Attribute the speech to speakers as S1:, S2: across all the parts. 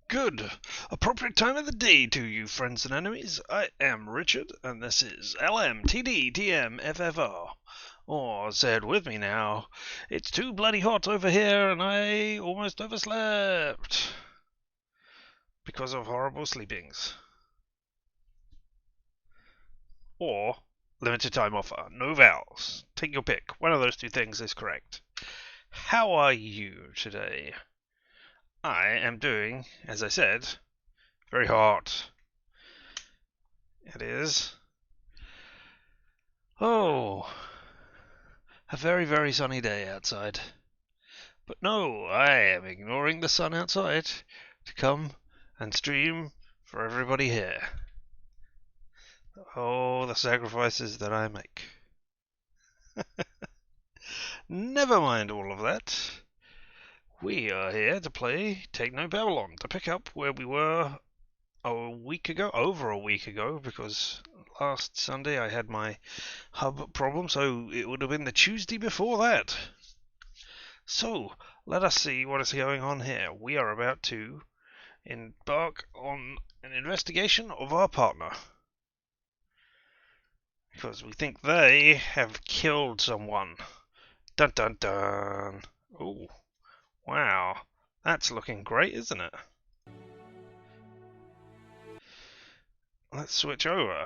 S1: Good, appropriate time of the day to you, friends and enemies. I am Richard, and this is LMTDTMFFR. Or, say it with me now, it's too bloody hot over here, and I almost overslept. Because of horrible sleepings. Or, limited time offer, no vowels. Take your pick, one of those two things is correct. How are you today? I am doing, as I said, very hot. It is. Oh, a very, very sunny day outside. But no, I am ignoring the sun outside to come and stream for everybody here. Oh, the sacrifices that I make. Never mind all of that. We are here to play Technobabylon, to pick up where we were over a week ago, because last Sunday I had my hub problem, so it would have been the Tuesday before that. So, let us see what is going on here. We are about to embark on an investigation of our partner, because we think they have killed someone. Dun dun dun. Oh, wow. That's looking great, isn't it? Let's switch over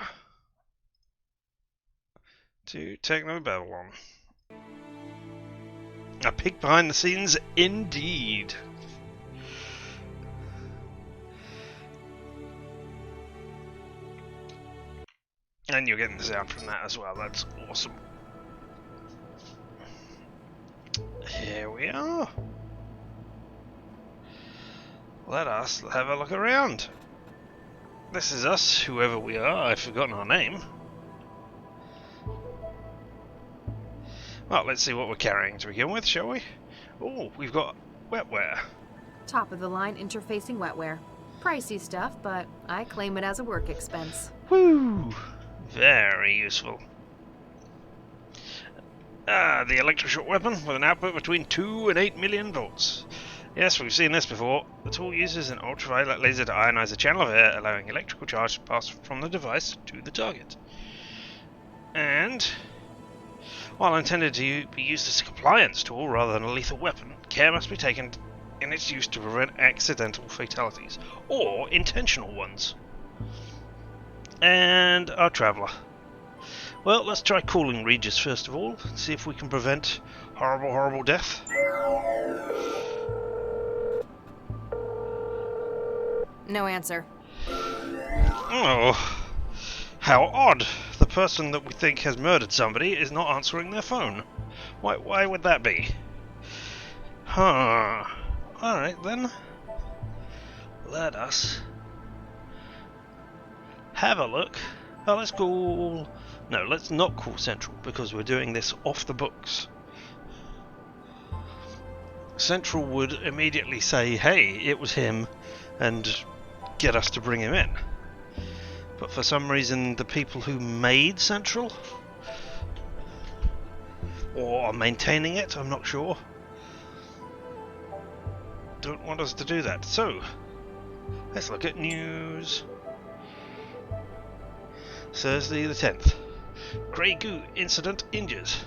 S1: to Technobabylon. A peek behind the scenes, indeed. And you're getting the sound from that as well, that's awesome. Here we are. Let us have a look around. This is us, whoever we are. I've forgotten our name. Well, let's see what we're carrying to begin with, shall we? Oh, we've got wetware.
S2: Top of the line interfacing wetware. Pricey stuff, but I claim it as a work expense.
S1: Woo! Very useful. The electroshock weapon with an output between 2 and 8 million volts. Yes, we've seen this before. The tool uses an ultraviolet laser to ionize a channel of air, allowing electrical charge to pass from the device to the target. And, while intended to be used as a compliance tool rather than a lethal weapon, care must be taken in its use to prevent accidental fatalities, or intentional ones. And our traveller. Well, let's try calling Regis first of all, and see if we can prevent horrible, horrible death.
S2: No answer.
S1: Oh, how odd. The person that we think has murdered somebody is not answering their phone. Why would that be? Huh. Alright then. Let us have a look. Oh, let's call... No, let's not call Central, because we're doing this off the books. Central would immediately say, hey, it was him, and get us to bring him in. But for some reason, the people who made Central, or are maintaining it, I'm not sure, don't want us to do that. So, let's look at news. Thursday the 10th. Grey goo incident injures.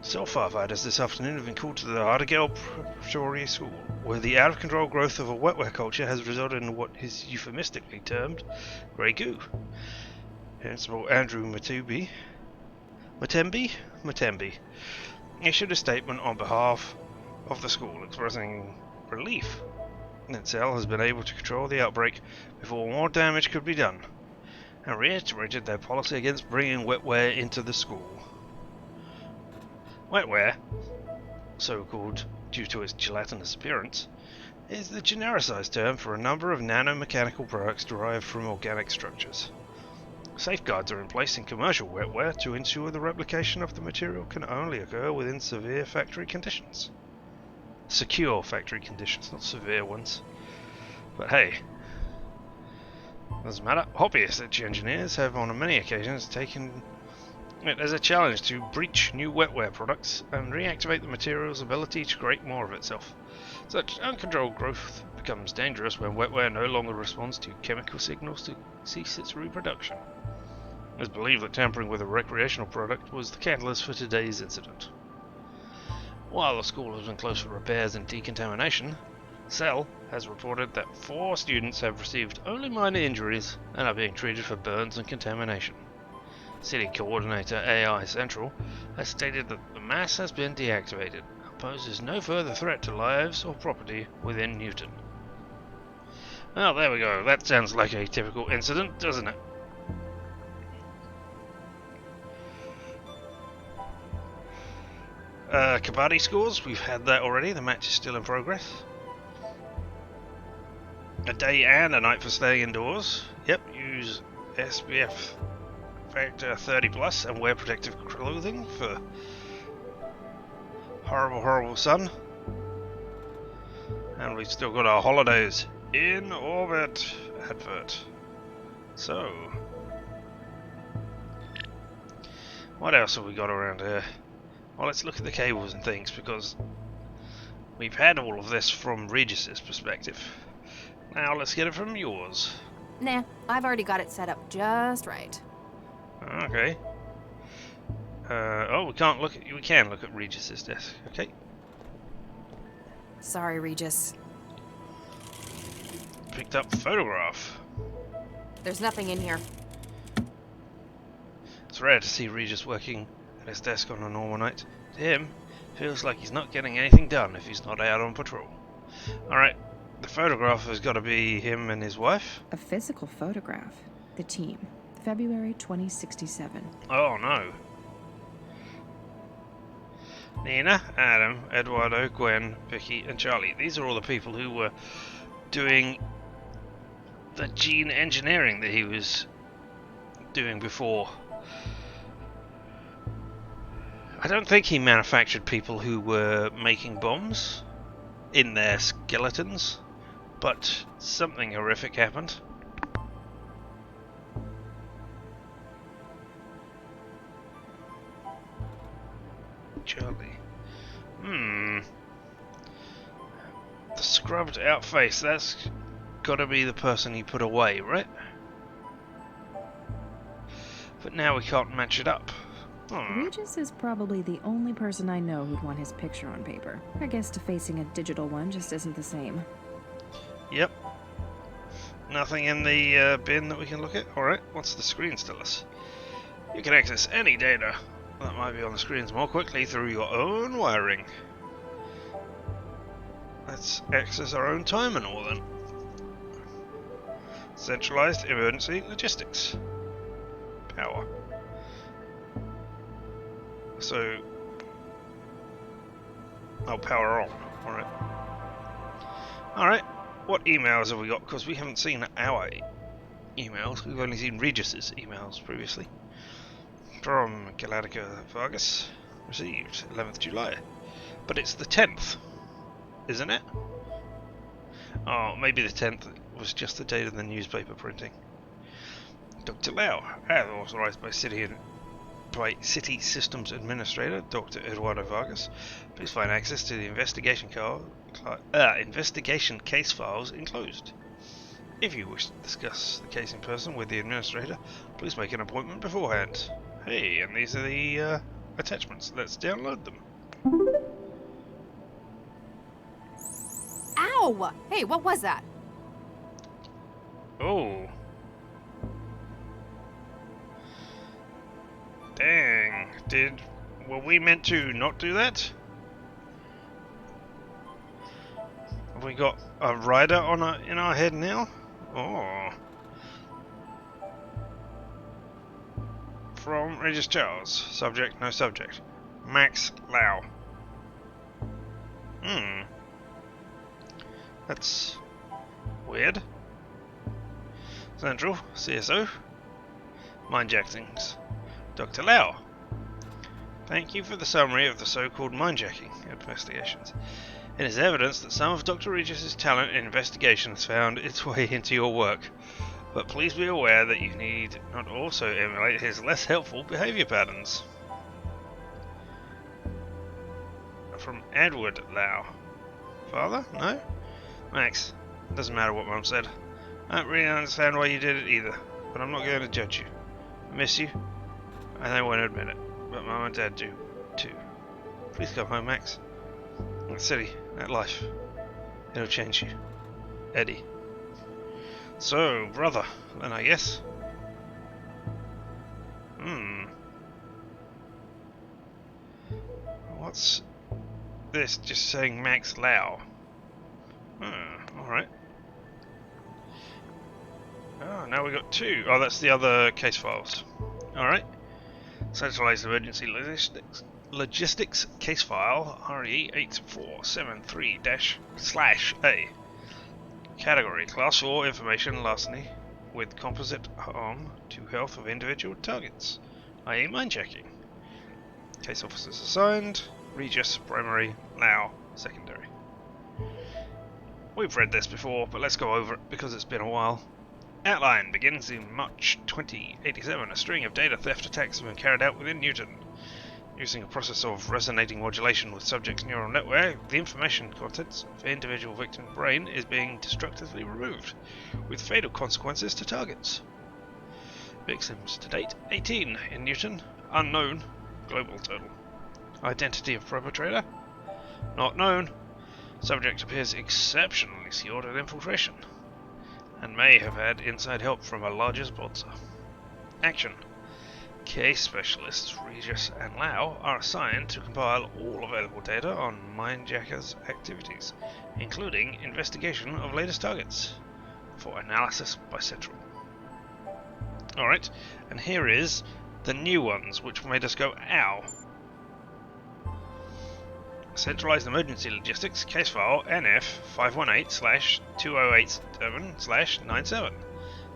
S1: Self-firefighters this afternoon have been called to the Ardagale Preparatory School, where the out-of-control growth of a wetware culture has resulted in what is euphemistically termed grey goo. Principal Andrew Matembi issued a statement on behalf of the school expressing relief that Cell has been able to control the outbreak before more damage could be done, and reiterated their policy against bringing wetware into the school. Wetware, so called due to its gelatinous appearance, is the genericized term for a number of nanomechanical products derived from organic structures. Safeguards are in place in commercial wetware to ensure the replication of the material can only occur within severe factory conditions. Secure factory conditions, not severe ones. But hey, doesn't matter. Hobbyist engineers have on many occasions taken it as a challenge to breach new wetware products and reactivate the material's ability to create more of itself. Such uncontrolled growth becomes dangerous when wetware no longer responds to chemical signals to cease its reproduction. It is believed that tampering with a recreational product was the catalyst for today's incident. While the school has been closed for repairs and decontamination, CEL has reported that 4 students have received only minor injuries and are being treated for burns and contamination. City Coordinator AI Central has stated that the mass has been deactivated and poses no further threat to lives or property within Newton. Well, there we go. That sounds like a typical incident, doesn't it? Kabaddi scores, we've had that already. The match is still in progress. A day and a night for staying indoors. Yep, use SPF factor 30 plus and wear protective clothing for horrible sun. And we've still got our holidays in orbit advert. So, what else have we got around here? Well, let's look at the cables and things, because we've had all of this from Regis's perspective. Now let's get it from yours.
S2: Nah, I've already got it set up just right.
S1: Okay. Oh, we can't look at. We can look at Regis's desk. Okay.
S2: Sorry, Regis.
S1: Picked up photograph.
S2: There's nothing in here.
S1: It's rare to see Regis working at his desk on a normal night. To him, it feels like he's not getting anything done if he's not out on patrol. Alright, the photograph has got to be him and his wife.
S3: A physical photograph. The team. February 2067.
S1: Oh no. Nina, Adam, Eduardo, Gwen, Vicky, and Charlie. These are all the people who were doing the gene engineering that he was doing before. I don't think he manufactured people who were making bombs in their skeletons, but something horrific happened. Charlie. The scrubbed out face, that's gotta be the person he put away, right? But now we can't match it up.
S3: Regis is probably the only person I know who'd want his picture on paper. I guess defacing a digital one just isn't the same.
S1: Yep. Nothing in the bin that we can look at? Alright, what's the screen tell us? You can access any data that might be on the screens more quickly through your own wiring. Let's access our own terminal then. Centralized emergency logistics. Power. So, power on. Alright. Alright, what emails have we got? Because we haven't seen our emails. We've only seen Regis's emails previously. From Galactica Vargas. Received 11th July. But it's the 10th, isn't it? Oh, maybe the 10th was just the date of the newspaper printing. Dr. Lau, as authorized by City Systems Administrator, Dr. Eduardo Vargas, please find access to the investigation case files enclosed. If you wish to discuss the case in person with the administrator, please make an appointment beforehand. Hey, and these are the attachments. Let's download them.
S2: Ow! Hey, what was that?
S1: Oh. Dang. Were we meant to not do that? Have we got a rider in our head now? Oh. From Regis Charles. Subject, no subject. Max Lau. That's weird. Central, CSO. Mindjackings. Dr. Lau. Thank you for the summary of the so-called mindjacking investigations. It is evidence that some of Dr. Regis's talent in investigation has found its way into your work. But please be aware that you need not also emulate his less helpful behavior patterns. From Edward Lau. Father? No? Max, Doesn't matter what Mum said. I don't really understand why you did it either, but I'm not going to judge you. I miss you, and I won't admit it, but Mum and Dad do, too. Please come home, Max. That city, that life, it'll change you. Eddie. So, brother, then I guess. What's this just saying Max Lau? Alright. Oh, now we got two. Oh, that's the other case files. Alright. Centralized Emergency Logistics Case File RE8473-/A. Category Class 4 Information Larceny with composite harm to health of individual targets, i.e. mine checking. Case officers assigned: Regis, primary; Lau, secondary. We've read this before, but let's go over it because it's been a while. Outline begins in March 2087. A string of data theft attacks have been carried out within Newton. Using a process of resonating modulation with subject's neural network, the information contents of individual victim brain is being destructively removed, with fatal consequences to targets. Victims to date: 18 in Newton. Unknown. Global total. Identity of perpetrator: not known. Subject appears exceptionally skilled at infiltration, and may have had inside help from a larger sponsor. Action. Case specialists Regis and Lau are assigned to compile all available data on Mindjacker's activities, including investigation of latest targets, for analysis by Central. Alright, and here is the new ones, which made us go, ow. Centralized Emergency Logistics Case File NF 518/2087/97.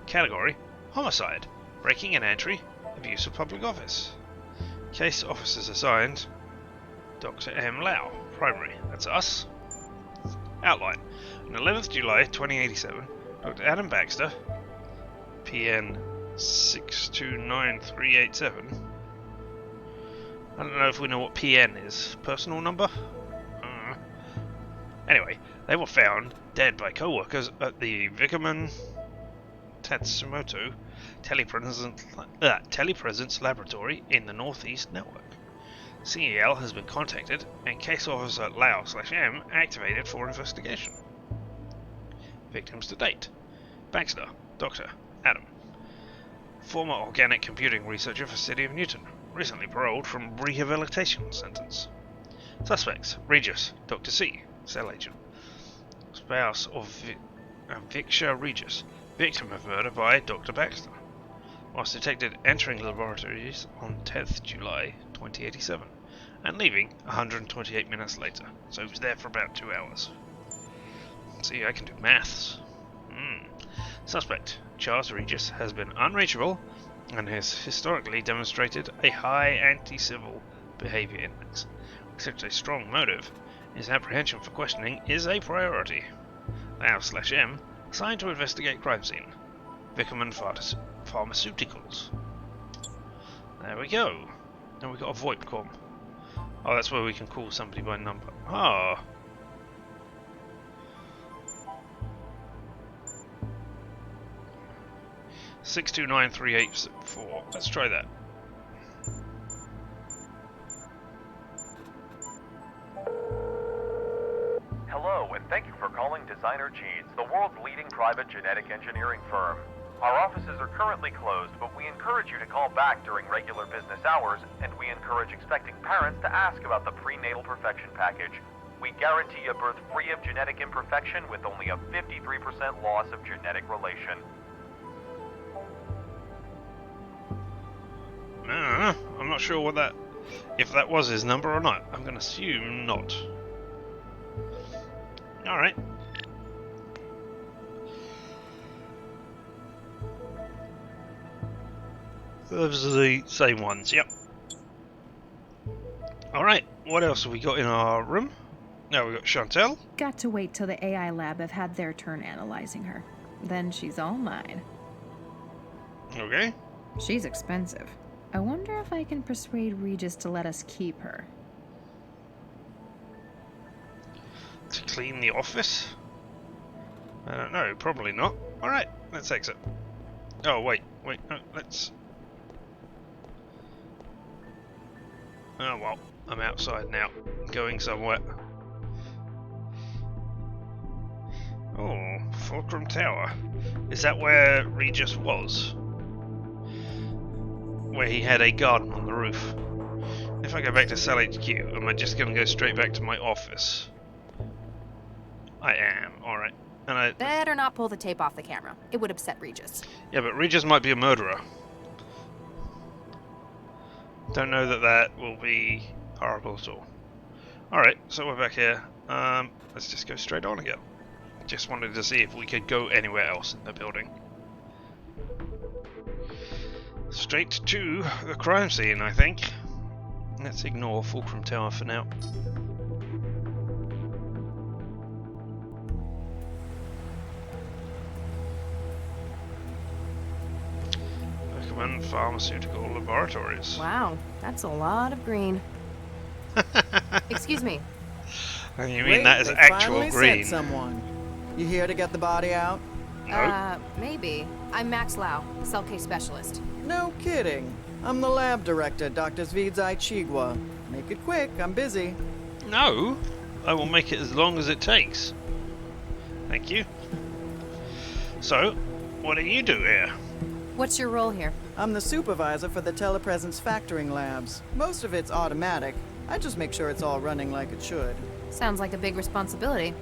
S1: Category Homicide, Breaking and Entry, Abuse of Public Office. Case officers assigned: Dr. M. Lau, primary, that's us. Outline: on 11th July 2087, Dr. Adam Baxter, PN 629387. I don't know if we know what PN is. Personal number? Anyway, they were found dead by co-workers at the Vickerman Tatsumoto Telepresence Laboratory in the Northeast Network. CEL has been contacted, and Case Officer Lau/M activated for investigation. Victims to date: Baxter, Dr. Adam, former organic computing researcher for City of Newton, recently paroled from rehabilitation sentence. Suspects: Regis, Dr. C, cell agent, spouse of Viksha Regis, victim of murder by Dr. Baxter, was detected entering laboratories on 10th July 2087 and leaving 128 minutes later, so he was there for about 2 hours. See, I can do maths. Suspect: Charles Regis has been unreachable and has historically demonstrated a high anti-civil behavior index. With such a strong motive, his apprehension for questioning is a priority. Lau/M assigned to investigate crime scene. Vickerman Pharmaceuticals. There we go. Now we got a VoIP com. Oh, that's where we can call somebody by number. Ah. Oh. 629384. Let's try that.
S4: Hello, and thank you for calling Designer Genes, the world's leading private genetic engineering firm. Our offices are currently closed, but we encourage you to call back during regular business hours, and we encourage expecting parents to ask about the prenatal perfection package. We guarantee a birth free of genetic imperfection with only a 53% loss of genetic relation.
S1: I'm not sure what that, if that was his number or not. I'm going to assume not. Alright. Those are the same ones, yep. Alright, what else have we got in our room? Now we got Chantel.
S3: Got to wait till the AI lab have had their turn analyzing her. Then she's all mine.
S1: Okay.
S3: She's expensive. I wonder if I can persuade Regis to let us keep her.
S1: To clean the office? I don't know, probably not. Alright, let's exit. Oh, wait, no, let's... Oh, well, I'm outside now, going somewhere. Oh, Fulcrum Tower. Is that where Regis was? Where he had a garden on the roof. If I go back to Cell HQ, am I just going to go straight back to my office? I am, alright. And I...
S2: Better not pull the tape off the camera. It would upset Regis.
S1: Yeah, but Regis might be a murderer. Don't know that that will be horrible at all. Alright, so we're back here. Let's just go straight on again. Just wanted to see if we could go anywhere else in the building. Straight to the crime scene, I think. Let's ignore Fulcrum Tower for now. Recommend pharmaceutical laboratories.
S2: Wow, that's a lot of green. Excuse me.
S1: And you mean that is
S5: they
S1: actual
S5: finally
S1: green?
S5: Sent someone. You here to get the body out?
S1: No.
S2: Maybe. I'm Max Lau, cell case specialist.
S5: No kidding. I'm the lab director, Dr. Zvidzai Chigwa. Make it quick, I'm busy.
S1: No. I will make it as long as it takes. Thank you. So, what do you do here?
S2: What's your role here?
S5: I'm the supervisor for the telepresence factoring labs. Most of it's automatic. I just make sure it's all running like it should.
S2: Sounds like a big responsibility.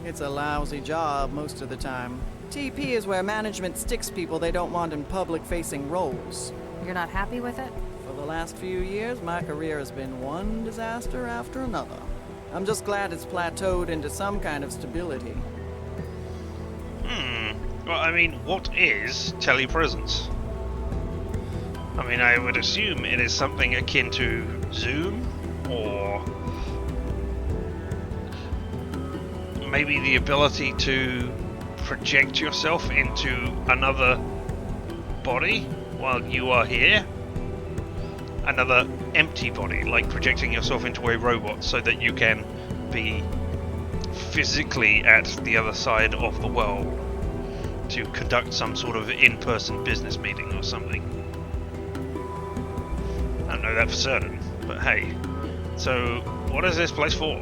S5: It's a lousy job most of the time. TP is where management sticks people they don't want in public-facing roles.
S2: You're not happy with it?
S5: For the last few years, my career has been one disaster after another. I'm just glad it's plateaued into some kind of stability.
S1: Well, I mean, what is telepresence? I mean, I would assume it is something akin to Zoom, or maybe the ability to project yourself into another body while you are here. Another empty body, like projecting yourself into a robot so that you can be physically at the other side of the world to conduct some sort of in-person business meeting or something. I don't know that for certain, but hey. So, what is this place for?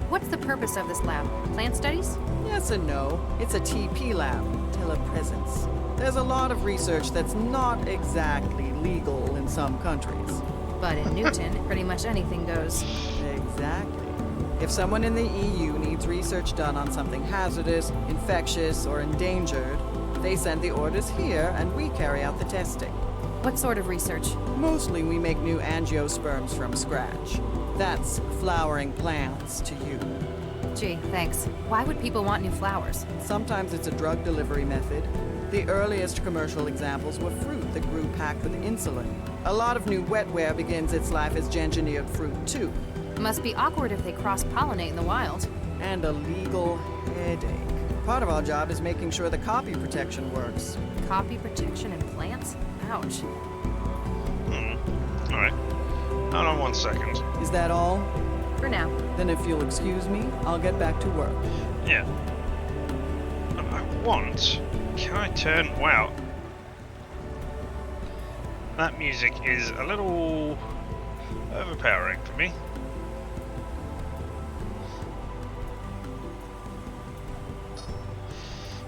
S2: What's the purpose of this lab? Plant studies?
S5: Yes and no. It's a TP lab, telepresence. There's a lot of research that's not exactly legal in some countries.
S2: But in Newton, pretty much anything goes.
S5: Exactly. If someone in the EU needs research done on something hazardous, infectious, or endangered, they send the orders here and we carry out the testing.
S2: What sort of research?
S5: Mostly we make new angiosperms from scratch. That's flowering plants to you.
S2: Gee, thanks. Why would people want new flowers?
S5: Sometimes it's a drug delivery method. The earliest commercial examples were fruit that grew packed with insulin. A lot of new wetware begins its life as engineered fruit too.
S2: Must be awkward if they cross-pollinate in the wild.
S5: And a legal headache. Part of our job is making sure the copy protection works.
S2: Copy protection in plants? Ouch.
S1: Alright. Hold on 1 second.
S5: Is that all?
S2: For now.
S5: Then if you'll excuse me, I'll get back to work.
S1: Yeah. Can I turn... Wow. That music is a little overpowering for me.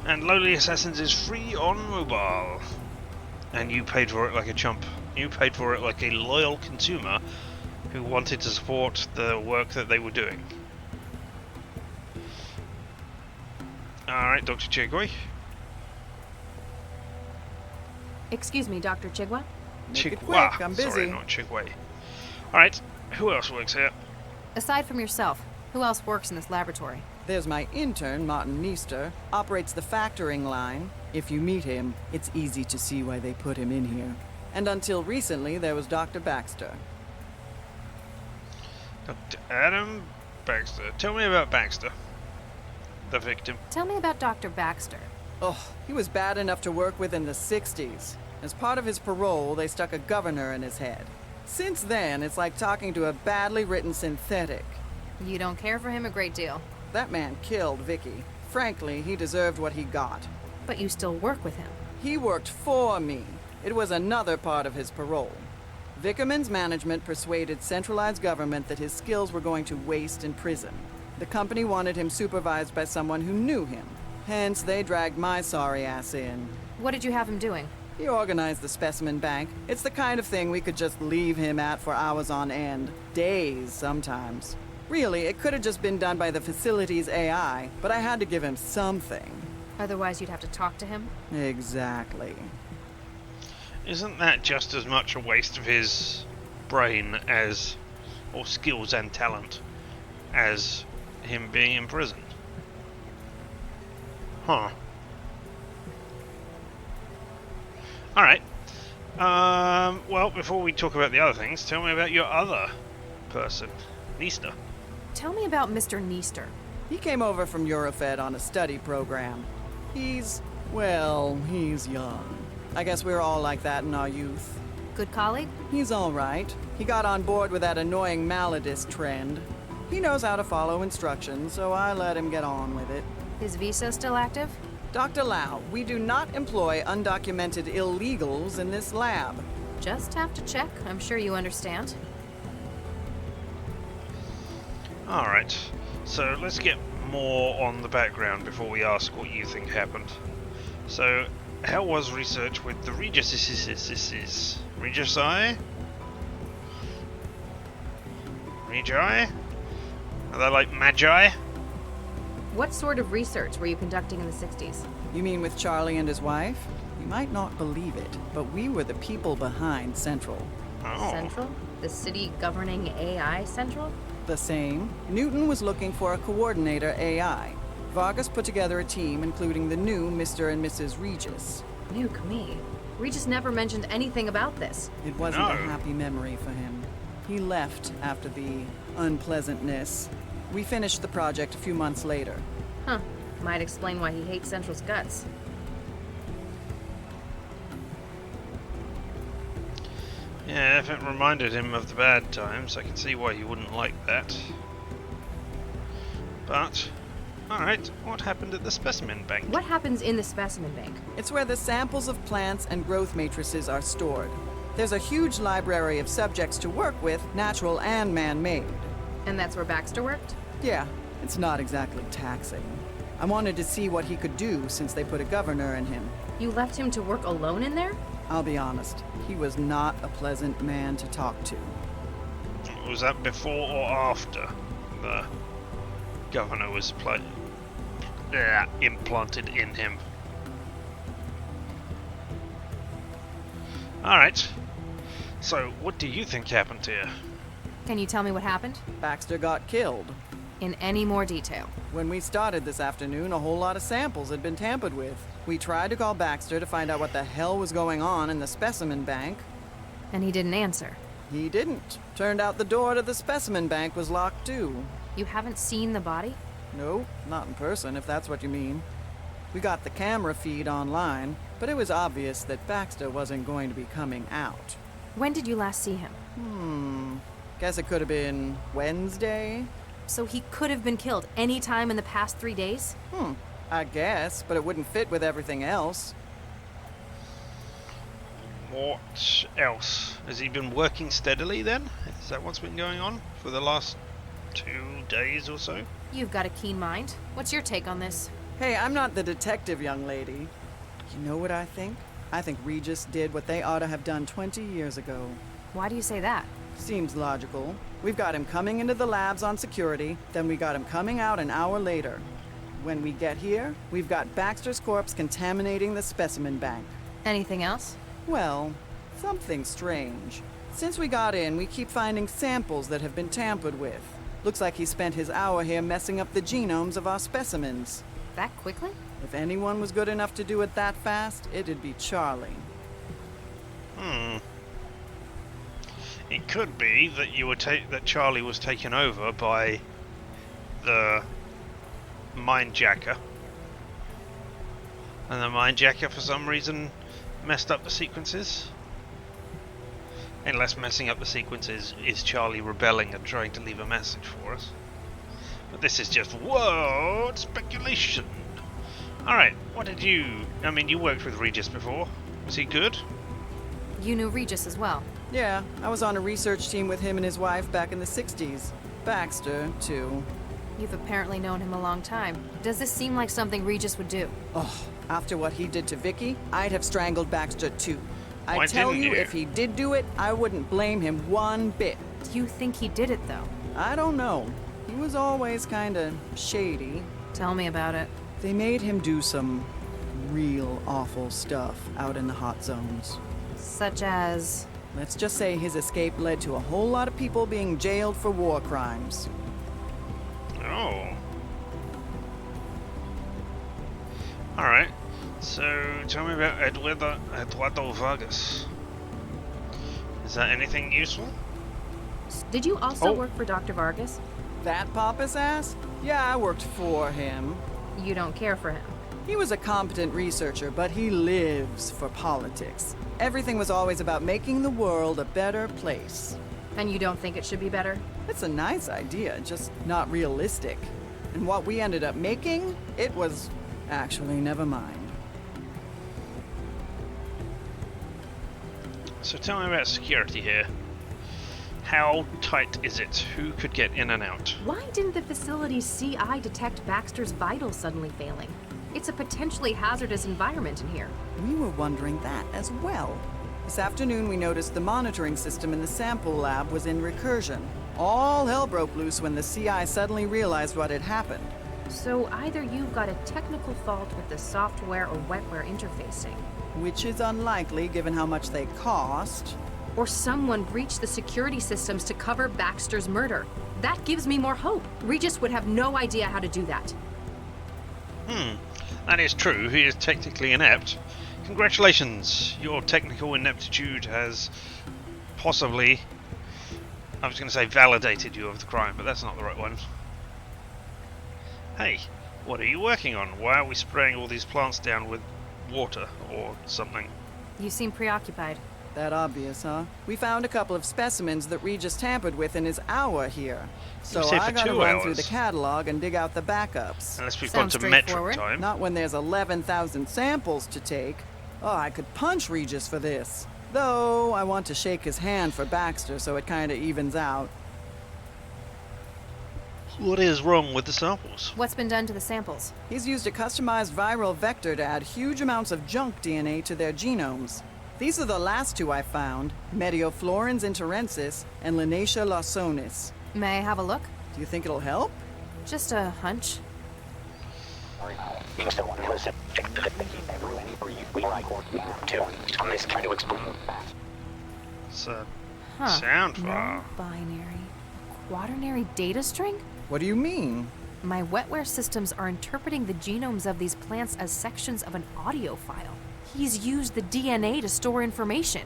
S1: And Lowly Assassins is free on mobile. And you paid for it like a chump. You paid for it like a loyal consumer who wanted to support the work that they were doing. Alright, Dr. Chigway.
S2: Excuse me, Dr. Chigwa?
S5: Make it quick, I'm busy.
S1: Sorry, not Chigway. Alright, who else works here?
S2: Aside from yourself, who else works in this laboratory?
S5: There's my intern, Martin Meester, operates the factoring line. If you meet him, it's easy to see why they put him in here. And until recently, there was Dr. Baxter.
S1: Dr. Adam Baxter. Tell me about Baxter, the victim.
S2: Tell me about Dr. Baxter.
S5: Oh, he was bad enough to work with in the 60s. As part of his parole, they stuck a governor in his head. Since then, it's like talking to a badly written synthetic.
S2: You don't care for him a great deal.
S5: That man killed Vicky. Frankly, he deserved what he got.
S2: But you still work with him.
S5: He worked for me. It was another part of his parole. Vickerman's management persuaded centralized government that his skills were going to waste in prison. The company wanted him supervised by someone who knew him. Hence, they dragged my sorry ass in.
S2: What did you have him doing?
S5: He organized the specimen bank. It's the kind of thing we could just leave him at for hours on end. Days, sometimes. Really, it could have just been done by the facility's AI, but I had to give him something.
S2: Otherwise, you'd have to talk to him?
S5: Exactly.
S1: Isn't that just as much a waste of his brain as, or skills and talent, as him being in prison? Huh. Alright. Well, before we talk about the other things, tell me about your other person, Neester.
S2: Tell me about Mr. Neester.
S5: He came over from Eurofed on a study program. He's young. I guess we were all like that in our youth.
S2: Good colleague?
S5: He's all right. He got on board with that annoying Maladist trend. He knows how to follow instructions, so I let him get on with it.
S2: His visa still active?
S5: Dr. Lau, we do not employ undocumented illegals in this lab.
S2: Just have to check. I'm sure you understand.
S1: Alright, so let's get more on the background before we ask what you think happened. So, how was research with the Regises? Regisi? Regi? Are they like magi?
S2: What sort of research were you conducting in the 60s?
S5: You mean with Charlie and his wife? You might not believe it, but we were the people behind Central.
S1: Oh.
S2: Central? The city governing AI Central?
S5: The same. Newton was looking for a coordinator AI. Vargas put together a team including the new Mr. and Mrs. Regis.
S2: Nuke me. Regis never mentioned anything about this.
S5: It wasn't a
S1: No.
S5: happy memory for him. He left after the unpleasantness. We finished the project a few months later.
S2: Huh. Might explain why he hates Central's guts.
S1: Yeah, if it reminded him of the bad times, I can see why he wouldn't like that. But, alright, what happened at the specimen bank?
S2: What happens in the specimen bank?
S5: It's where the samples of plants and growth matrices are stored. There's a huge library of subjects to work with, natural and man-made.
S2: And that's where Baxter worked?
S5: Yeah, it's not exactly taxing. I wanted to see what he could do since they put a governor in him.
S2: You left him to work alone in there?
S5: I'll be honest, he was not a pleasant man to talk to.
S1: Was that before or after the governor was implanted in him? Alright, so what do you think happened here?
S2: Can you tell me what happened?
S5: Baxter got killed.
S2: In any more detail?
S5: When we started this afternoon, a whole lot of samples had been tampered with. We tried to call Baxter to find out what the hell was going on in the specimen bank.
S2: And he didn't answer.
S5: He didn't. Turned out the door to the specimen bank was locked too.
S2: You haven't seen the body?
S5: No, not in person, if that's what you mean. We got the camera feed online, but it was obvious that Baxter wasn't going to be coming out.
S2: When did you last see him?
S5: Guess it could have been Wednesday?
S2: So he could have been killed any time in the past 3 days?
S5: I guess, but it wouldn't fit with everything else.
S1: What else? Has he been working steadily then? Is that what's been going on for the last 2 days or so?
S2: You've got a keen mind. What's your take on this?
S5: Hey, I'm not the detective, young lady. You know what I think? I think Regis did what they ought to have done 20 years ago.
S2: Why do you say that?
S5: Seems logical. We've got him coming into the labs on security, then we got him coming out an hour later. When we get here, we've got Baxter's corpse contaminating the specimen bank.
S2: Anything else?
S5: Well, something strange. Since we got in, we keep finding samples that have been tampered with. Looks like he spent his hour here messing up the genomes of our specimens.
S2: That quickly?
S5: If anyone was good enough to do it that fast, it'd be Charlie.
S1: It could be that that Charlie was taken over by the Mindjacker, and the Mindjacker for some reason messed up the sequences. Unless messing up the sequences is Charlie rebelling and trying to leave a message for us. But this is just speculation. Alright, what did you... I mean, you worked with Regis before. Was he good?
S2: You knew Regis as well.
S5: Yeah, I was on a research team with him and his wife back in the 60s. Baxter, too.
S2: You've apparently known him a long time. Does this seem like something Regis would do?
S5: Oh, after what he did to Vicky, I'd have strangled Baxter, too.
S1: Why
S5: I tell
S1: didn't
S5: you,
S1: you?
S5: if he did do it, I wouldn't blame him one bit.
S2: Do you think he did it, though?
S5: I don't know. He was always kinda shady.
S2: Tell me about it.
S5: They made him do some real awful stuff out in the hot zones.
S2: Such as...
S5: Let's just say his escape led to a whole lot of people being jailed for war crimes.
S1: Oh. Alright. So, tell me about Eduardo Vargas. Is that anything useful?
S2: Did you also
S1: Oh.
S2: work for Dr. Vargas?
S5: That pompous ass? Yeah, I worked for him.
S2: You don't care for him.
S5: He was a competent researcher, but he lives for politics. Everything was always about making the world a better place.
S2: And you don't think it should be better?
S5: It's a nice idea, just not realistic. And what we ended up making, it was... Actually, never mind.
S1: So tell me about security here. How tight is it? Who could get in and out?
S2: Why didn't the facility's CI detect Baxter's vitals suddenly failing? It's a potentially hazardous environment in here.
S5: We were wondering that as well. This afternoon we noticed the monitoring system in the sample lab was in recursion. All hell broke loose when the CI suddenly realized what had happened.
S2: So either you've got a technical fault with the software or wetware interfacing,
S5: Which is unlikely given how much they cost.
S2: or someone breached the security systems to cover Baxter's murder. That gives me more hope. Regis would have no idea how to do that.
S1: That is true. He is technically inept. Congratulations. Your technical ineptitude has possibly... I was going to say validated you of the crime, but that's not the right one. Hey, what are you working on? Why are we spraying all these plants down with water or something?
S2: You seem preoccupied.
S5: That obvious, huh? We found a couple of specimens that Regis tampered with in his hour here. So
S1: say
S5: I
S1: for
S5: gotta
S1: 2
S5: run through the
S1: hours.
S5: catalog and dig out the backups.
S1: Unless we've
S2: Sounds
S1: gone to metric
S2: straightforward.
S1: time.
S5: Not when there's 11,000 samples to take. Oh, I could punch Regis for this. Though, I want to shake his hand for Baxter so it kinda evens out.
S1: What is wrong with the samples?
S2: What's been done to the samples?
S5: He's used a customized viral vector to add huge amounts of junk DNA to their genomes. These are the last two I found, Medioflorens interensis and Linacia lawsonis.
S2: May I have a look?
S5: Do you think it'll help?
S2: Just a hunch.
S1: It's a
S2: Huh.
S1: sound file.
S2: Non-binary. Quaternary data string?
S5: What do you mean?
S2: My wetware systems are interpreting the genomes of these plants as sections of an audio file. He's used the DNA to store information.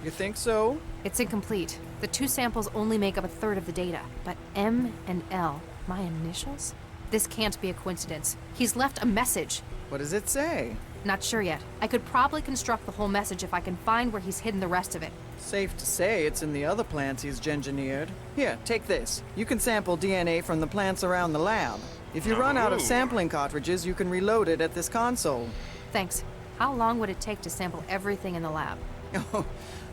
S5: You think so?
S2: It's incomplete. The two samples only make up a third of the data. But M and L, my initials? This can't be a coincidence. He's left a message.
S5: What does it say?
S2: Not sure yet. I could probably construct the whole message if I can find where he's hidden the rest of it.
S5: Safe to say it's in the other plants he's engineered. Here, take this. You can sample DNA from the plants around the lab. If you run out of
S1: Ooh.
S5: sampling cartridges, you can reload it at this console.
S2: Thanks. How long would it take to sample everything in the lab?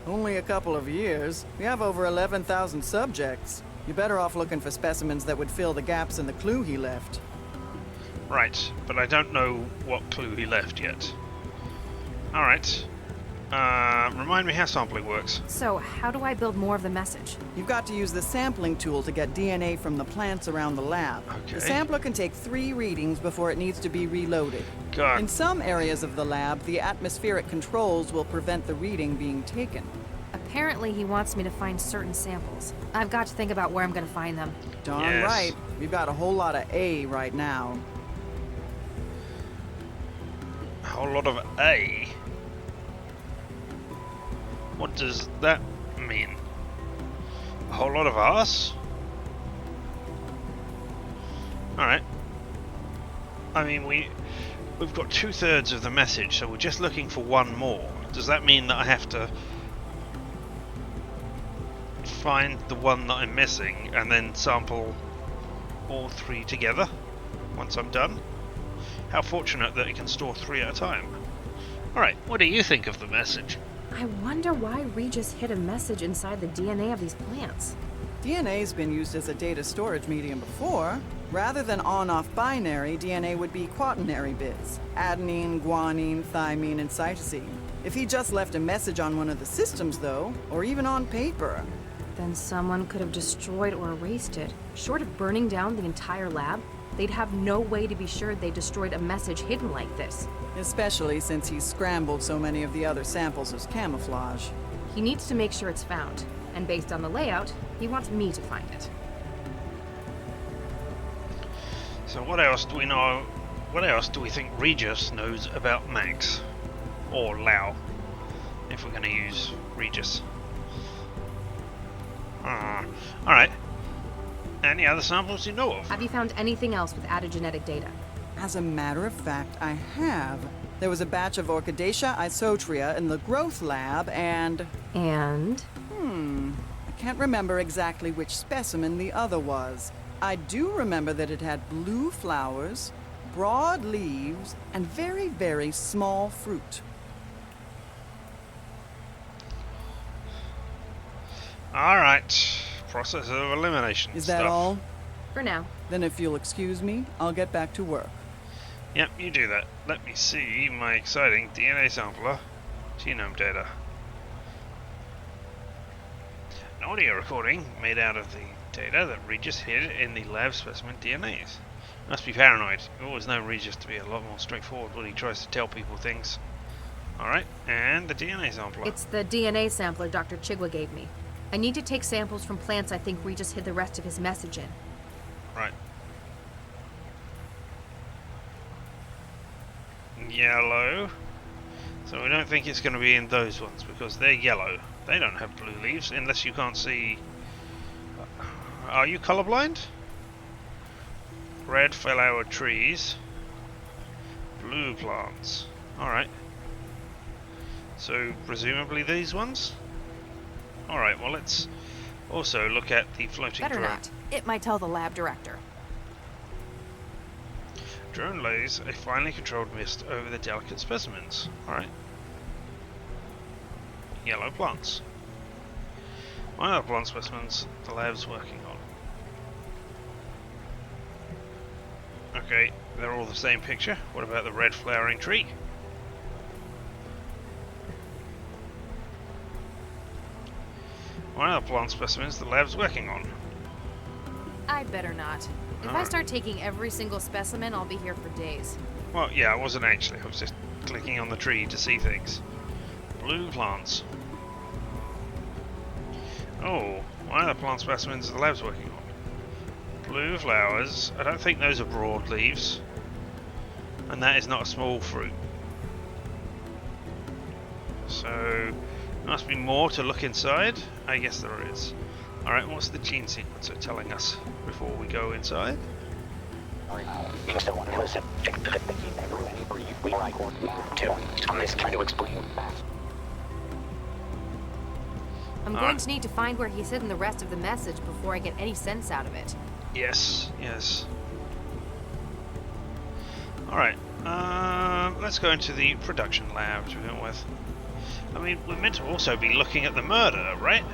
S5: Only a couple of years. We have over 11,000 subjects. You're better off looking for specimens that would fill the gaps in the clue he left.
S1: Right, but I don't know what clue he left yet. Alright. Remind me how sampling works.
S2: So, how do I build more of the message?
S5: You've got to use the sampling tool to get DNA from the plants around the lab.
S1: Okay.
S5: The sampler can take 3 readings before it needs to be reloaded.
S1: God.
S5: In some areas of the lab, the atmospheric controls will prevent the reading being taken.
S2: Apparently, he wants me to find certain samples. I've got to think about where I'm going to find them.
S5: Darn
S1: Yes.
S5: right. We've got a whole lot of A right now.
S1: A whole lot of A. What does that mean? A whole lot of us? Alright. I mean, we've got 2/3 of the message, so we're just looking for one more. Does that mean that I have to find the one that I'm missing and then sample all 3 together once I'm done? How fortunate that it can store 3 at a time. Alright, what do you think of the message?
S2: I wonder why Regis hid a message inside the DNA of these plants.
S5: DNA's been used as a data storage medium before. Rather than on-off binary, DNA would be quaternary bits. Adenine, guanine, thymine, and cytosine. If he just left a message on one of the systems, though, or even on paper...
S2: Then someone could have destroyed or erased it. Short of burning down the entire lab, they'd have no way to be sure they destroyed a message hidden like this.
S5: Especially since he's scrambled so many of the other samples as camouflage.
S2: He needs to make sure it's found, and based on the layout, he wants me to find it.
S1: So what else do we know? What else do we think Regis knows about Max? Or Lau, if we're going to use Regis. Alright. Any other samples you know of?
S2: Have you found anything else with added genetic data?
S5: As a matter of fact, I have. There was a batch of Orchidaceae isotria in the growth lab, and...
S2: And?
S5: I can't remember exactly which specimen the other was. I do remember that it had blue flowers, broad leaves, and very, very small fruit.
S1: Alright. Process of elimination
S5: Is that
S1: stuff.
S5: all?
S2: For now.
S5: Then if you'll excuse me, I'll get back to work.
S1: Yep, you do that. Let me see my exciting DNA sampler. Genome data. An audio recording made out of the data that Regis hid in the lab specimen DNAs. Must be paranoid. You always know Regis to be a lot more straightforward when he tries to tell people things. Alright, and the DNA sampler.
S2: It's the DNA sampler Dr. Chigwa gave me. I need to take samples from plants I think Regis hid the rest of his message in.
S1: Right. Yellow. So we don't think it's going to be in those ones because they're yellow. They don't have blue leaves unless you can't see. Are you colorblind? Red flower trees. Blue plants. Alright. So presumably these ones? Alright, well let's also look at the floating
S2: Better
S1: drone.
S2: not. It might tell the lab director.
S1: Drone lays a finely controlled mist over the delicate specimens. Alright. Yellow plants. One of the plant specimens the lab's working on. Okay, they're all the same picture. What about the red flowering tree? One of the plant specimens the lab's working on.
S2: I'd better not. If I start taking every single specimen, I'll be here for days.
S1: Well, yeah, I wasn't actually. I was just clicking on the tree to see things. Blue plants. Oh, one of the plant specimens the lab's working on. Blue flowers. I don't think those are broad leaves. And that is not a small fruit. So, there must be more to look inside. I guess there is. Alright, what's the gene sequencer telling us before we go inside?
S2: I'm going to need to find where he's hidden the rest of the message before I get any sense out of it.
S1: Yes, yes. Alright, let's go into the production lab to begin with. I mean, we're meant to also be looking at the murder, right?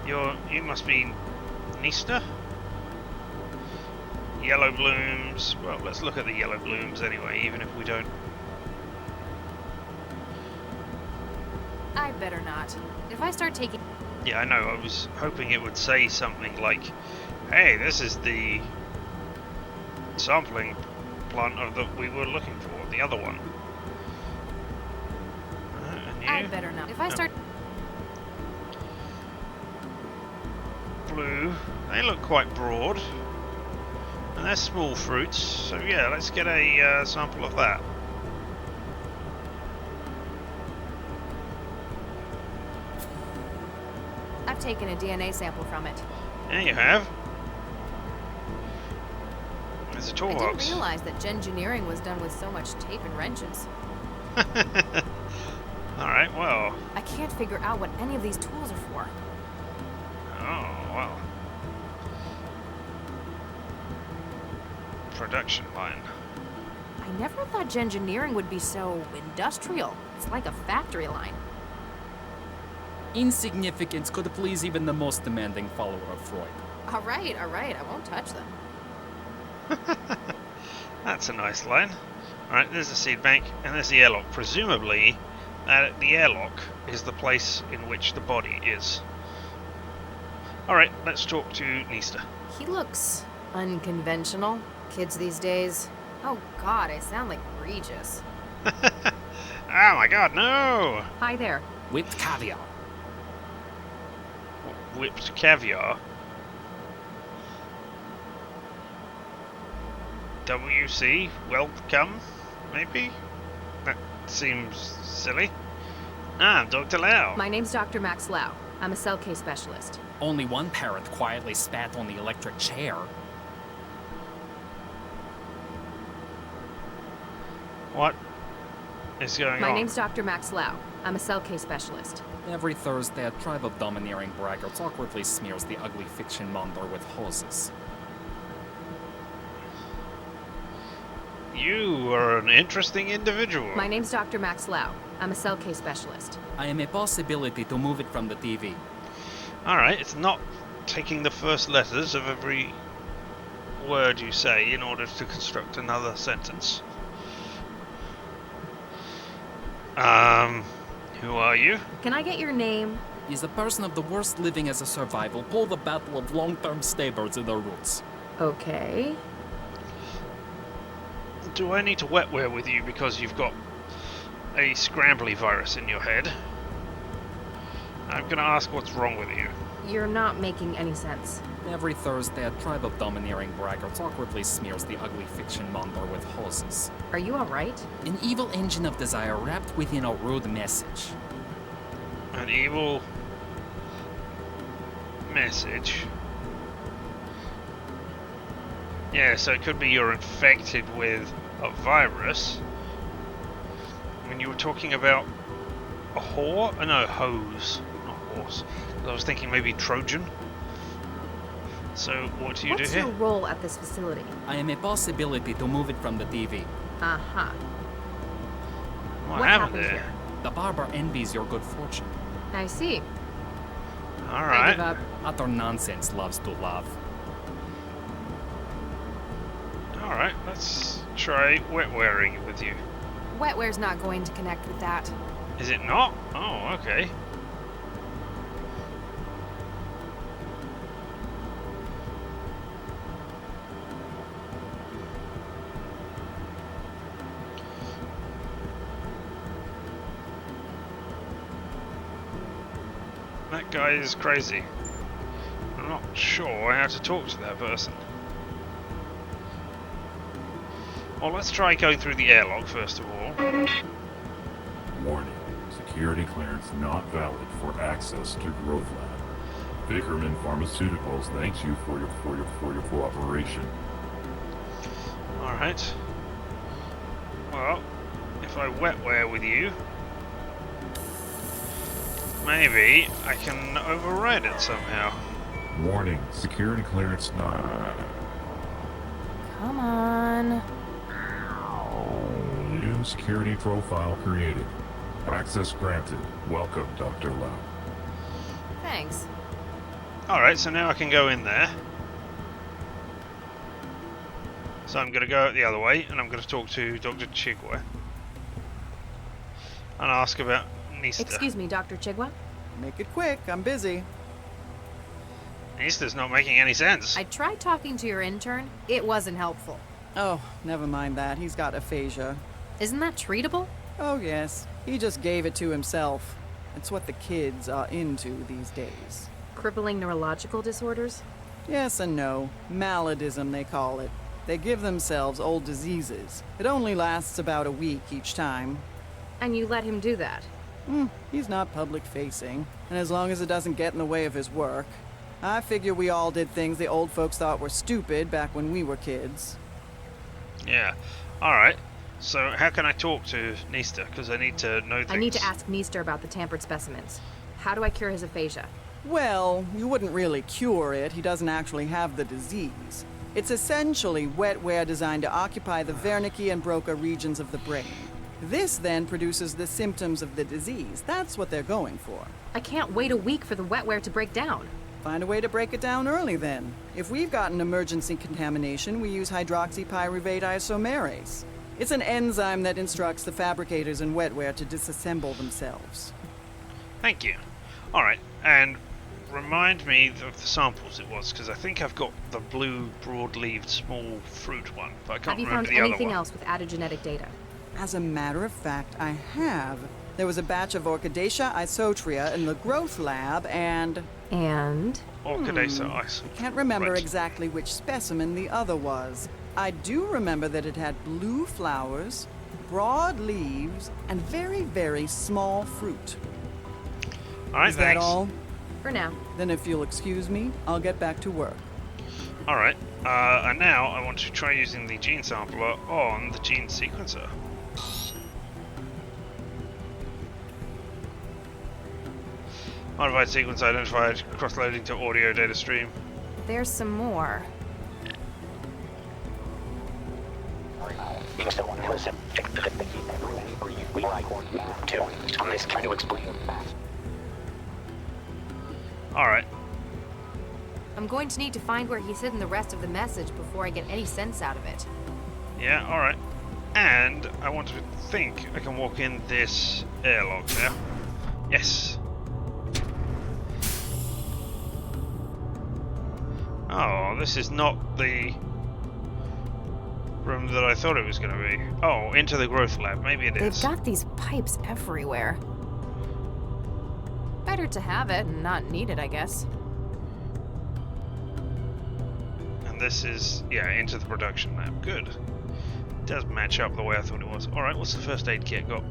S1: You must be Nista? Yellow blooms. Well, let's look at the yellow blooms anyway, even if we don't.
S2: I'd better not. If I start taking...
S1: Yeah, I know. I was hoping it would say something like, hey, this is the sampling plant of that we were looking for, the other one. And you?
S2: I'd better not. If I start...
S1: Blue. They look quite broad. And they're small fruits, so yeah, let's get a sample of that.
S2: I've taken a DNA sample from it.
S1: Yeah, you have. There's a
S2: I
S1: toolbox.
S2: didn't realize that gengineering was done with so much tape and wrenches.
S1: Alright, well.
S2: I can't figure out what any of these tools are for.
S1: Oh, well. production line.
S2: I never thought gengineering would be so industrial. It's like a factory line.
S6: Insignificance could please even the most demanding follower of Freud.
S2: All right, I won't touch them.
S1: That's a nice line. Alright, there's the seed bank, and there's the airlock. Presumably, the airlock is the place in which the body is. Alright, let's talk to Nista.
S2: He looks unconventional. Kids these days. Oh god, I sound like Regis.
S1: Oh my god, no!
S2: Hi there.
S6: With caviar.
S1: Whipped caviar. WC, welcome, maybe? That seems silly. I'm Dr. Lau.
S2: My name's Dr. Max Lau. I'm a cell case specialist.
S6: Only one parent quietly spat on the electric chair.
S1: What is going on?
S2: My name's Dr. Max Lau. I'm a cell case specialist.
S6: Every Thursday, a tribe of domineering braggarts awkwardly smears the ugly fiction monger with hoses.
S1: You are an interesting individual.
S2: My name's Dr. Max Lau. I'm a cell case specialist.
S6: I am a possibility to move it from the TV.
S1: Alright, it's not taking the first letters of every word you say in order to construct another sentence. Who are you?
S2: Can I get your name?
S6: Is a person of the worst living as a survival pull the battle of long-term stabbers in their roots.
S2: Okay.
S1: Do I need to wetware with you because you've got a scrambly virus in your head? I'm gonna ask what's wrong with you.
S2: You're not making any sense.
S6: Every Thursday, a tribe of domineering braggarts awkwardly smears the ugly fiction monger with hoses.
S2: Are you alright?
S6: An evil engine of desire wrapped within a rude message.
S1: An evil message. Yeah, so it could be you're infected with a virus. I mean, you were talking about a whore? No, hose, not horse. I was thinking maybe Trojan. So, what do you
S2: What's
S1: do here?
S2: your role at this facility?
S6: I am a possibility to move it from the TV.
S2: Uh-huh.
S1: What happened there?
S2: here?
S6: The barber envies your good fortune.
S2: I see. I
S1: Alright.
S2: give up.
S6: Utter nonsense loves to love.
S1: Alright, let's try wetwaring with you.
S2: Wetware's not going to connect with that.
S1: Is it not? Oh, okay. That guy is crazy. I'm not sure how to talk to that person. Well, let's try going through the airlock first of all.
S7: Warning. Security clearance not valid for access to Growth Lab. Vickerman Pharmaceuticals thanks you for your cooperation.
S1: Alright. Well, if I wetware with you, maybe I can override it somehow.
S7: Warning. Security clearance not...
S2: Come on.
S7: New security profile created. Access granted. Welcome, Dr. Lau.
S2: Thanks.
S1: Alright, so now I can go in there. So I'm going to go out the other way, and I'm going to talk to Dr. Chigwa. And ask about Nista.
S2: Excuse me, Dr. Chigwa?
S5: Make it quick, I'm busy.
S1: Nista's not making any sense.
S2: I tried talking to your intern. It wasn't helpful.
S5: Oh, never mind that. He's got aphasia.
S2: Isn't that treatable?
S5: Oh, yes. He just gave it to himself. It's what the kids are into these days.
S2: Crippling neurological disorders?
S5: Yes and no. Maladism, they call it. They give themselves old diseases. It only lasts about a week each time.
S2: And you let him do that?
S5: He's not public-facing, and as long as it doesn't get in the way of his work. I figure we all did things the old folks thought were stupid back when we were kids.
S1: Yeah. Alright. So how can I talk to Nista? Because I need to know things.
S2: I need to ask Neester about the tampered specimens. How do I cure his aphasia?
S5: Well, you wouldn't really cure it. He doesn't actually have the disease. It's essentially wetware designed to occupy the Wernicke and Broca regions of the brain. This then produces the symptoms of the disease. That's what they're going for.
S2: I can't wait a week for the wetware to break down.
S5: Find a way to break it down early then. If we've got an emergency contamination, we use hydroxypyruvate isomerase. It's an enzyme that instructs the fabricators in wetware to disassemble themselves.
S1: Thank you. Alright, and remind me of the samples it was, because I think I've got the blue, broad-leaved, small fruit one, but I can't
S2: Have you
S1: remember
S2: found
S1: the other
S2: anything
S1: one.
S2: else with added genetic data?
S5: As a matter of fact, I have. There was a batch of Orchidaceae isotria in the growth lab, and
S2: And?
S1: Orchidaceae ice.
S5: can't remember
S1: Right.
S5: exactly which specimen the other was. I do remember that it had blue flowers, broad leaves, and very, very small fruit.
S1: Alright,
S5: Is
S1: thanks.
S5: that all?
S2: For now.
S5: Then if you'll excuse me, I'll get back to work.
S1: Alright, and now I want to try using the gene sampler on the gene sequencer. Modified sequence identified, cross-loading to audio data stream.
S2: There's some more.
S1: Alright,
S2: I'm going to need to find where he's hidden the rest of the message before I get any sense out of it.
S1: yeah, alright. And I want to think I can walk in this airlock now. Yes. Oh, this is not the room that I thought it was going to be. Oh, into the growth lab. Maybe it
S2: They've
S1: is.
S2: got these pipes everywhere. Better to have it and not need it, I guess.
S1: And this is, yeah, into the production lab. Good. Does match up the way I thought it was. Alright, what's the first aid kit got?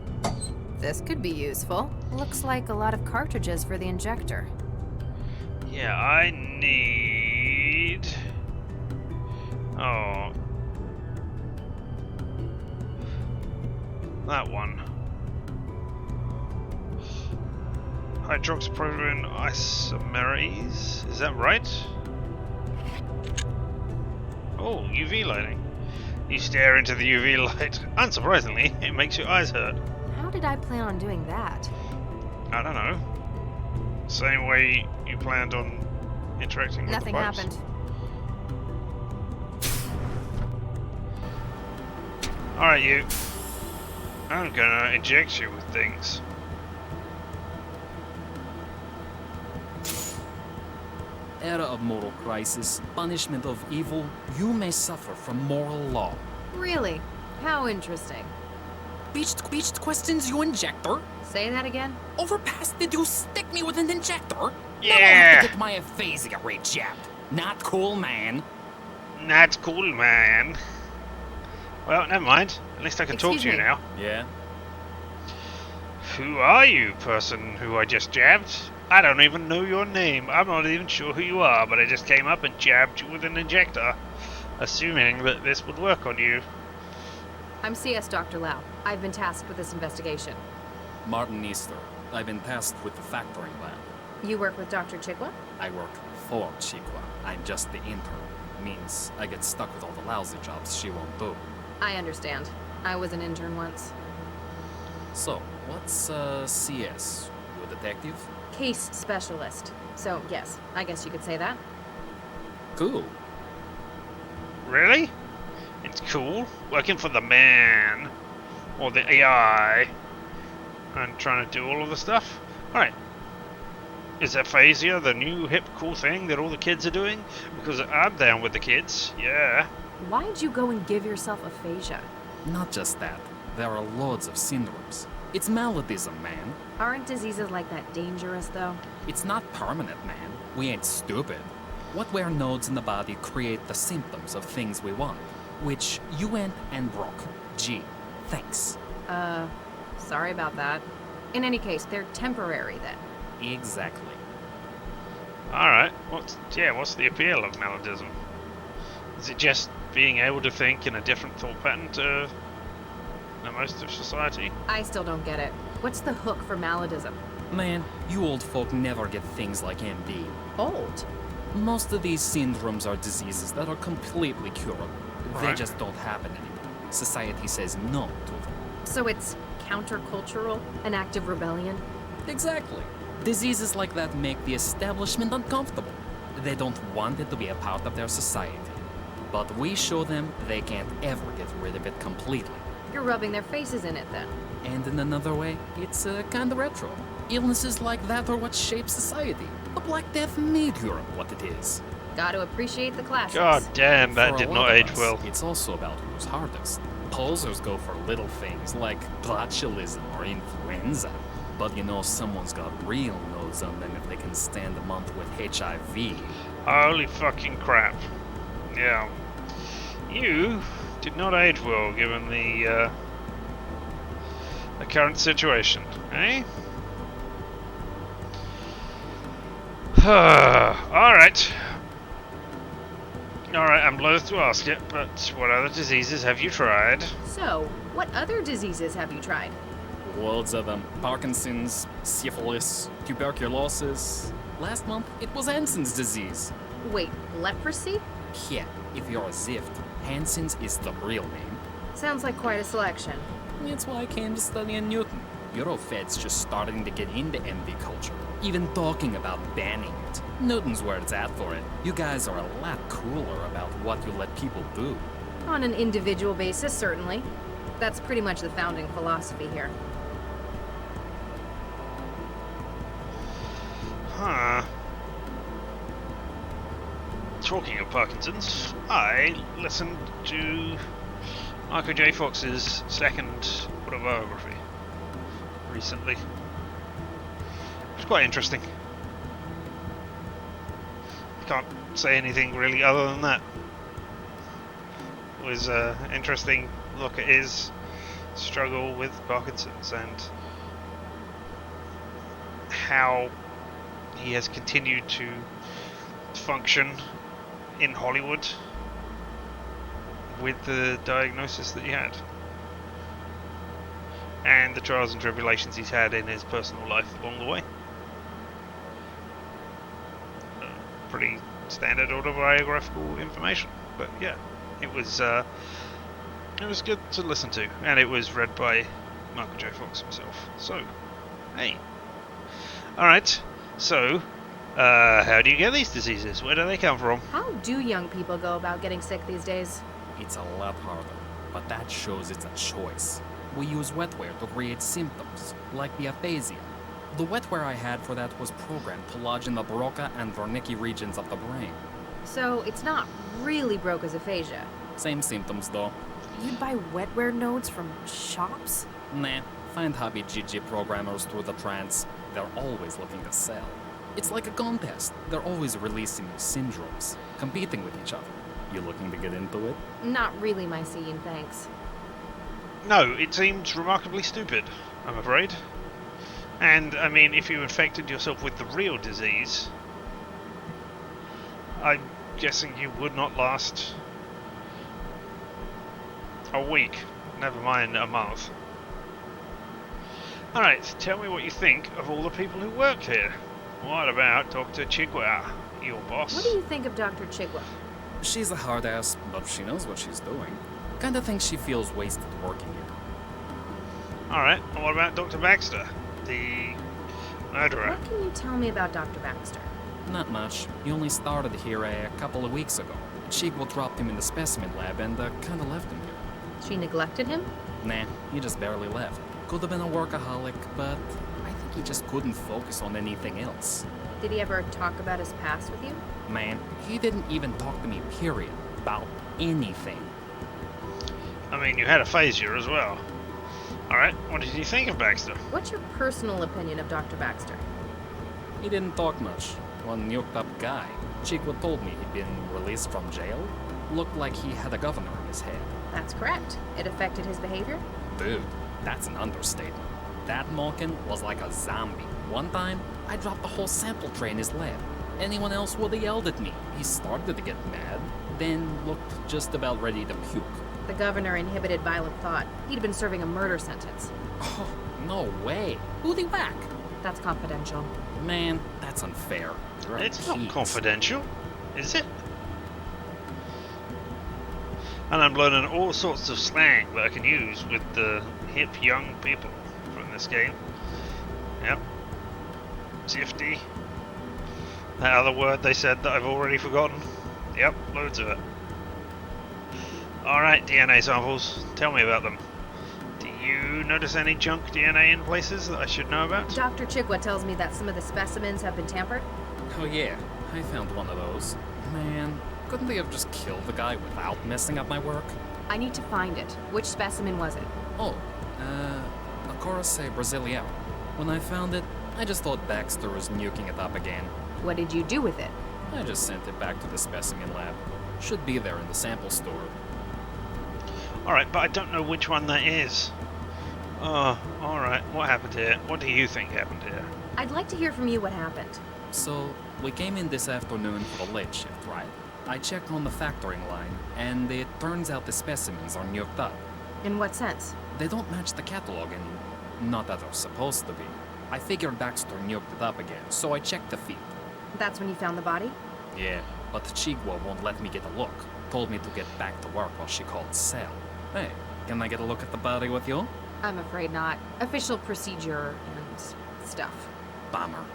S2: This could be useful. Looks like a lot of cartridges for the injector.
S1: Yeah, I need... Oh. That one. Hydroxyproline isomerase. Is that right? Oh, UV lighting. You stare into the UV light. Unsurprisingly, it makes your eyes hurt.
S2: How did I plan on doing that?
S1: I don't know. Same way you planned on interacting with
S2: Nothing
S1: the pipes.
S2: happened.
S1: Alright, you. I'm gonna inject you with things.
S6: Era of moral crisis, punishment of evil, you may suffer from moral law.
S2: Really? How interesting.
S6: Beached questions, you injector?
S2: Say that again?
S6: Overpass, did you stick me with an injector? Now I'll
S1: Yeah.
S6: have to get my aphasia rejabbed. Not cool, man.
S1: That's cool, man. Well, never mind. At least I can talk to
S2: Excuse
S1: you
S2: me.
S1: now.
S6: Yeah?
S1: Who are you, person who I just jabbed? I don't even know your name. I'm not even sure who you are, but I just came up and jabbed you with an injector, assuming that this would work on you.
S2: I'm CS Dr. Lau. I've been tasked with this investigation.
S6: Martin Easter. I've been tasked with the factoring lab.
S2: You work with Dr. Chikwa?
S6: I work for Chikwa. I'm just the intern. Means I get stuck with all the lousy jobs she won't do.
S2: I understand. I was an intern once.
S6: So, what's CS? You a detective?
S2: Case specialist. So, yes, I guess you could say that.
S6: Cool.
S1: Really? It's cool. Working for the man. Or the AI. And trying to do all of the stuff. Alright. Is aphasia the new hip cool thing that all the kids are doing? Because I'm down with the kids. Yeah.
S2: Why'd you go and give yourself aphasia?
S6: Not just that. There are loads of syndromes. It's maladies,ism, man.
S2: Aren't diseases like that dangerous, though?
S6: It's not permanent, man. We ain't stupid. Wetware nodes in the body create the symptoms of things we want, which you went and broke. Gee, thanks.
S2: Sorry about that. In any case, they're temporary then.
S6: Exactly.
S1: Alright. What's the appeal of melodism? Is it just being able to think in a different thought pattern to most of society?
S2: I still don't get it. What's the hook for malladism?
S6: Man, you old folk never get things like MD.
S2: Old?
S6: Most of these syndromes are diseases that are completely curable. They
S1: Right.
S6: just don't happen anymore. Society says no to them.
S2: So it's countercultural? An act of rebellion?
S6: Exactly. Diseases like that make the establishment uncomfortable. They don't want it to be a part of their society. But we show them they can't ever get rid of it completely.
S2: You're rubbing their faces in it then.
S6: And in another way, it's kinda retro. Illnesses like that are what shape society. The Black Death made Europe what it is.
S2: Gotta appreciate the classics.
S1: God damn, that
S6: For a
S1: did
S6: lot
S1: not
S6: of
S1: age
S6: us,
S1: well.
S6: It's also about who's hardest. Posers go for little things like botulism or influenza. But you know someone's got real nodes on them if they can stand a month with HIV.
S1: Holy fucking crap. Yeah. You did not age well given the current situation, eh? Alright. Alright, I'm loath to ask it, but what other diseases have you tried?
S2: So, what other diseases have you tried?
S6: Loads of them. Parkinson's, syphilis, tuberculosis. Last month, it was Hansen's disease.
S2: Wait, leprosy?
S6: Yeah, if you're a Zift, Hansen's is the real name.
S2: Sounds like quite a selection.
S6: That's why I came to study in Newton. Eurofed's just starting to get into MD culture, even talking about banning it. Newton's where it's at for it. You guys are a lot cooler about what you let people do.
S2: On an individual basis, certainly. That's pretty much the founding philosophy here.
S1: Huh. Talking of Parkinson's, I listened to Michael J. Fox's second autobiography recently. It's quite interesting. I can't say anything really other than that. It was an interesting look at his struggle with Parkinson's and how he has continued to function in Hollywood with the diagnosis that he had and the trials and tribulations he's had in his personal life along the way. Pretty standard autobiographical information, but yeah, it was good to listen to, and it was read by Michael J. Fox himself. So, hey, all right. So, how do you get these diseases? Where do they come from?
S2: How do young people go about getting sick these days?
S6: It's a lot harder, but that shows it's a choice. We use wetware to create symptoms, like the aphasia. The wetware I had for that was programmed to lodge in the Broca and Wernicke regions of the brain.
S2: So, it's not really Broca's aphasia.
S6: Same symptoms though.
S2: You'd buy wetware nodes from shops?
S6: Nah, find hobby GG programmers through the trance. They're always looking to sell. It's like a contest. They're always releasing new syndromes, competing with each other. You looking to get into it?
S2: Not really my scene, thanks.
S1: No, it seems remarkably stupid, I'm afraid. And, I mean, if you infected yourself with the real disease, I'm guessing you would not last a week, never mind a month. Alright, tell me what you think of all the people who work here. What about Dr. Chigwa, your boss?
S2: What do you think of Dr. Chigwa?
S6: She's a hard ass, but she knows what she's doing. Kinda thinks she feels wasted working here.
S1: Alright, and what about Dr. Baxter, the murderer?
S2: What can you tell me about Dr. Baxter?
S6: Not much. He only started here a couple of weeks ago. Chigwa dropped him in the specimen lab and kinda left him here.
S2: She neglected him?
S6: Nah, he just barely left. Could have been a workaholic, but I think he just couldn't focus on anything else.
S2: Did he ever talk about his past with you?
S6: Man, he didn't even talk to me, period, about anything.
S1: I mean, you had aphasia as well. Alright, what did you think of Baxter?
S2: What's your personal opinion of Dr. Baxter?
S6: He didn't talk much. One nuked up guy. Chigwa told me he'd been released from jail. Looked like he had a governor in his head.
S2: That's correct. It affected his behavior?
S6: Dude, that's an understatement. That Malkin was like a zombie. One time, I dropped the whole sample tray in his lab. Anyone else would have yelled at me. He started to get mad, then looked just about ready to puke.
S2: The governor inhibited violent thought. He'd been serving a murder sentence.
S6: Oh, no way. Who'd he whack?
S2: That's confidential.
S6: Man, that's unfair. They're
S1: It's not
S6: kids.
S1: confidential. Is it? And I'm learning all sorts of slang that I can use with the hip young people from this game. Yep. Safety. That other word they said that I've already forgotten. Yep, loads of it. Alright, DNA samples. Tell me about them. Do you notice any junk DNA in places that I should know about?
S2: Dr. Chikwa tells me that some of the specimens have been tampered.
S6: Oh yeah, I found one of those. Man, couldn't they have just killed the guy without messing up my work?
S2: I need to find it. Which specimen was it?
S6: Oh, a Corsair Brasileiro. When I found it, I just thought Baxter was nuking it up again.
S2: What did you do with it?
S6: I just sent it back to the specimen lab. Should be there in the sample store.
S1: Alright, but I don't know which one that is. Oh, alright. What happened here? What do you think happened here?
S2: I'd like to hear from you what happened.
S6: So, we came in this afternoon for the late shift, right? I checked on the factoring line, and it turns out the specimens are nuked up.
S2: In what sense?
S6: They don't match the catalog and not that they're supposed to be. I figured Baxter nuked it up again, so I checked the feed.
S2: That's when you found the body?
S6: Yeah, but Chigwa won't let me get a look. Told me to get back to work while she called Cell. Hey, can I get a look at the body with you?
S2: I'm afraid not. Official procedure and stuff.
S6: Bummer.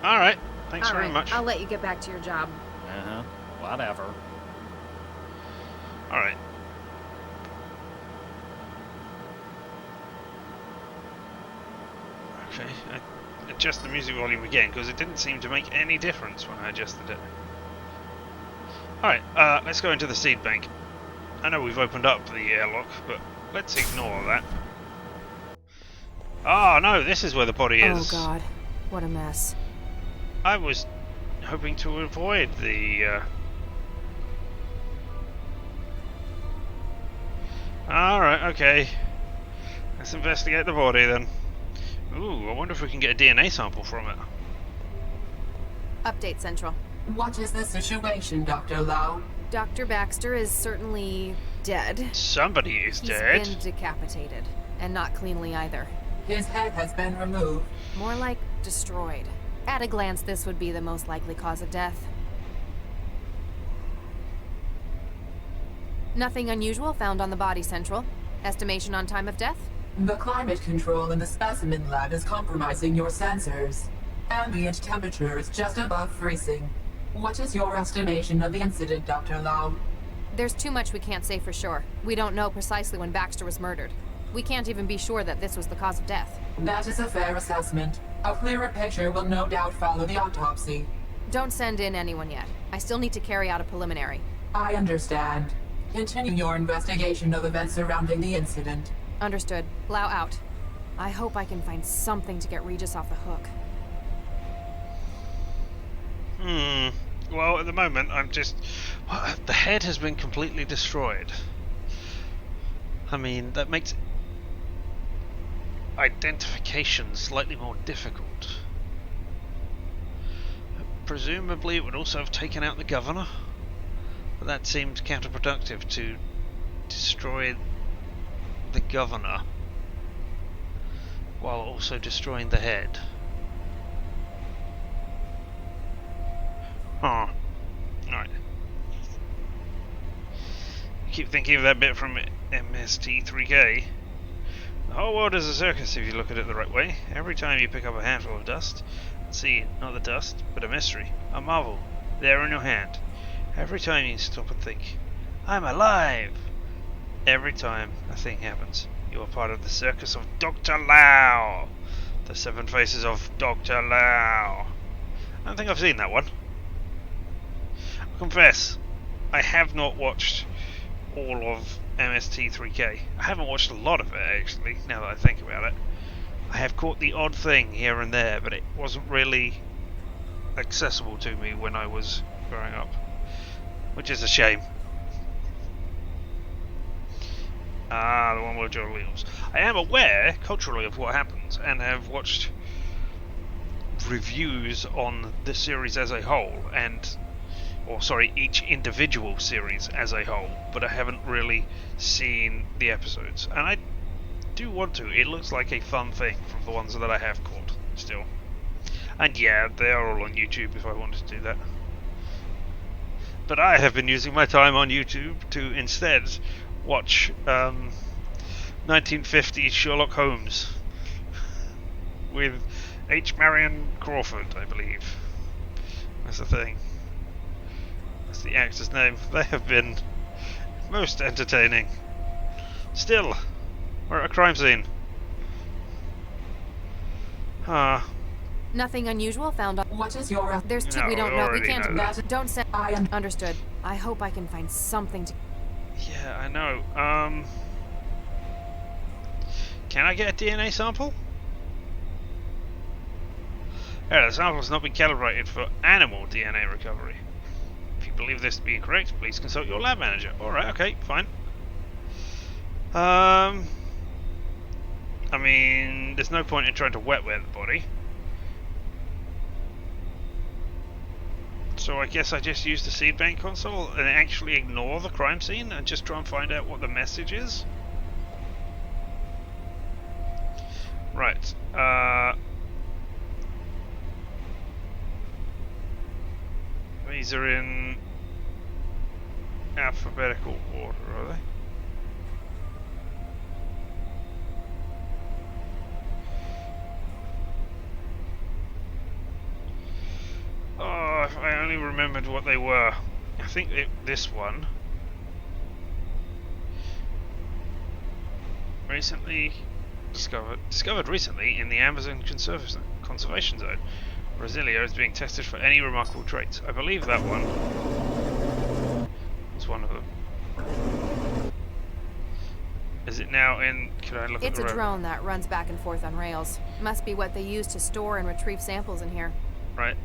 S1: Alright, thanks
S2: All
S1: very
S2: right,
S1: much.
S2: I'll let you get back to your job.
S6: Uh-huh, whatever.
S1: Alright. Okay, I adjust the music volume again because it didn't seem to make any difference when I adjusted it. Alright, let's go into the seed bank. I know we've opened up the airlock, but let's ignore that. Oh no, this is where the body is.
S2: Oh god, what a mess.
S1: I was hoping to avoid the... Alright, okay. Let's investigate the body then. Ooh, I wonder if we can get a DNA sample from it.
S2: Update Central.
S8: What is the situation, Dr. Lau?
S2: Dr. Baxter is certainly dead.
S1: Somebody is
S2: He's
S1: dead.
S2: been decapitated, and not cleanly either.
S8: His head has been removed.
S2: More like destroyed. At a glance, this would be the most likely cause of death. Nothing unusual found on the body, Central. Estimation on time of death?
S8: The climate control in the specimen lab is compromising your sensors. Ambient temperature is just above freezing. What is your estimation of the incident, Dr. Lau?
S2: There's too much we can't say for sure. We don't know precisely when Baxter was murdered. We can't even be sure that this was the cause of death.
S8: That is a fair assessment. A clearer picture will no doubt follow the autopsy.
S2: Don't send in anyone yet. I still need to carry out a preliminary.
S8: I understand. Continue your investigation of events surrounding the incident.
S2: Understood. Lau out. I hope I can find something to get Regis off the hook.
S1: Well, at the moment, I'm just... Well, the head has been completely destroyed. I mean, that makes identification slightly more difficult. Presumably, it would also have taken out the governor, but that seemed counterproductive to destroy the governor while also destroying the head. Huh. Alright. I keep thinking of that bit from MST3K. The whole world is a circus if you look at it the right way. Every time you pick up a handful of dust, see, not the dust, but a mystery, a marvel, there in your hand. Every time you stop and think, I'm alive! Every time a thing happens, you are part of the circus of Dr. Lau! The 7 faces of Dr. Lau! I don't think I've seen that one. I'll confess, I have not watched all of MST3K. I haven't watched a lot of it actually, now that I think about it. I have caught the odd thing here and there, but it wasn't really accessible to me when I was growing up, which is a shame. Ah, the one where Joe lives. I am aware culturally of what happens and have watched reviews on the series as a whole, each individual series as a whole, but I haven't really seen the episodes, and I do want to. It looks like a fun thing from the ones that I have caught still, and yeah, they are all on YouTube if I wanted to do that. But I have been using my time on YouTube to instead watch 1950s Sherlock Holmes with H. Marion Crawford, I believe. That's the thing. That's the actor's name. They have been most entertaining. Still, we're at a crime scene.
S2: Nothing unusual found on.
S8: What is your...
S2: There's two
S1: No,
S2: we don't
S1: we
S2: know. We
S1: already
S2: can't.
S1: know that.
S2: Don't say.
S8: I am...
S2: Understood. I hope I can find something to.
S1: Yeah, I know. Can I get a DNA sample? Yeah, the sample has not been calibrated for animal DNA recovery. If you believe this to be incorrect, please consult your lab manager. Alright, okay, fine. I mean, there's no point in trying to wet the body. So I guess I just use the seed bank console and actually ignore the crime scene and just try and find out what the message is. Right. These are in alphabetical order, are they? Oh, if I only remembered what they were. I think this one. Recently discovered recently in the Amazon Conservation Zone. Brasilia is being tested for any remarkable traits. I believe that one was one of them. Is it now in... Can I look at
S2: It's
S1: the
S2: a
S1: road?
S2: drone that runs back and forth on rails. Must be what they use to store and retrieve samples in here.
S1: Right.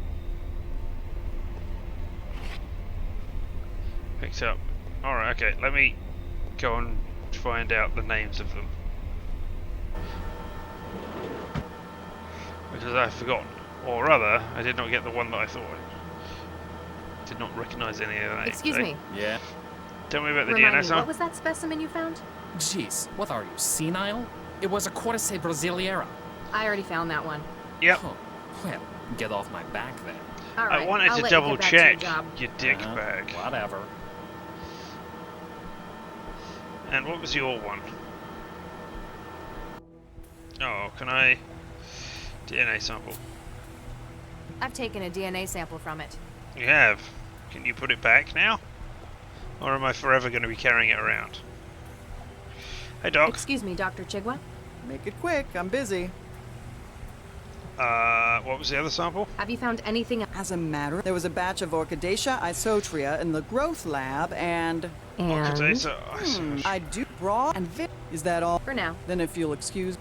S1: Picked up. Alright, okay. Let me go and find out the names of them. Because I've forgotten. Or rather, I did not get the one that I thought. I did not recognize any of the names.
S2: Excuse me.
S6: Yeah?
S1: Tell me about the
S2: Remind
S1: DNA
S2: me,
S1: sample.
S2: what was that specimen you found?
S6: Jeez, what are you, senile? It was a Cordyceps brasiliera.
S2: I already found that one.
S1: Yep.
S6: Oh, well, get off my back then.
S2: All right.
S1: I wanted
S2: I'll
S1: to
S2: let you
S1: double
S2: get back to your
S1: check,
S2: job.
S1: you dickbag.
S6: Whatever.
S1: And what was your one? Oh, can I... DNA sample.
S2: I've taken a DNA sample from it.
S1: You have. Can you put it back now? Or am I forever going to be carrying it around? Hey, Doc.
S2: Excuse me, Dr. Chigwa.
S5: Make it quick, I'm busy.
S1: What was the other sample?
S2: Have you found anything?
S5: As a matter, there was a batch of Orchidaceae isotria in the growth lab, and
S2: And
S5: I do raw and Is that all?
S2: for now.
S5: Then if you'll excuse.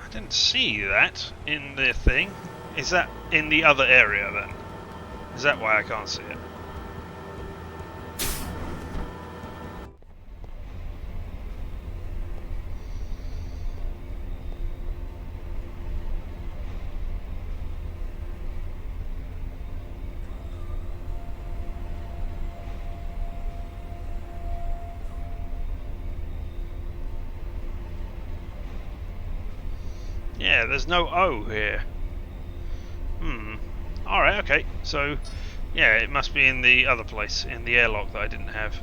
S1: I didn't see that in the thing. Is that in the other area then? Is that why I can't see it? Yeah, there's no O here. Alright, okay. So, yeah, it must be in the other place, in the airlock that I didn't have.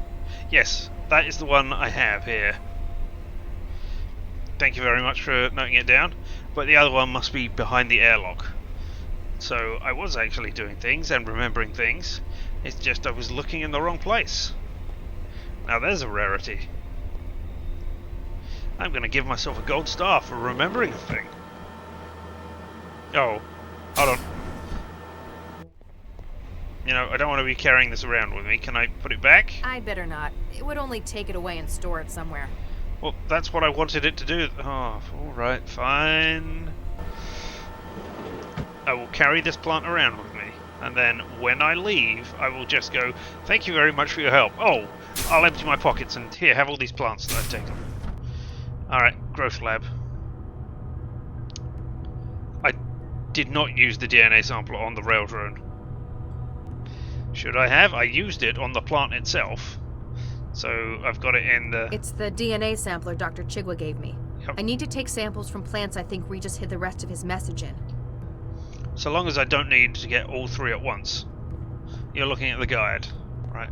S1: Yes, that is the one I have here. Thank you very much for noting it down. But the other one must be behind the airlock. So, I was actually doing things and remembering things. It's just I was looking in the wrong place. Now there's a rarity. I'm going to give myself a gold star for remembering a thing. Oh, hold on. You know, I don't want to be carrying this around with me. Can I put it back?
S2: I'd better not. It would only take it away and store it somewhere.
S1: Well, that's what I wanted it to do. Oh, alright, fine. I will carry this plant around with me. And then, when I leave, I will just go, thank you very much for your help. Oh, I'll empty my pockets and here, have all these plants that I've taken. Alright, growth lab. I did not use the DNA sample on the rail drone. Should I have? I used it on the plant itself. So I've got it in the...
S2: It's the DNA sampler Dr. Chigwa gave me.
S1: Yep.
S2: I need to take samples from plants I think Regis hid the rest of his message in.
S1: So long as I don't need to get all three at once. You're looking at the guide, right?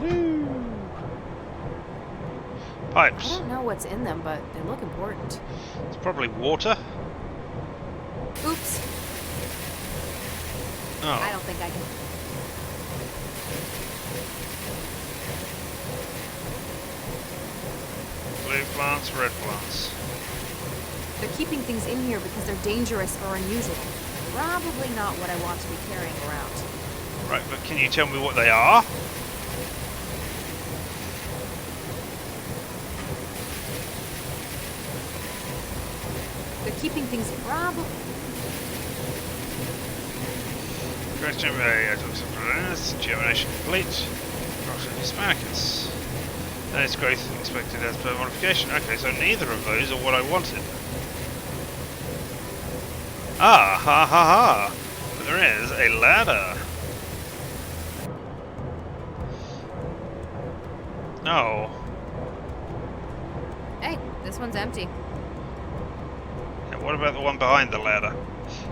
S1: Woo!
S2: I
S1: Pipes.
S2: don't know what's in them, but they look important.
S1: It's probably water.
S2: Oops. I
S1: Oh,
S2: don't think I can.
S1: blue plants, red plants.
S2: They're keeping things in here because they're dangerous or unusual. Probably not what I want to be carrying around.
S1: Right, but can you tell me what they are?
S2: They're keeping things probably.
S1: Question germination complete. Hispanicus. And its growth expected as per modification. Okay, so neither of those are what I wanted. Ah, ha ha ha! But there is a ladder. Oh.
S2: Hey, this one's empty.
S1: And what about the one behind the ladder?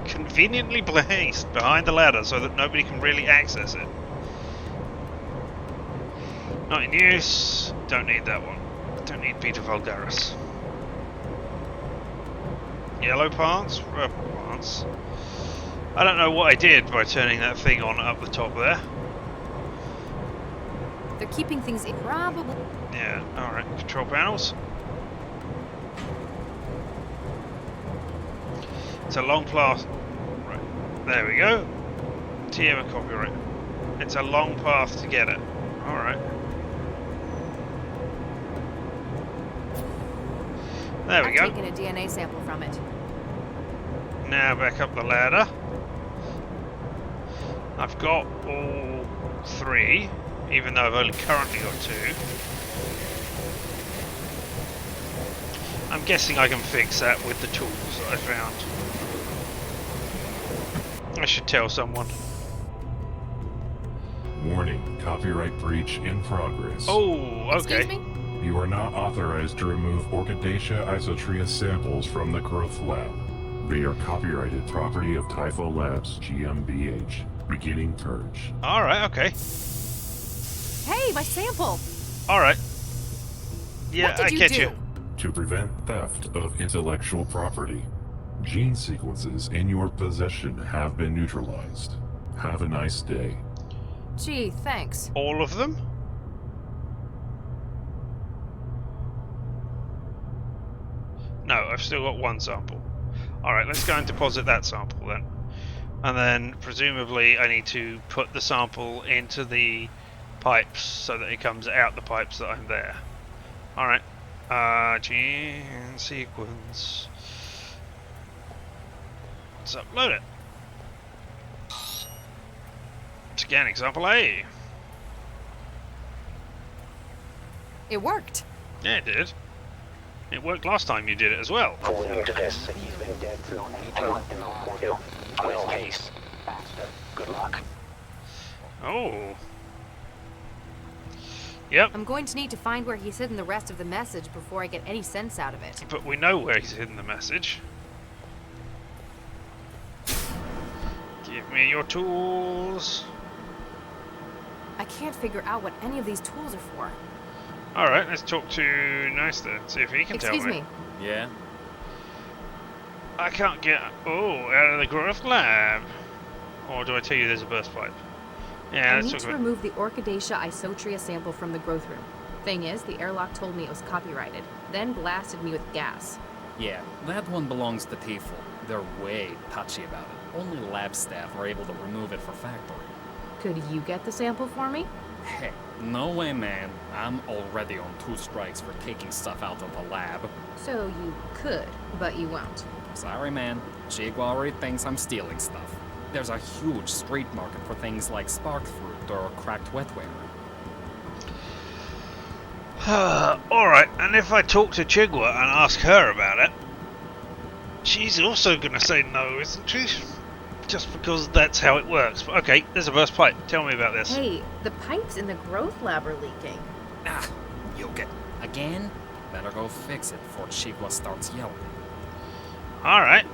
S1: Conveniently placed behind the ladder so that nobody can really access it. Not in use. Don't need that one. Don't need Beta Vulgaris. Yellow parts? Purple parts. I don't know what I did by turning that thing on up the top there.
S2: They're keeping things in probably.
S1: Yeah, alright. Control panels. It's a long path. Right. There we go. TM and copyright. It's a long path to get it. Alright. There we
S2: I'm
S1: go.
S2: taking a DNA sample from it.
S1: Now back up the ladder. I've got all three, even though I've only currently got two. I'm guessing I can fix that with the tools that I found. I should tell someone.
S7: Warning, copyright breach in progress.
S1: Oh, okay.
S2: Excuse me?
S7: You are not authorized to remove Orchidaceae isotria samples from the growth lab. They are copyrighted property of Typho Labs GmbH. Beginning purge.
S1: Alright, okay.
S2: Hey, my sample!
S1: Alright. Yeah,
S2: What did
S1: I
S2: you
S1: get
S2: do?
S1: you.
S7: To prevent theft of intellectual property, gene sequences in your possession have been neutralized. Have a nice day.
S2: Gee, thanks.
S1: All of them? No, I've still got one sample. Alright, let's go and deposit that sample then. And then, presumably, I need to put the sample into the pipes so that it comes out the pipes that I'm there. Alright. Gene sequence. Let's upload it. Scan example A.
S2: It worked.
S1: Yeah, it did. It worked last time you did it as well.
S9: According to this, he's been dead for 2. Well, case. Good luck.
S1: Oh. Yep,
S2: I'm going to need to find where he's hidden the rest of the message before I get any sense out of it.
S1: but we know where he's hidden the message. Give me your tools.
S2: I can't figure out what any of these tools are for.
S1: Alright, let's talk to Nice then, see if he can
S2: Excuse
S1: tell me.
S2: me.
S6: Yeah?
S1: I can't get out of the growth lab. Or do I tell you there's a burst pipe? Yeah,
S2: I
S1: let's
S2: need
S1: talk
S2: to
S1: about
S2: remove the Orchidaceae isotria sample from the growth room. Thing is, the airlock told me it was copyrighted, then blasted me with gas.
S6: Yeah, that one belongs to Tifel. They're way touchy about it. Only lab staff are able to remove it for factory.
S2: Could you get the sample for me?
S6: Hey, no way, man. I'm already on 2 strikes for taking stuff out of the lab.
S2: So you could, but you won't.
S6: Sorry, man. Chigua already thinks I'm stealing stuff. There's a huge street market for things like spark fruit or cracked wetware.
S1: Alright, and if I talk to Chigua and ask her about it, she's also gonna say no, isn't she? Just because that's how it works. But okay, there's a burst pipe. Tell me about this.
S2: Hey, the pipes in the growth lab are leaking.
S6: Ah, you get again? Better go fix it before Chigua starts yelling.
S1: Alright.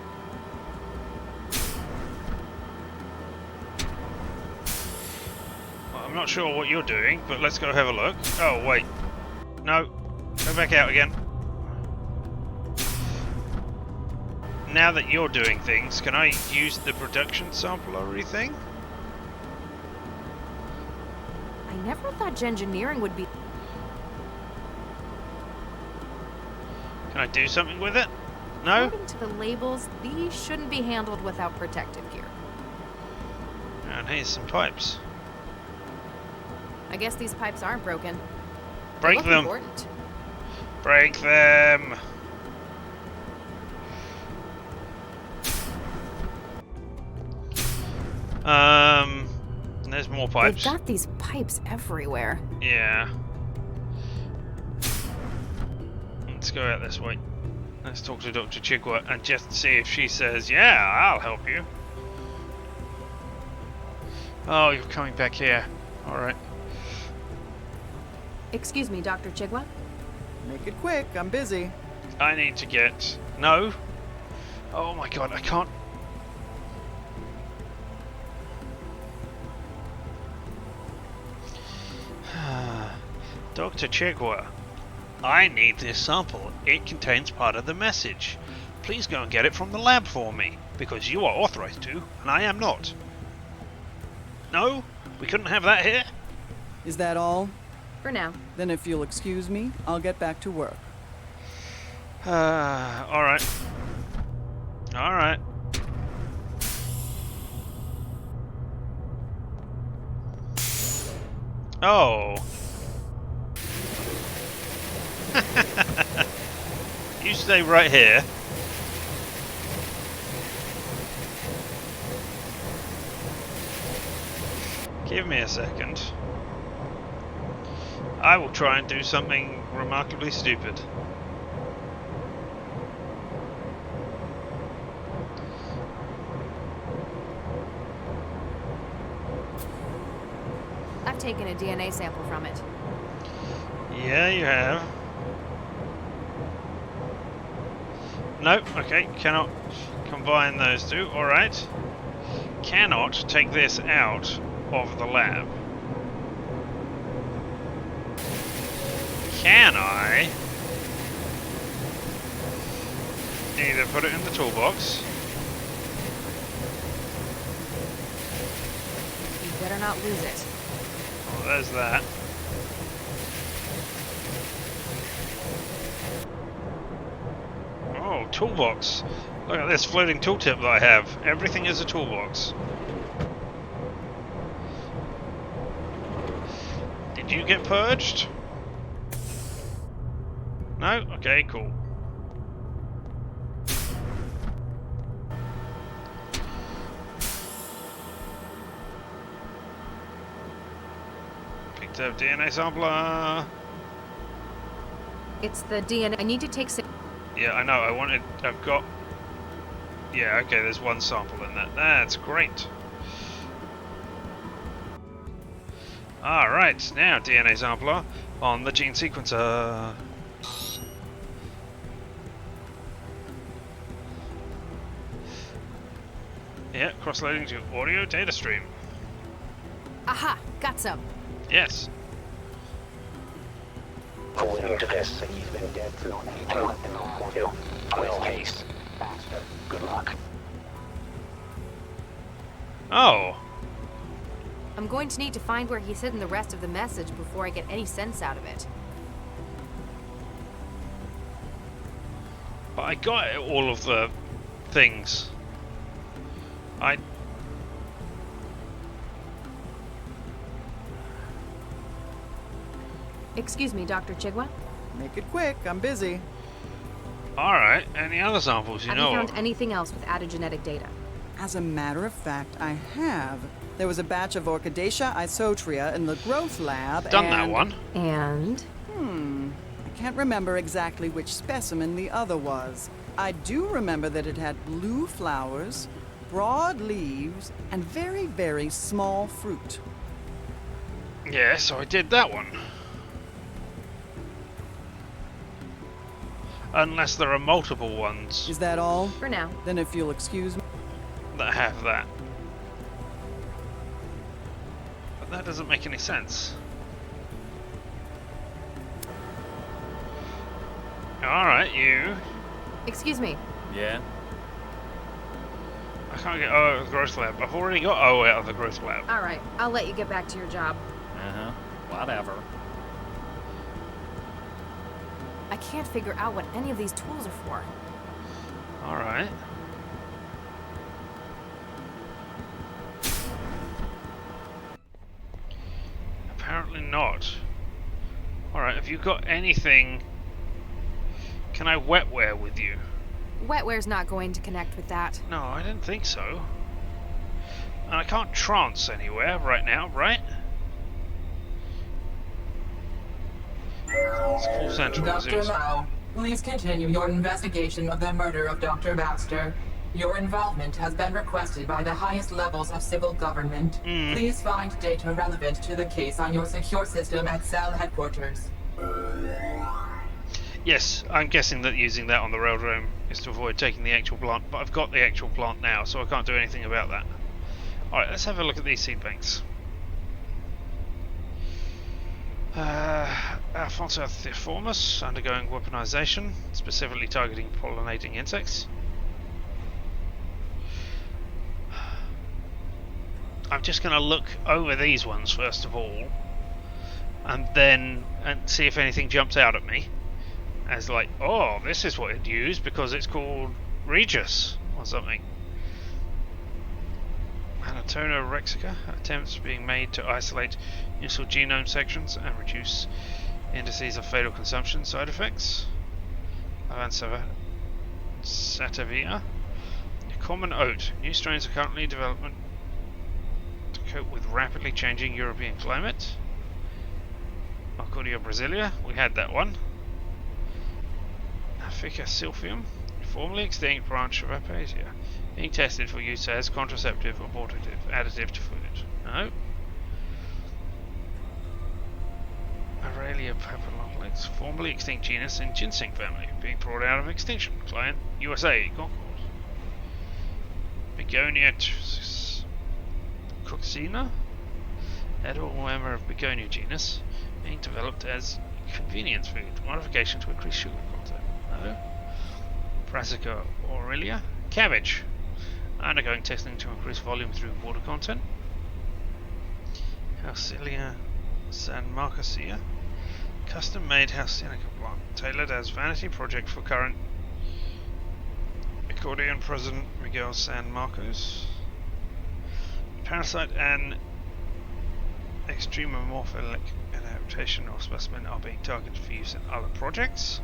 S1: I'm not sure what you're doing, but let's go have a look. Oh, wait. No. Go back out again. Now that you're doing things, can I use the production samplery thing?
S2: I never thought gengineering would be...
S1: Can I do something with it? No?
S2: According to the labels, these shouldn't be handled without protective gear.
S1: And here's some pipes.
S2: I guess these pipes aren't broken. They
S1: Break
S2: look
S1: them!
S2: important.
S1: Break them! There's more pipes.
S2: They've got these pipes everywhere.
S1: Yeah. Let's go out this way. Let's talk to Dr. Chigwa and just see if she says, yeah, I'll help you. Oh, you're coming back here. Alright.
S2: Excuse me, Dr. Chigwa?
S5: Make it quick, I'm busy.
S1: I need to get... No. Oh my god, I can't... Dr. Chigwa, I need this sample. It contains part of the message. Please go and get it from the lab for me, because you are authorized to, and I am not. No? We couldn't have that here?
S5: Is that all?
S2: For now.
S5: Then if you'll excuse me, I'll get back to work.
S1: Alright. Alright. Oh. You stay right here. Give me a second. I will try and do something remarkably stupid.
S2: I've taken a DNA sample from it.
S1: Yeah, you have. Nope, okay, cannot combine those two, alright. Cannot take this out of the lab. Can I either put it in the toolbox?
S2: You better not lose it.
S1: Oh, there's that. Oh, toolbox. Look at this floating tooltip that I have. Everything is a toolbox. Did you get purged? No? Okay, cool. Picked up DNA sampler.
S2: It's the DNA. I need to take...
S1: Yeah, I know. I've got... Yeah, okay, there's one sample in that. That's great. Alright, now DNA sampler on the gene sequencer. Yeah, cross-loading to audio data stream.
S2: Aha! Got some.
S1: Yes.
S9: According to this, he's been dead for 18 months for you. Worst case. Faster. Good luck.
S1: Oh.
S2: I'm going to need to find where he's hidden the rest of the message before I get any sense out of it.
S1: But I got all of the things.
S2: Excuse me, Dr. Chigwa?
S5: Make it quick, I'm busy.
S1: Alright, any other samples you
S2: Have you
S1: know
S2: found
S1: of?
S2: anything else with added genetic data?
S5: As a matter of fact, I have. There was a batch of Orchidaceae isotria in the growth lab,
S1: Done
S5: and...
S1: that one.
S2: And?
S5: I can't remember exactly which specimen the other was. I do remember that it had blue flowers, broad leaves, and very, very small fruit.
S1: Yeah, so I did that one. Unless there are multiple ones
S5: Is that all?
S2: For now.
S5: Then if you'll excuse me...
S1: that have that. That doesn't make any sense. Alright, you.
S2: Excuse me.
S6: Yeah?
S1: I can't get O out of the growth lab. I've already got O out of the growth lab.
S2: Alright, I'll let you get back to your job.
S6: Uh-huh. Whatever.
S2: I can't figure out what any of these tools are for.
S1: Alright. Apparently not. Alright, have you got anything... Can I wetware with you?
S2: Wetware's not going to connect with that.
S1: No, I didn't think so. And I can't trance anywhere right now, right? It's full central.
S8: Dr. Mao, please continue your investigation of the murder of Dr. Baxter. Your involvement has been requested by the highest levels of civil government. Please find data relevant to the case on your secure system at cell headquarters.
S1: Yes, I'm guessing that using that on the railroad is to avoid taking the actual plant, but I've got the actual plant now, so I can't do anything about that. Alright, let's have a look at these seed banks. Alfonso Theoformus, undergoing weaponization, specifically targeting pollinating insects. I'm just going to look over these ones first of all, and then see if anything jumps out at me. As like, oh, this is what it used because it's called Regis or something. Anatona rexica, attempts being made to isolate useful genome sections and reduce indices of fatal consumption side effects. Sativia. Common oat. New strains are currently in development to cope with rapidly changing European climate. Arcodia brasilia, we had that one. Fica silphium, formerly extinct branch of Apasia, being tested for use as contraceptive, abortive, additive to food. No. Aurelia papillolix, formerly extinct genus in ginseng family, being brought out of extinction. Client USA, Concord. Begonia coxina, edible member of Begonia genus, being developed as convenience food, modification to increase sugar content. No. Brassica aurelia, cabbage, undergoing testing to increase volume through water content. Halcylia sanmarcasia, custom-made Halcynica plant, tailored as vanity project for current accordion President Miguel San Marcos. Parasite and extremomorphic adaptation or specimen are being targeted for use in other projects.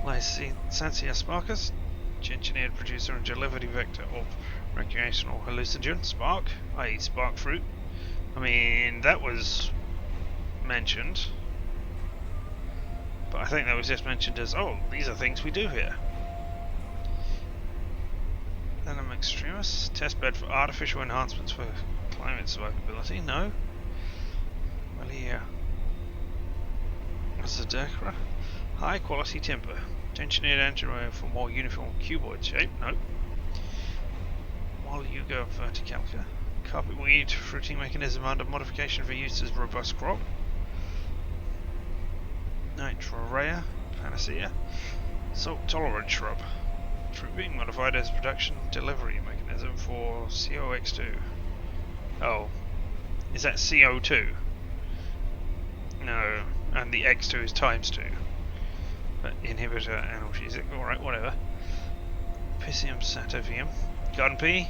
S1: Lysantia sparkus, engineered producer and delivery vector of recreational hallucinogen, spark, i.e. spark fruit. I mean, that was mentioned, but I think that was just mentioned as, oh, these are things we do here. Venom extremis, testbed for artificial enhancements for climate survivability, no. Malia Zadekra, high quality timber, engineered engine for more uniform cuboid shape, no. Moluga verticalca, carpet weed fruiting mechanism under modification for use as robust crop. Nitrorea panacea, salt tolerant shrub, fruit being modified as production delivery mechanism for COX2. Oh, is that CO2? No, and the X2 is times 2. But inhibitor analgesic, alright, whatever. Piscium sativum, garden pea,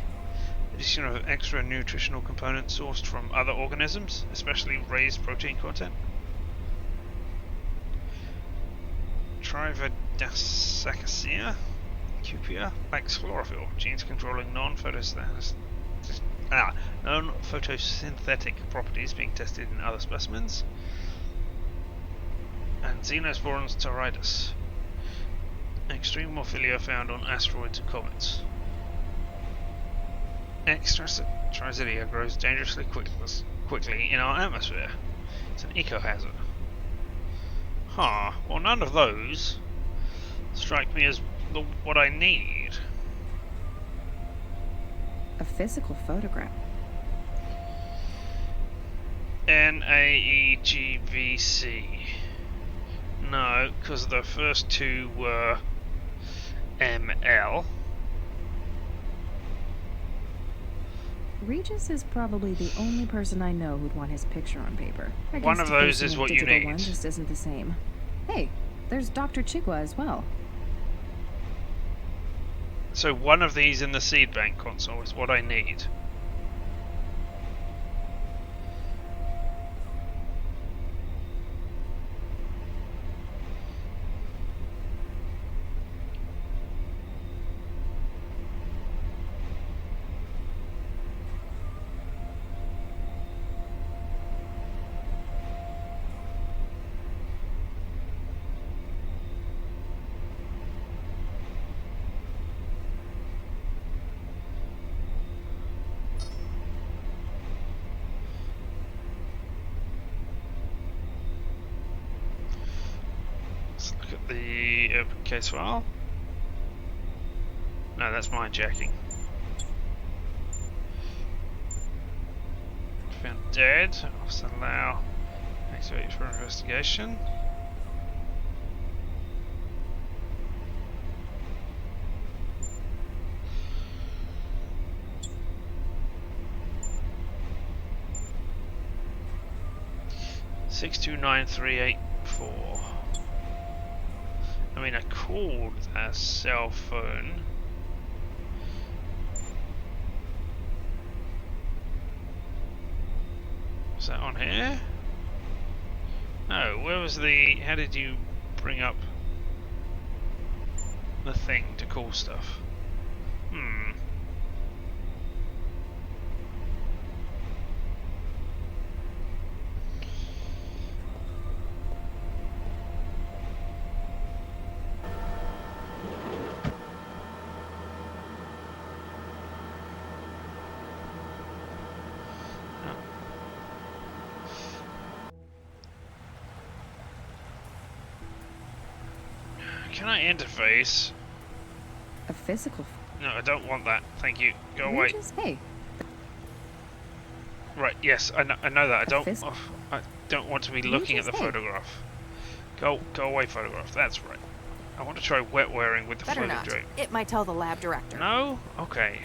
S1: addition of extra nutritional components sourced from other organisms, especially raised protein content. Trividacacea, cupia, lacks chlorophyll, genes controlling non-photosynthetic properties being tested in other specimens. And Xenosporans terridus, extreme morphilia found on asteroids and comets. Extraterrestrial grows dangerously quickly in our atmosphere. It's an eco-hazard. Huh, well none of those strike me as what I need.
S3: A physical photograph.
S1: NAEGVC. No, because the first two were ML.
S3: Regis is probably the only person I know who'd want his picture on paper. I
S1: One
S3: guess
S1: of those
S3: defacing
S1: is
S3: a
S1: what you
S3: digital
S1: need.
S3: one just isn't the same. Hey, there's Dr. Chigwa as well.
S1: So one of these in the seed bank console is what I need. Let's look at the open case file. No, that's my jacking. Found dead. Officer allow. Activate for investigation. Six two nine three eight four. I mean, I called a cell phone. Was that on here? No, where was the... How did you bring up the thing to call stuff? Can I interface?
S3: A physical...
S1: No, I don't want that. Thank you. Go away.
S3: Regis? Hey,
S1: Right, yes, I know that.
S3: phys-
S1: I don't want to be looking at the
S3: Regis, hey.
S1: photograph. Go away, photograph. That's right. I want to try wet wearing with the
S2: Better
S1: photo
S2: not.
S1: drape.
S2: It might tell the lab director.
S1: No? Okay.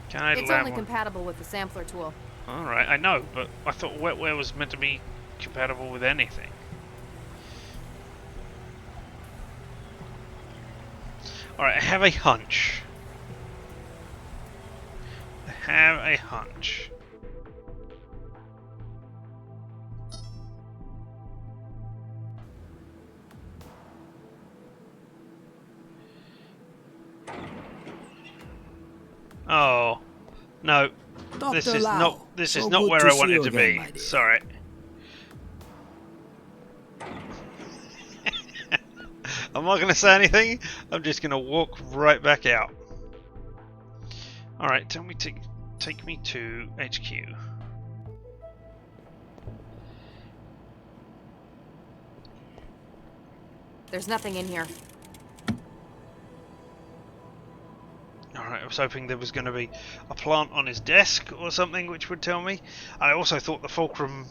S1: Can I
S2: It's
S1: lab
S2: only
S1: one?
S2: compatible with the sampler tool.
S1: Alright, I know, but I thought wetware was meant to be compatible with anything. Alright, I have a hunch. I have a hunch. Oh, no. This is not where I wanted to be. Sorry. I'm not going to say anything. I'm just going to walk right back out. Alright, tell me to take me to HQ.
S2: There's nothing in here.
S1: Alright, I was hoping there was going to be a plant on his desk or something which would tell me. I also thought the Fulcrum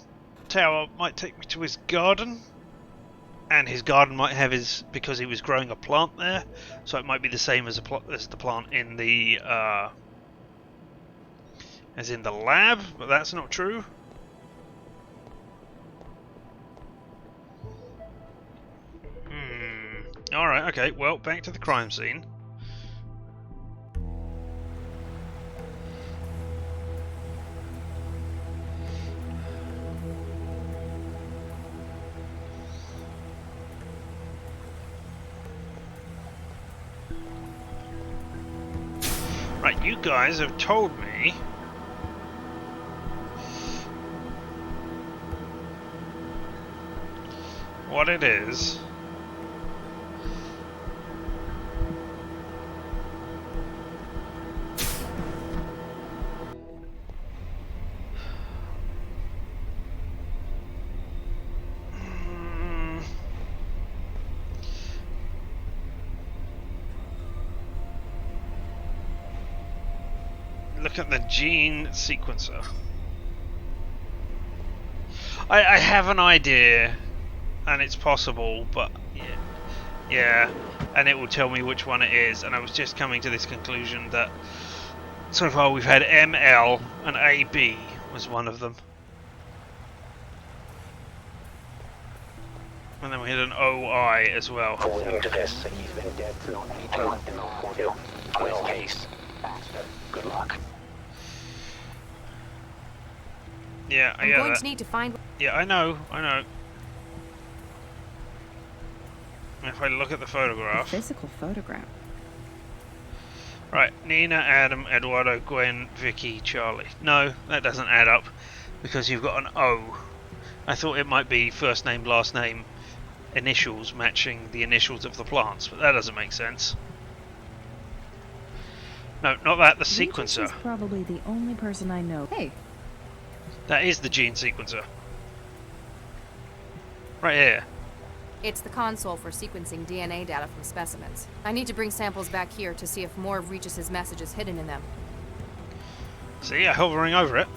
S1: Tower might take me to his garden. And his garden might have his... because he was growing a plant there. So it might be the same as, as the plant in the... as in the lab, but that's not true. Alright, okay, well, back to the crime scene. Right, you guys have told me what it is. look at the gene sequencer. I have an idea, and it's possible, but yeah, and it will tell me which one it is. And I was just coming to this conclusion that so far we've had ML and AB was one of them, and then we had an OI as well.
S9: According to this, he's been dead for 8 months in the hospital. Worst case, bastard. Good luck.
S1: Yeah, I
S2: I'm
S1: get
S2: going
S1: that.
S2: to need to find.
S1: Yeah, I know. If I look at the
S3: A
S1: photograph.
S3: physical photograph.
S1: Right, Nina, Adam, Eduardo, Gwen, Vicky, Charlie. No, that doesn't add up because you've got an O. I thought it might be first name, last name, initials matching the initials of the plants, but that doesn't make sense. No, not that, the sequencer.
S3: Is probably the only person I know. Hey,
S1: That is the gene sequencer. Right here.
S2: It's the console for sequencing DNA data from specimens. I need to bring samples back here to see if more of Regis' message is hidden in them.
S1: See, I'm hovering over it.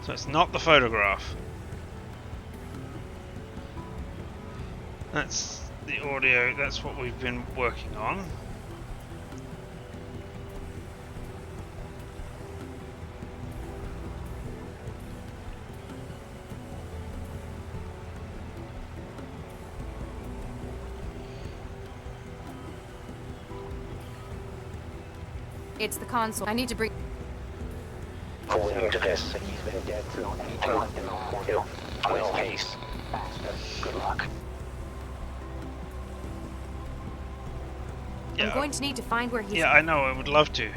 S1: So it's not the photograph. That's the audio, that's what we've been working on.
S2: It's the console. I need to bring.
S9: According to this, he's been dead for 8 months in the hospital. Worst case, bastard. Good luck.
S2: I'm going to need to find where he's.
S1: Yeah, I know, I would love to.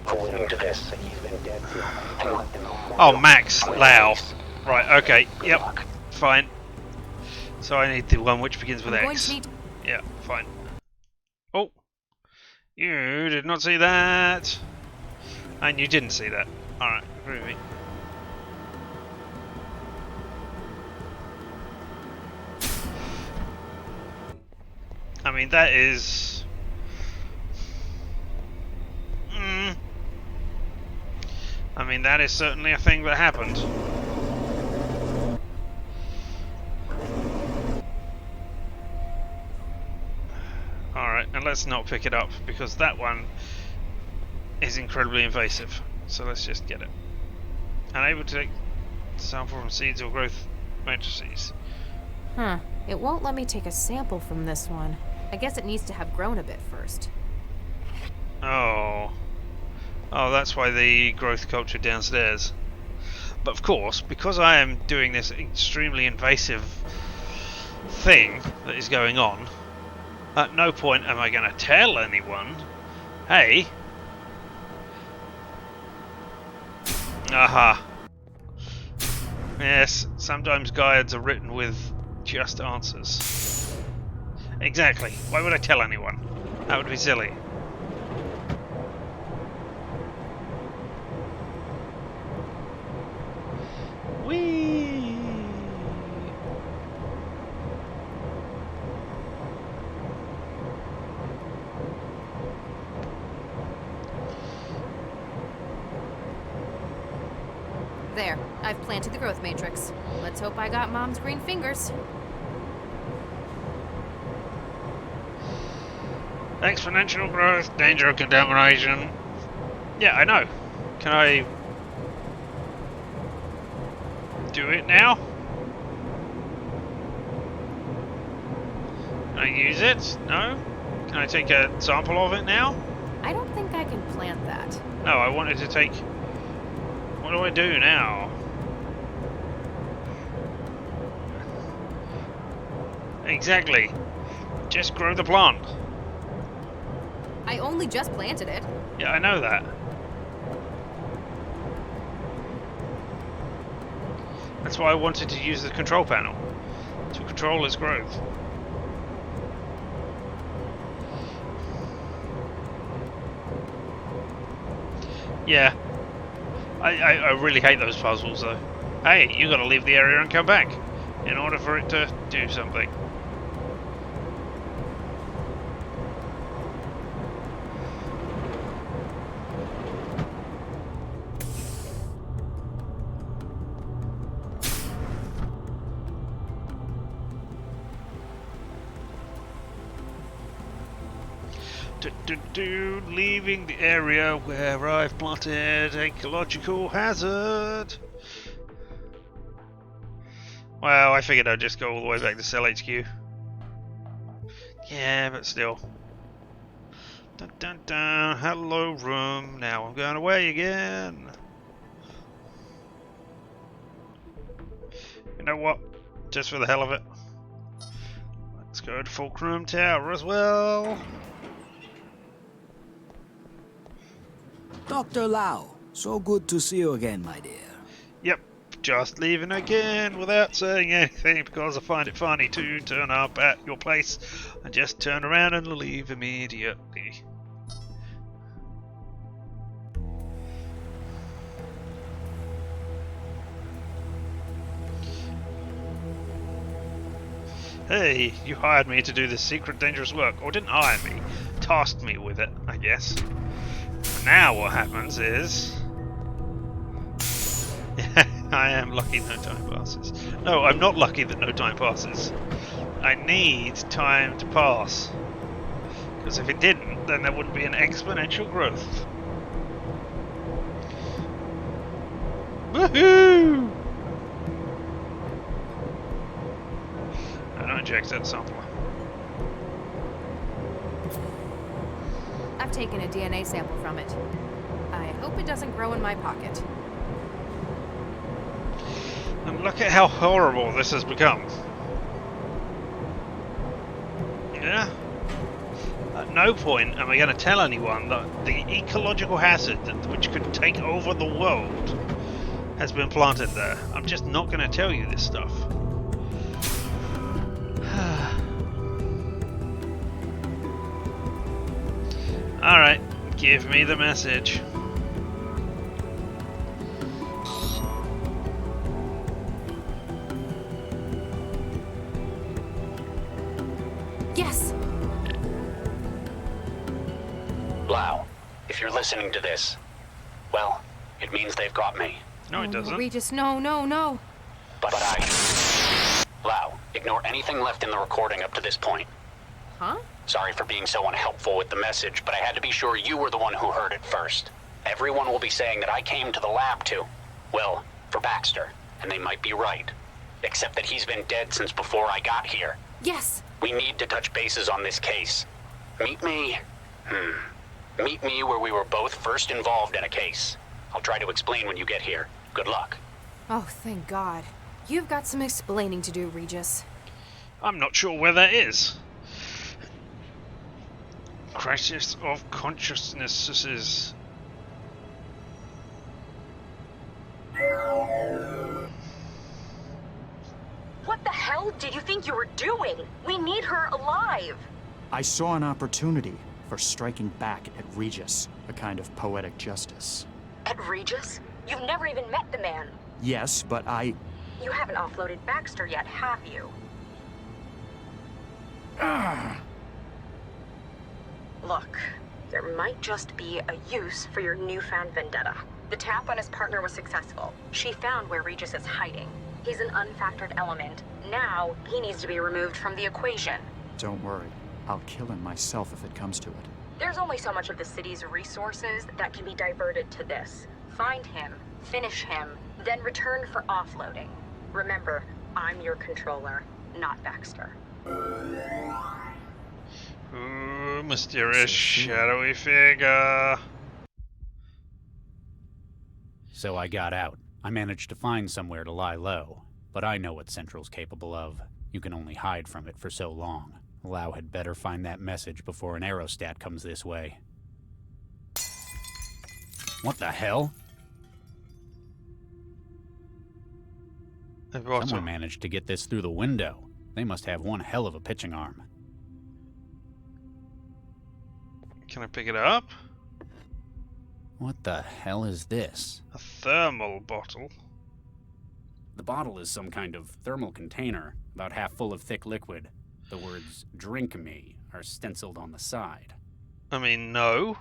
S9: According to this, he's been dead for 8 months in the hospital.
S1: Oh, Max Lau.
S9: Worst case,
S1: Right, okay,
S9: good
S1: yep,
S9: luck.
S1: fine. So I need the one which begins with
S2: I'm going
S1: X.
S2: to need.
S1: Yeah, fine. Oh, you did not see that. And you didn't see that. Alright, groovy. I mean, that is... I mean, that is certainly a thing that happened. Alright, and let's not pick it up, because that one is incredibly invasive. So let's just get it. Unable to take sample from seeds or growth matrices.
S2: Huh. It won't let me take a sample from this one. I guess it needs to have grown a bit first.
S1: Oh. Oh, that's why the growth culture downstairs. But of course, because I am doing this extremely invasive thing that is going on, at no point am I going to tell anyone, hey, aha. Yes, sometimes guides are written with just answers. Exactly. Why would I tell anyone? That would be silly. Whee!
S2: There. I've planted the growth matrix. Let's hope I got Mom's green fingers.
S1: Exponential growth, danger of contamination. Yeah, I know. Can I do it now? Can I use it? No? Can I take a sample of it now?
S2: I don't think I can plant that.
S1: No, I wanted to take... What do I do now? Exactly. Just grow the plant.
S2: I only just planted it.
S1: Yeah, I know that. That's why I wanted to use the control panel to control its growth. Yeah. I really hate those puzzles though. Hey, you gotta leave the area and come back. in order for it to do something. Leaving the area where I've plotted ecological hazard. Well, I figured I'd just go all the way back to Cell HQ. Yeah, but still. Dun dun dun. Hello, room. Now I'm going away again. You know what? Just for the hell of it. Let's go to Fulcrum Tower as well.
S10: Dr. Lau, so good to see you again, my dear.
S1: Yep, just leaving again without saying anything because I find it funny to turn up at your place and just turn around and leave immediately. Hey, you hired me to do this secret dangerous work, or didn't hire me, tasked me with it, I guess. Now what happens is... I am lucky no time passes. No, I'm not lucky that no time passes. I need time to pass. Because if it didn't, then there wouldn't be an exponential growth. Woohoo! I don't inject that sampler.
S2: I've taken a DNA sample from it. I hope it doesn't grow in my pocket.
S1: And look at how horrible this has become. Yeah? At no point am I going to tell anyone that the ecological hazard which could take over the world has been planted there. I'm just not going to tell you this stuff. Alright, give me the message.
S2: Yes!
S9: Lau, if you're listening to this, well, it means they've got me.
S1: No, it doesn't.
S2: Regis, no, no, no.
S9: But Lau, ignore anything left in the recording up to this point.
S2: Huh?
S9: Sorry for being so unhelpful with the message, but I had to be sure you were the one who heard it first. Everyone will be saying that I came to the lab well, for Baxter, and they might be right. Except that he's been dead since before I got here.
S2: Yes!
S9: We need to touch bases on this case. Meet me where we were both first involved in a case. I'll try to explain when you get here. Good luck.
S2: Oh, thank God. You've got some explaining to do, Regis.
S1: I'm not sure where that is. Crisis of consciousnesses.
S11: What the hell did you think you were doing? We need her alive.
S12: I saw an opportunity for striking back at Regis, a kind of poetic justice.
S11: At Regis? You've never even met the man.
S12: Yes, but
S11: You haven't offloaded Baxter yet, have you? Look, there might just be a use for your newfound vendetta. The tap on his partner was successful. She found where Regis is hiding. He's an unfactored element. Now, he needs to be removed from the equation.
S12: Don't worry. I'll kill him myself if it comes to it.
S11: There's only so much of the city's resources that can be diverted to this. Find him, finish him, then return for offloading. Remember, I'm your controller, not Baxter.
S1: Ooh, mysterious shadowy figure.
S13: So I got out. I managed to find somewhere to lie low. But I know what Central's capable of. You can only hide from it for so long. Lau had better find that message before an aerostat comes this way. What the hell? Someone managed to get this through the window. They must have one hell of a pitching arm.
S1: Can I pick it up?
S13: What the hell is this?
S1: A thermal bottle.
S13: The bottle is some kind of thermal container, about half full of thick liquid. The words, "Drink me," are stenciled on the side.
S1: I mean, no.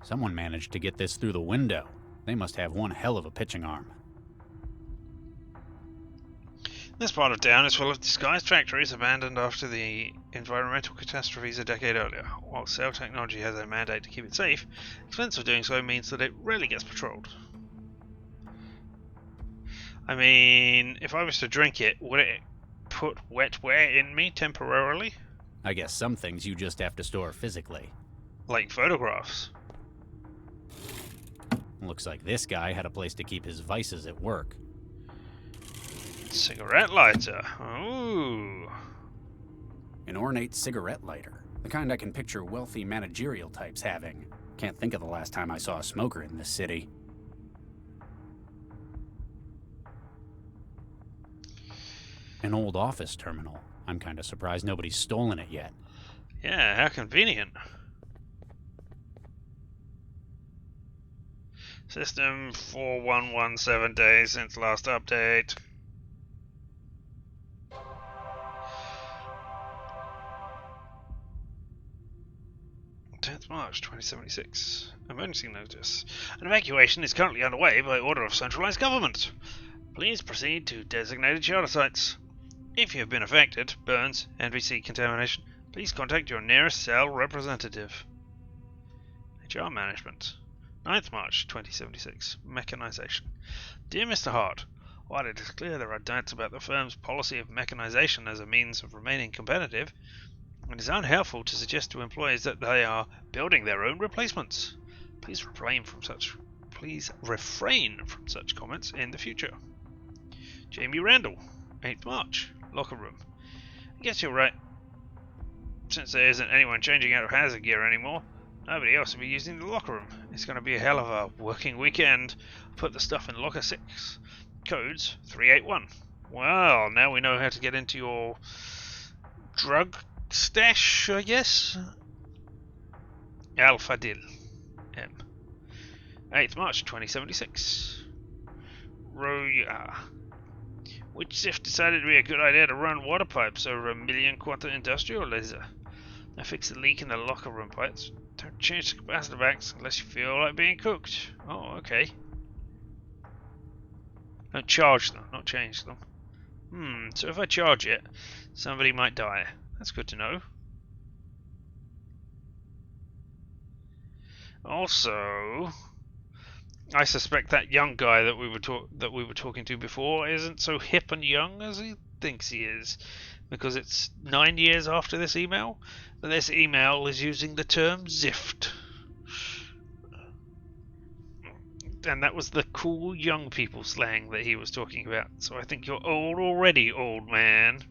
S13: Someone managed to get this through the window. They must have one hell of a pitching arm.
S1: This part of town is full of disguised factories abandoned after the environmental catastrophes a decade earlier. While cell technology has a mandate to keep it safe, the expense of doing so means that it rarely gets patrolled. I mean, if I was to drink it, would it put wetware in me temporarily?
S13: I guess some things you just have to store physically.
S1: Like photographs.
S13: Looks like this guy had a place to keep his vices at work.
S1: Cigarette lighter. Ooh.
S13: An ornate cigarette lighter. The kind I can picture wealthy managerial types having. Can't think of the last time I saw a smoker in this city. An old office terminal. I'm kinda surprised nobody's stolen it yet.
S1: Yeah, how convenient. System 4117 days since last update. 10th March 2076. Emergency notice. An evacuation is currently underway by order of centralized government. Please proceed to designated shelter sites. If you have been affected, burns, NVC contamination, please contact your nearest cell representative. HR Management. 9th March 2076. Mechanization. Dear Mr. Hart, while it is clear there are doubts about the firm's policy of mechanization as a means of remaining competitive, it is unhelpful to suggest to employees that they are building their own replacements. Please refrain from such comments in the future. Jamie Randall, 8th March, locker room. I guess you're right. Since there isn't anyone changing out of hazard gear anymore, nobody else will be using the locker room. It's going to be a hell of a working weekend. Put the stuff in locker 6. Codes 381. Well, now we know how to get into your drug stash, I guess. Al-Fadil. M. 8th March 2076. Roya. Which SIF decided it would be a good idea to run water pipes over a million quanta industrial laser? I fixed the leak in the locker room pipes. Don't change the capacitor banks unless you feel like being cooked. Oh, okay. Don't charge them, not change them. So if I charge it, somebody might die. That's good to know. Also, I suspect that young guy that we were talking to before isn't so hip and young as he thinks he is, because it's 9 years after this email, but this email is using the term zift. And that was the cool young people slang that he was talking about. So I think you're old already, old man.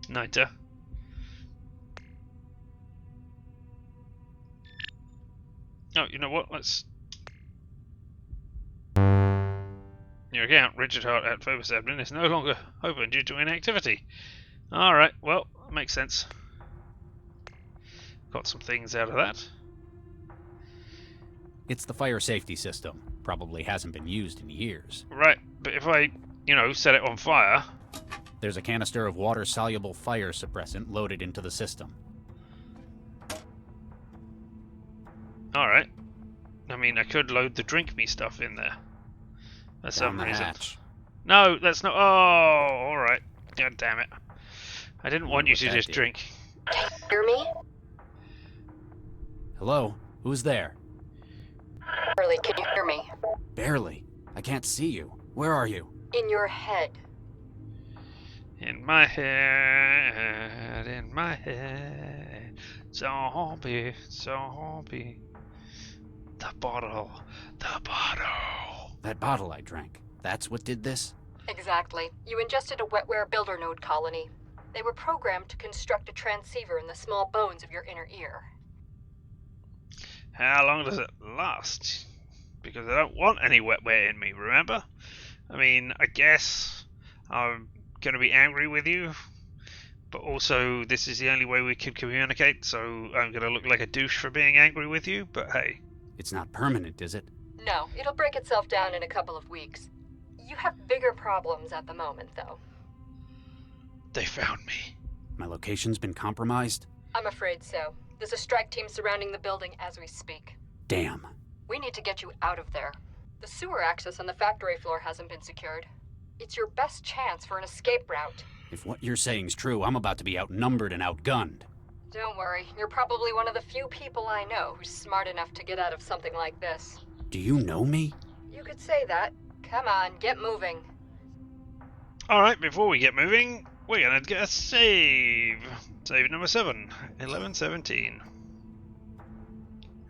S1: Nita. Oh, you know what? Let's... Your account, Richard Hart at Phobos Admin, is no longer open due to inactivity. Alright, well, that makes sense. Got some things out of that.
S13: It's the fire safety system. Probably hasn't been used in years.
S1: Right, but if I, set it on fire...
S13: There's a canister of water-soluble fire suppressant loaded into the system.
S1: Alright. I mean, I could load the drink me stuff in there. For some reason.
S13: Hatch.
S1: No, that's not... Oh, alright. God damn it. I didn't want you to just drink.
S11: Can you hear me?
S13: Hello? Who's there?
S11: Barely, can you hear me?
S13: Barely. I can't see you. Where are you?
S11: In your head.
S1: In my head, zombie, zombie. The bottle.
S13: That bottle I drank. That's what did this?
S11: Exactly. You ingested a wetware builder node colony. They were programmed to construct a transceiver in the small bones of your inner ear.
S1: How long does it last? Because I don't want any wetware in me, remember? I mean, I guess I'm going to be angry with you, but also this is the only way we can communicate, so I'm going to look like a douche for being angry with you, but hey.
S13: It's not permanent, is it?
S14: No, it'll break itself down in a couple of weeks. You have bigger problems at the moment, though.
S1: They found me.
S13: My location's been compromised?
S14: I'm afraid so. There's a strike team surrounding the building as we speak.
S13: Damn.
S14: We need to get you out of there. The sewer access on the factory floor hasn't been secured. It's your best chance for an escape route.
S13: If what you're saying's true, I'm about to be outnumbered and outgunned.
S14: Don't worry, you're probably one of the few people I know who's smart enough to get out of something like this.
S13: Do you know me?
S14: You could say that. Come on, get moving.
S1: Alright, before we get moving, we're gonna get a save. Save number 7, 1117.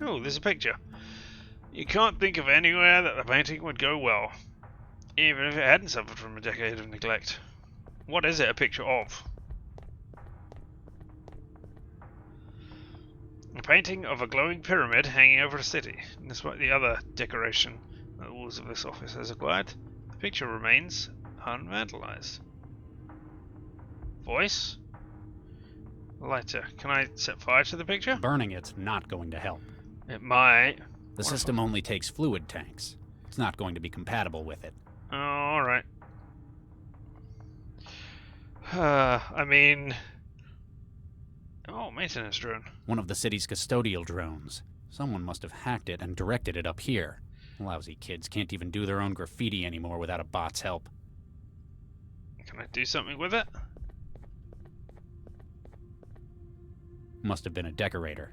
S1: Oh, there's a picture. You can't think of anywhere that the painting would go well, even if it hadn't suffered from a decade of neglect. What is it a picture of? A painting of a glowing pyramid hanging over a city. Despite the other decoration that the walls of this office has acquired, the picture remains unvandalized. Voice? Lighter. Can I set fire to the picture?
S13: Burning it's not going to help.
S1: It might.
S13: The system only takes fluid tanks. It's not going to be compatible with it.
S1: Oh, alright. I mean... Oh, maintenance drone.
S13: One of the city's custodial drones. Someone must have hacked it and directed it up here. Lousy kids can't even do their own graffiti anymore without a bot's help.
S1: Can I do something with it?
S13: Must have been a decorator.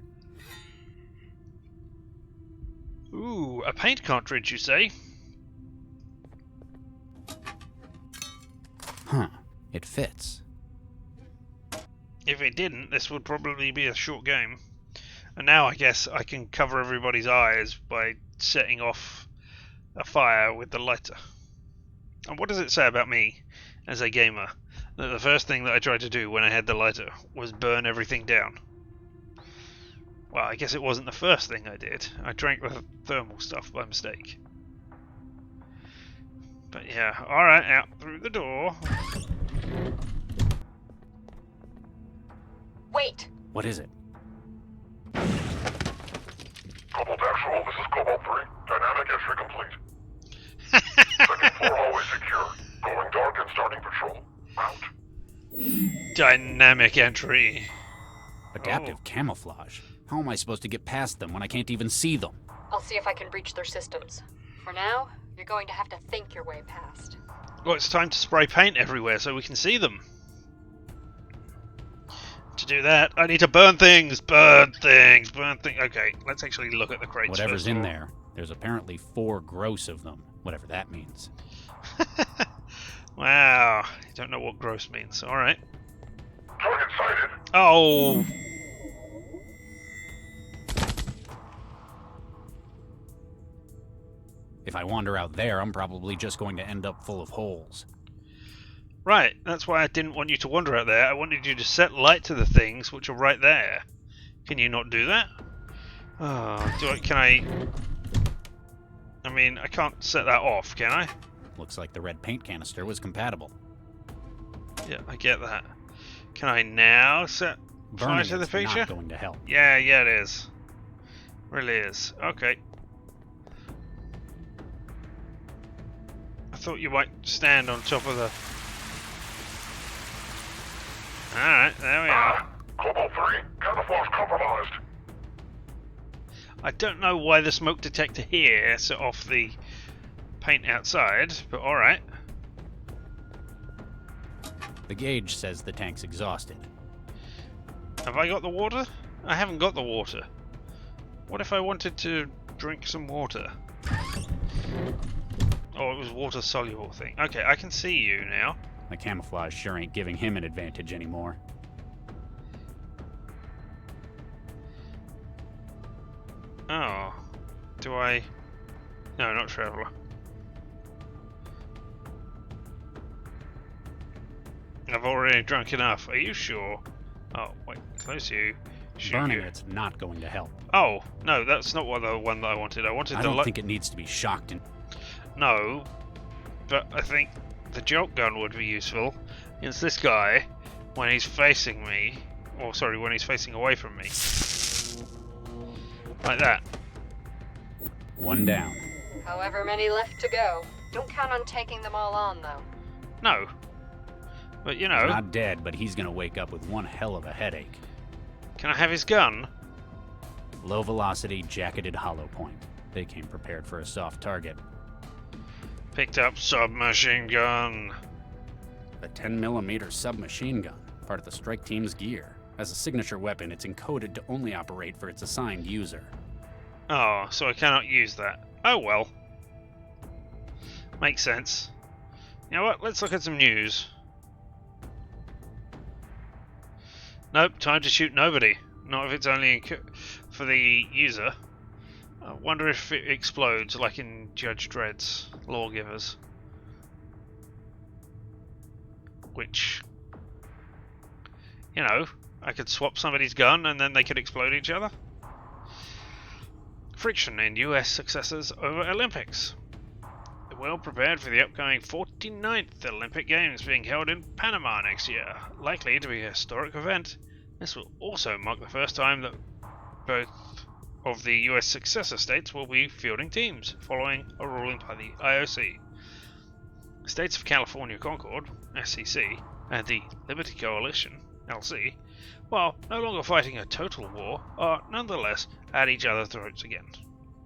S1: Ooh, a paint cartridge, you say?
S13: Huh. It fits.
S1: If it didn't, this would probably be a short game. And now I guess I can cover everybody's eyes by setting off a fire with the lighter. And what does it say about me as a gamer? That the first thing that I tried to do when I had the lighter was burn everything down. Well, I guess it wasn't the first thing I did. I drank the thermal stuff by mistake. But yeah, alright, out through the door.
S14: Wait!
S13: What is it?
S7: Cobalt Actual, this is Cobalt 3. Dynamic entry complete. Second floor hallway secure. Going dark and starting patrol. Out.
S1: Dynamic entry.
S13: Adaptive camouflage. How am I supposed to get past them when I can't even see them?
S14: I'll see if I can breach their systems. For now, you're going to have to think your way past.
S1: Well, it's time to spray paint everywhere so we can see them. To do that, I need to burn things! Burn things! Burn things! Okay, let's actually look at the crates.
S13: Whatever's in there, there's apparently 4 gross of them, whatever that means.
S1: Wow, I don't know what gross means. Alright.
S7: Target sighted.
S1: Oh!
S13: If I wander out there, I'm probably just going to end up full of holes.
S1: Right, that's why I didn't want you to wander out there. I wanted you to set light to the things which are right there. Can you not do that? Oh, can I... I mean, I can't set that off, can I?
S13: Looks like the red paint canister was compatible.
S1: Yeah, I get that. Can I now set fire to the picture?
S13: Not going to help.
S1: Yeah, it is. Really is. Okay. I thought you might stand on top of the... Alright, there we are.
S7: Cobalt 3, camouflage compromised.
S1: I don't know why the smoke detector here set off the paint outside, but alright.
S13: The gauge says the tank's exhausted.
S1: Have I got the water? I haven't got the water. What if I wanted to drink some water? Oh, it was water soluble thing. Okay, I can see you now.
S13: The camouflage sure ain't giving him an advantage anymore.
S1: Oh. Do I... No, not Traveller. I've already drunk enough. Are you sure? Oh, wait. Close you.
S13: Burning it's not going to help.
S1: Oh, no, that's not the one that I wanted. I wanted
S13: I don't think it needs to be shocked.
S1: No, but I think the jolt gun would be useful against this guy when he's facing me. Or, sorry, when he's facing away from me. Like that.
S13: One down.
S14: However many left to go. Don't count on taking them all on, though.
S1: No. But, you know...
S13: He's not dead, but he's gonna wake up with one hell of a headache.
S1: Can I have his gun?
S13: Low-velocity, jacketed hollow point. They came prepared for a soft target.
S1: Picked up submachine gun.
S13: A 10mm submachine gun, part of the strike team's gear. As a signature weapon, it's encoded to only operate for its assigned user.
S1: Oh, so I cannot use that. Oh well. Makes sense. You know what? Let's look at some news. Nope, time to shoot nobody. Not if it's only for the user. I wonder if it explodes like in Judge Dredd's Lawgivers. Which, you know, I could swap somebody's gun and then they could explode each other. Friction in US successors over Olympics. Well prepared for the upcoming 49th Olympic Games being held in Panama next year. Likely to be a historic event. This will also mark the first time that both of the US successor states will be fielding teams, following a ruling by the IOC. The states of California Concord, SCC, and the Liberty Coalition, LC, while no longer fighting a total war, are nonetheless at each other's throats again.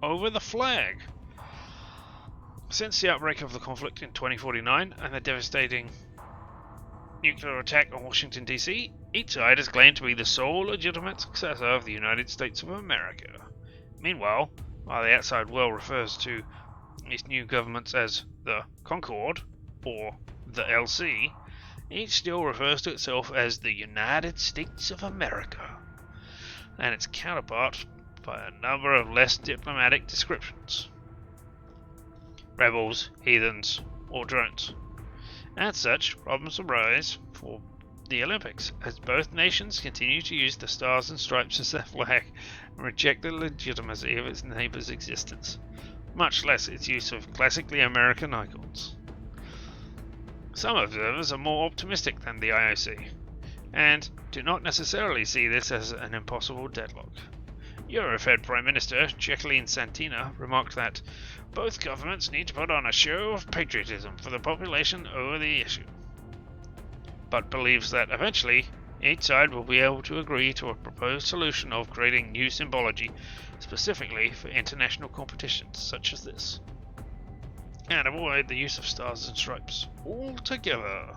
S1: Over the flag! Since the outbreak of the conflict in 2049 and the devastating nuclear attack on Washington DC, each side has claimed to be the sole legitimate successor of the United States of America. Meanwhile, while the outside world refers to these new governments as the Concord, or the LC, each still refers to itself as the United States of America, and its counterpart by a number of less diplomatic descriptions. Rebels, heathens, or drones. As such, problems arise for the Olympics, as both nations continue to use the stars and stripes as their flag and reject the legitimacy of its neighbour's existence, much less its use of classically American icons. Some observers are more optimistic than the IOC, and do not necessarily see this as an impossible deadlock. Eurofed Prime Minister Jacqueline Santina remarked that both governments need to put on a show of patriotism for the population over the issue, but believes that eventually each side will be able to agree to a proposed solution of creating new symbology specifically for international competitions such as this, and avoid the use of stars and stripes altogether.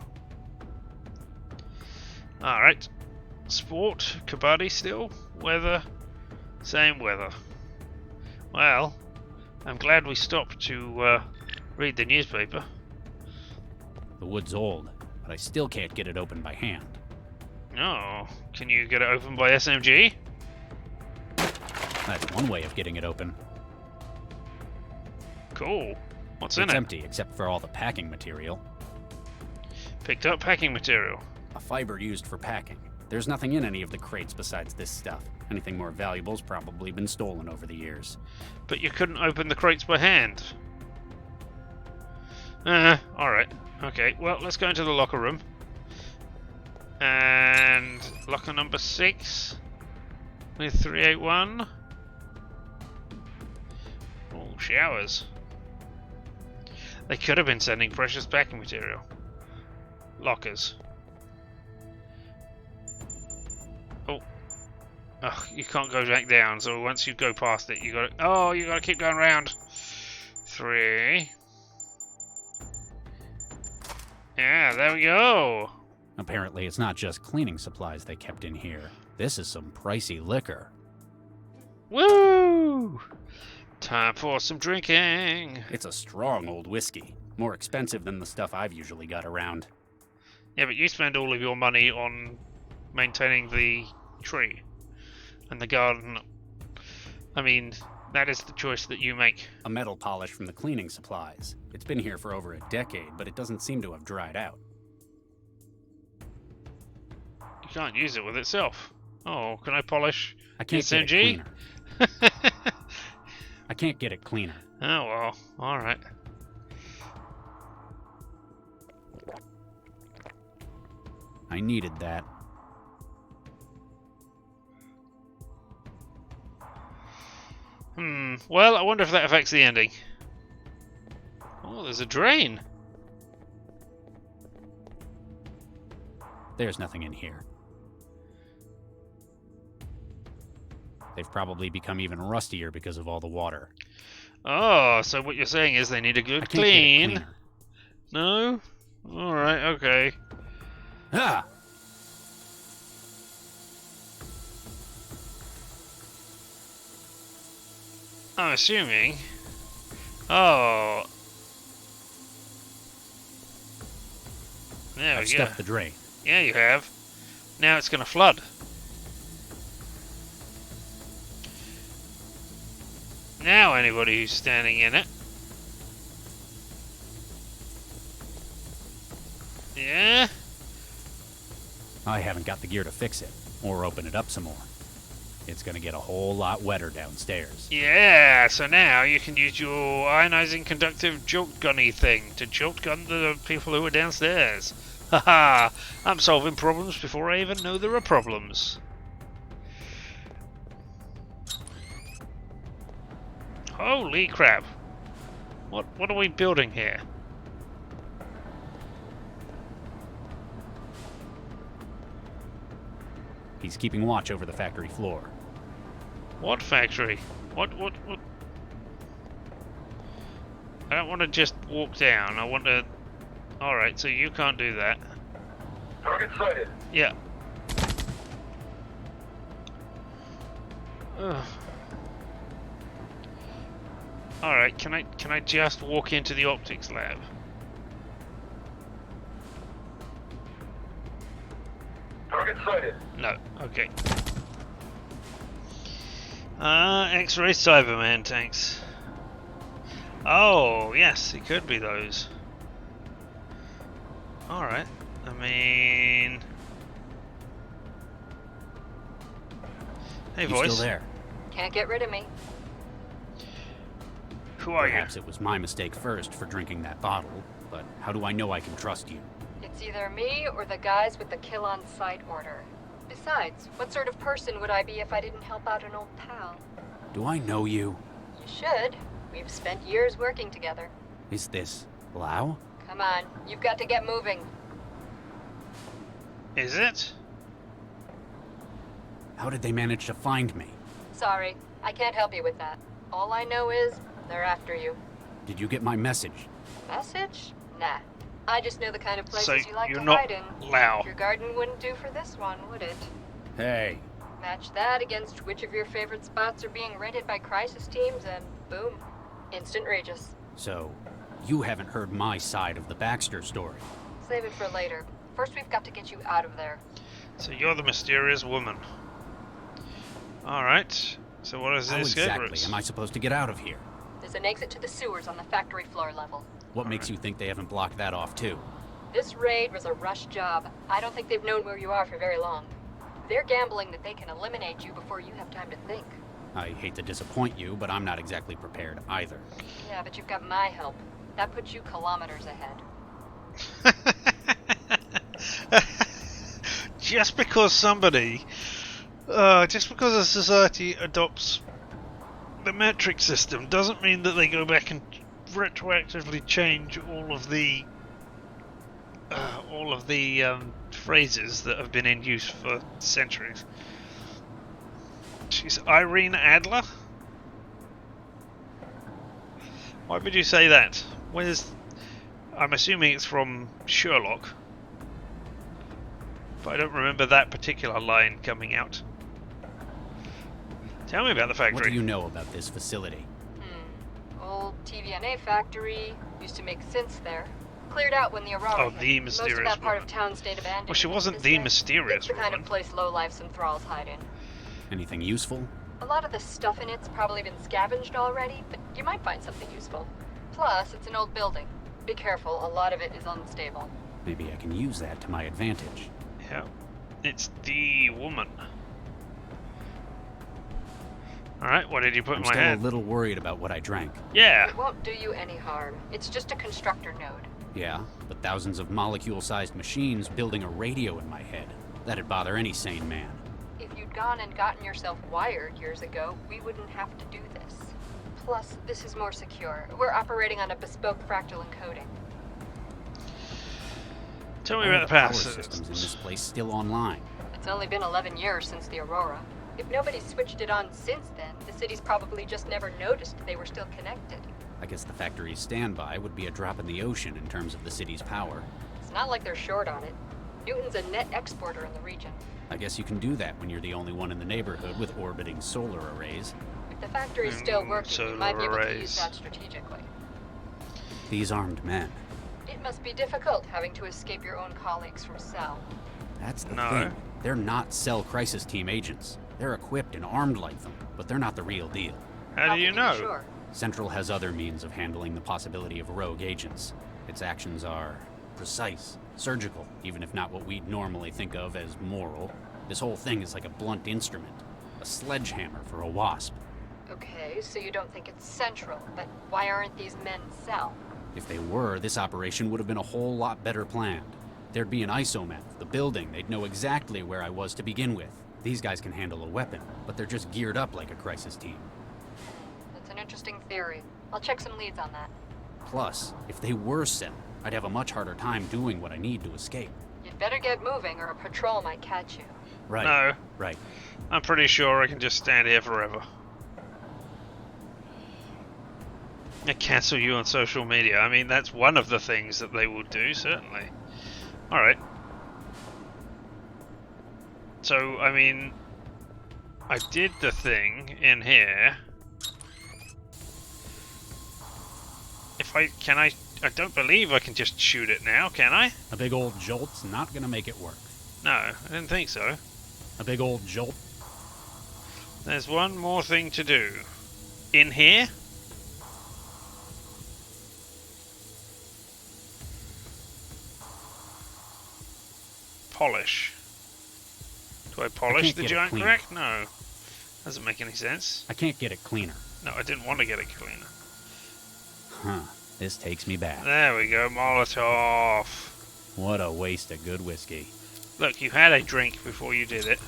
S1: Alright, sport, kabaddi still, weather, same weather. Well, I'm glad we stopped to read the newspaper.
S13: The wood's old, but I still can't get it open by hand.
S1: Oh, can you get it open by SMG?
S13: That's one way of getting it open.
S1: Cool. What's in it?
S13: It's empty except for all the packing material.
S1: Picked up packing material.
S13: A fiber used for packing. There's nothing in any of the crates besides this stuff. Anything more valuable's probably been stolen over the years.
S1: But you couldn't open the crates by hand. Alright. Okay, well, let's go into the locker room. And locker number 6 with 381. Oh, showers. They could have been sending precious packing material. Lockers. Oh. Oh, you can't go back down, so once you go past it, you gotta keep going round. 3. Yeah, there we go.
S13: Apparently it's not just cleaning supplies they kept in here. This is some pricey liquor.
S1: Woo! Time for some drinking.
S13: It's a strong old whiskey. More expensive than the stuff I've usually got around.
S1: Yeah, but you spend all of your money on maintaining the tree and the garden. I mean, that is the choice that you make.
S13: A metal polish from the cleaning supplies. It's been here for over a decade, but it doesn't seem to have dried out.
S1: You can't use it with itself. Oh, can I polish
S13: I can't
S1: SMG?
S13: get it cleaner. I can't get it cleaner.
S1: Oh well, alright.
S13: I needed that.
S1: Well, I wonder if that affects the ending. Oh, there's a drain.
S13: There's nothing in here. They've probably become even rustier because of all the water.
S1: Oh, so what you're saying is they need a good
S13: I can't get it
S1: clean.
S13: cleaner.
S1: No? Alright, okay.
S13: Ah!
S1: I'm assuming. Oh. There
S13: I've
S1: we go.
S13: stuffed the drain.
S1: Yeah, you have. Now it's going to flood. Now anybody who's standing in it. Yeah?
S13: I haven't got the gear to fix it, or open it up some more. It's gonna get a whole lot wetter downstairs.
S1: Yeah, so now you can use your ionizing conductive jolt gunny thing to jolt gun the people who are downstairs. Haha, I'm solving problems before I even know there are problems. Holy crap. What are we building here?
S13: He's keeping watch over the factory floor.
S1: What factory? What? I don't want to just walk down. I want to... Alright, so you can't do that.
S4: Target sighted.
S1: Yeah. Ugh. Alright, can I just walk into the optics lab?
S4: Target sighted.
S1: No, okay. X-ray Cyberman tanks. Oh, yes, it could be those. Alright, I mean... Hey,
S13: You
S1: voice.
S13: still there?
S14: Can't get rid of me.
S1: Who are
S13: Perhaps it was my mistake first for drinking that bottle, but how do I know I can trust you?
S14: It's either me or the guys with the kill on sight order. Besides, what sort of person would I be if I didn't help out an old pal?
S13: Do I know you?
S14: You should. We've spent years working together.
S13: Is this Lau?
S14: Come on, you've got to get moving.
S1: you? Is it?
S13: How did they manage to find me?
S14: Sorry, I can't help you with that. All I know is they're after you.
S13: Did you get my message?
S14: Message? Nah. I just know the kind of places
S1: So
S14: you like
S1: you're
S14: to
S1: not
S14: hide in.
S1: Lau.
S14: Your garden wouldn't do for this one, would it?
S13: Hey.
S14: Match that against which of your favorite spots are being rented by crisis teams, and boom. Instant Regis.
S13: So, you haven't heard my side of the Baxter story.
S14: Save it for later. First, we've got to get you out of there.
S1: So you're the mysterious woman. Alright, so what is
S13: How
S1: this
S13: exactly am I supposed to get out of here?
S14: There's an exit to the sewers on the factory floor level.
S13: What makes you think they haven't blocked that off too?
S14: This raid was a rush job. I don't think they've known where you are for very long. They're gambling that they can eliminate you before you have time to think.
S13: I hate to disappoint you, but I'm not exactly prepared either.
S14: Yeah, but you've got my help. That puts you kilometers ahead.
S1: Just because a society adopts the metric system doesn't mean that they go back and retroactively change all of the phrases that have been in use for centuries. She's Irene Adler? Why would you say that? I'm assuming it's from Sherlock, but I don't remember that particular line coming out. Tell me about the factory.
S13: What do you know about this facility?
S14: Old TVNA factory. Used to make synths there. Cleared out when the Aurora hit.
S1: The mysterious
S14: Most of that part
S1: woman.
S14: of town stayed abandoned.
S1: Well, she wasn't
S14: This
S1: the
S14: way,
S1: mysterious
S14: It's the kind
S1: woman.
S14: of place lowlifes and thralls hide in.
S13: Anything useful?
S14: A lot of the stuff in it's probably been scavenged already, but you might find something useful. Plus, it's an old building. Be careful, a lot of it is unstable.
S13: Maybe I can use that to my advantage.
S1: Yeah, it's the woman. Alright, what did you put
S13: I'm
S1: in my
S13: still
S1: head?
S13: a little worried about what I drank.
S1: Yeah.
S14: It won't do you any harm. It's just a constructor node.
S13: Yeah, but thousands of molecule-sized machines building a radio in my head. That'd bother any sane man.
S14: If you'd gone and gotten yourself wired years ago, we wouldn't have to do this. Plus, this is more secure. We're operating on a bespoke fractal encoding.
S1: Tell me
S13: Why are
S1: about the
S13: the power
S1: power
S13: systems in this place still online?
S14: It's only been 11 years since the Aurora. If nobody's switched it on since then, the city's probably just never noticed they were still connected.
S13: I guess the factory's standby would be a drop in the ocean in terms of the city's power.
S14: It's not like they're short on it. Newton's a net exporter in the region.
S13: I guess you can do that when you're the only one in the neighborhood with orbiting solar arrays.
S14: If the factory's still working, we might be able to use
S1: arrays.
S14: that strategically.
S13: These armed men.
S14: It must be difficult having to escape your own colleagues from Cell.
S13: That's the
S1: No.
S13: thing. They're not Cell Crisis Team agents. They're equipped and armed like them, but they're not the real deal.
S1: How do you
S14: can
S1: know?
S14: be sure?
S13: Central has other means of handling the possibility of rogue agents. Its actions are precise, surgical, even if not what we'd normally think of as moral. This whole thing is like a blunt instrument, a sledgehammer for a wasp.
S14: Okay, so you don't think it's Central, but why aren't these men Cell?
S13: If they were, this operation would have been a whole lot better planned. There'd be an ISO map, the building, they'd know exactly where I was to begin with. These guys can handle a weapon, but they're just geared up like a crisis team.
S14: That's an interesting theory. I'll check some leads on that.
S13: Plus, if they were Cell, I'd have a much harder time doing what I need to escape.
S14: You'd better get moving or a patrol might catch you.
S13: Right.
S1: No.
S13: Right.
S1: I'm pretty sure I can just stand here forever. I cancel you on social media. I mean, that's one of the things that they will do, certainly. Alright. So, I mean, I did the thing in here. I don't believe I can just shoot it now, can I?
S13: A big old jolt's not gonna make it work.
S1: No, I didn't think so.
S13: A big old jolt?
S1: There's one more thing to do. In here? Polish. Do I polish
S13: can't
S1: the
S13: get it
S1: giant
S13: clean.
S1: crack? No. Doesn't make any sense.
S13: I can't get it cleaner.
S1: No, I didn't want to get it cleaner.
S13: Huh. This takes me back.
S1: There we go, Molotov.
S13: What a waste of good whiskey.
S1: Look, you had a drink before you did it.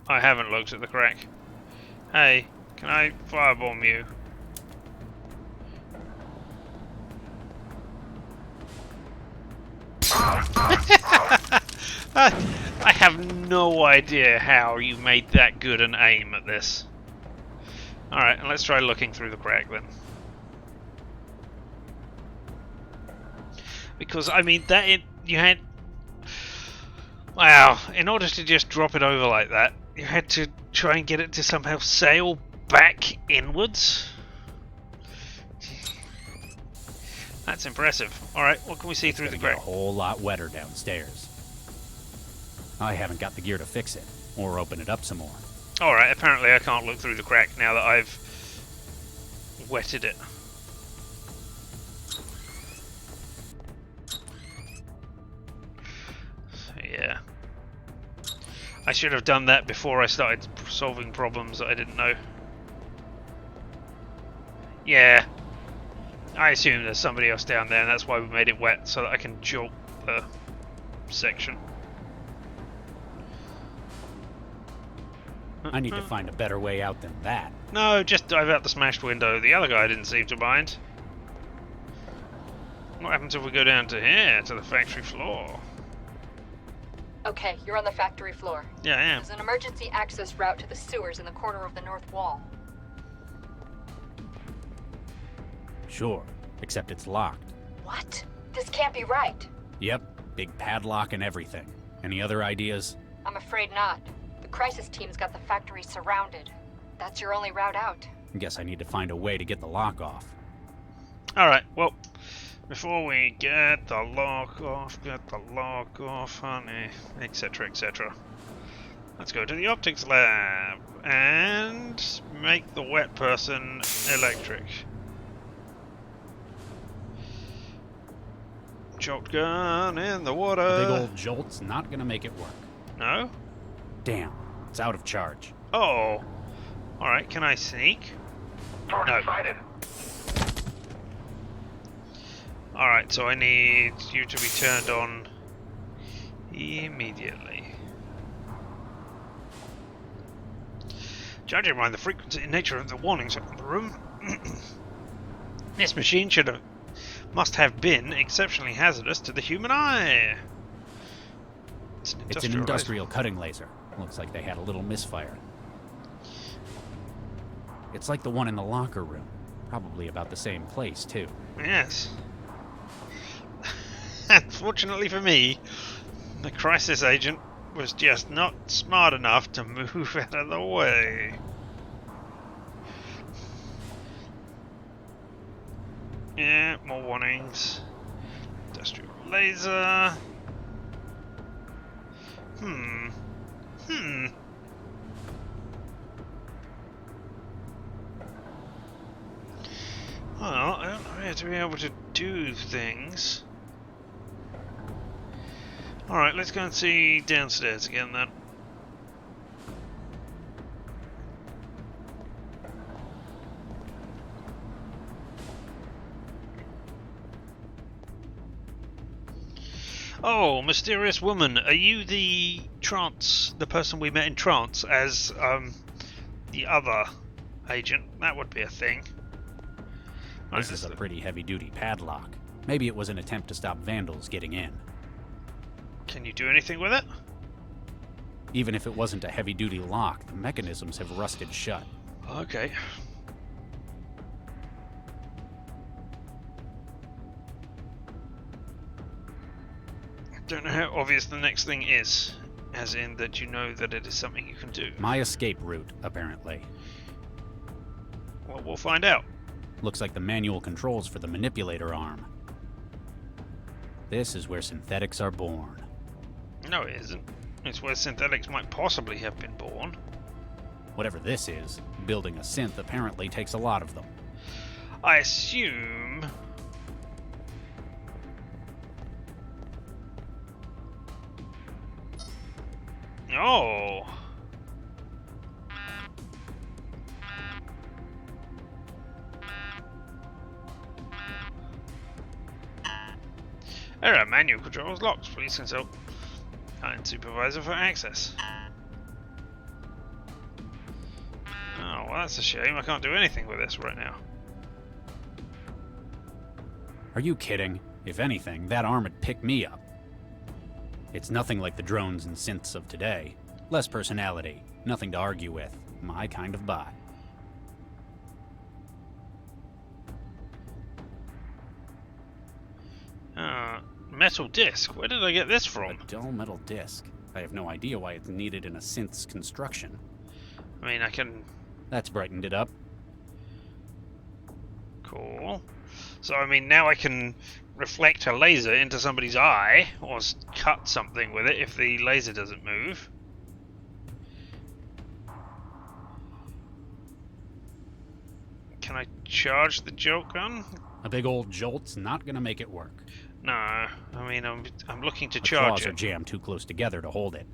S1: I haven't looked at the crack. Hey, can I firebomb you? I have no idea how you made that good an aim at this. Alright, let's try looking through the crack then. Because, I mean, you had... Wow, in order to just drop it over like that, you had to try and get it to somehow sail back inwards? That's impressive. Alright, what can we see through the crack?
S13: A whole lot wetter downstairs. I haven't got the gear to fix it, or open it up some more.
S1: Alright, apparently I can't look through the crack now that I've wetted it. So, yeah. I should have done that before I started solving problems that I didn't know. Yeah. I assume there's somebody else down there and that's why we made it wet, so that I can jolt the section.
S13: I need to find a better way out than that.
S1: No, just dive out the smashed window. The other guy didn't seem to mind. What happens if we go down to here, to the factory floor?
S14: Okay, you're on the factory floor.
S1: Yeah, I am.
S14: There's an emergency access route to the sewers in the corner of the north wall.
S13: Sure, except it's locked.
S14: What? This can't be right.
S13: Yep, big padlock and everything. Any other ideas?
S14: I'm afraid not. The crisis team's got the factory surrounded. That's your only route out.
S13: Guess I need to find a way to get the lock off.
S1: Alright, well, before we get the lock off, honey, etc, etc. Let's go to the optics lab and make the wet person electric. Jolt gun in the water.
S13: A big old jolt's not gonna make it work.
S1: No?
S13: Damn, it's out of charge.
S1: Oh. Alright, can I sneak? No. Alright, so I need you to be turned on immediately. Judging by the frequency and nature of the warnings in the room, this machine must have been exceptionally hazardous to the human eye.
S13: It's an industrial cutting laser. Looks like they had a little misfire. It's like the one in the locker room. Probably about the same place, too.
S1: Yes. Unfortunately for me, the crisis agent was just not smart enough to move out of the way. Yeah, more warnings. Industrial laser. Well, I don't know how to be able to do things. Alright, let's go and see downstairs again then. Oh, mysterious woman, are you the person we met in trance as the other agent? That would be a thing.
S13: This is a pretty heavy-duty padlock. Maybe it was an attempt to stop vandals getting in.
S1: Can you do anything with it?
S13: Even if it wasn't a heavy-duty lock, the mechanisms have rusted shut.
S1: Okay. Don't know how obvious the next thing is, as in that you know that it is something you can do.
S13: My escape route, apparently.
S1: Well, we'll find out.
S13: Looks like the manual controls for the manipulator arm. This is where synthetics are born.
S1: No, it isn't. It's where synthetics might possibly have been born.
S13: Whatever this is, building a synth apparently takes a lot of them.
S1: I assume... Oh! There are manual controls locked. Please consult Client Supervisor for access. Oh, well that's a shame. I can't do anything with this right now.
S13: Are you kidding? If anything, that arm would pick me up. It's nothing like the drones and synths of today. Less personality, nothing to argue with. My kind of bot.
S1: Metal disc? Where did I get this from?
S13: A dull metal disc. I have no idea why it's needed in a synth's construction.
S1: I mean, I can...
S13: That's brightened it up.
S1: Cool. So, I mean, now I can reflect a laser into somebody's eye, or cut something with it if the laser doesn't move. Can I charge the jolt gun?
S13: A big old jolt's not gonna make it work.
S1: No, I mean, I'm looking to
S13: The
S1: charge
S13: claws
S1: it.
S13: are jammed too close together to hold it.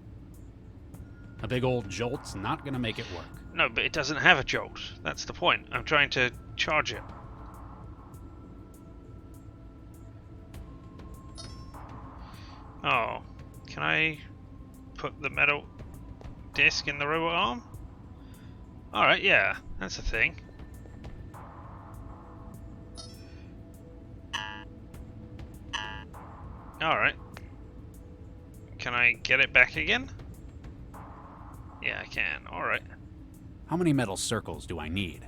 S13: A big old jolt's not gonna make it work.
S1: No, but it doesn't have a jolt. That's the point. I'm trying to charge it. Oh, can I put the metal disc in the robot arm? Alright, yeah, that's a thing. Alright. Can I get it back again? Yeah, I can. Alright.
S13: How many metal circles do I need?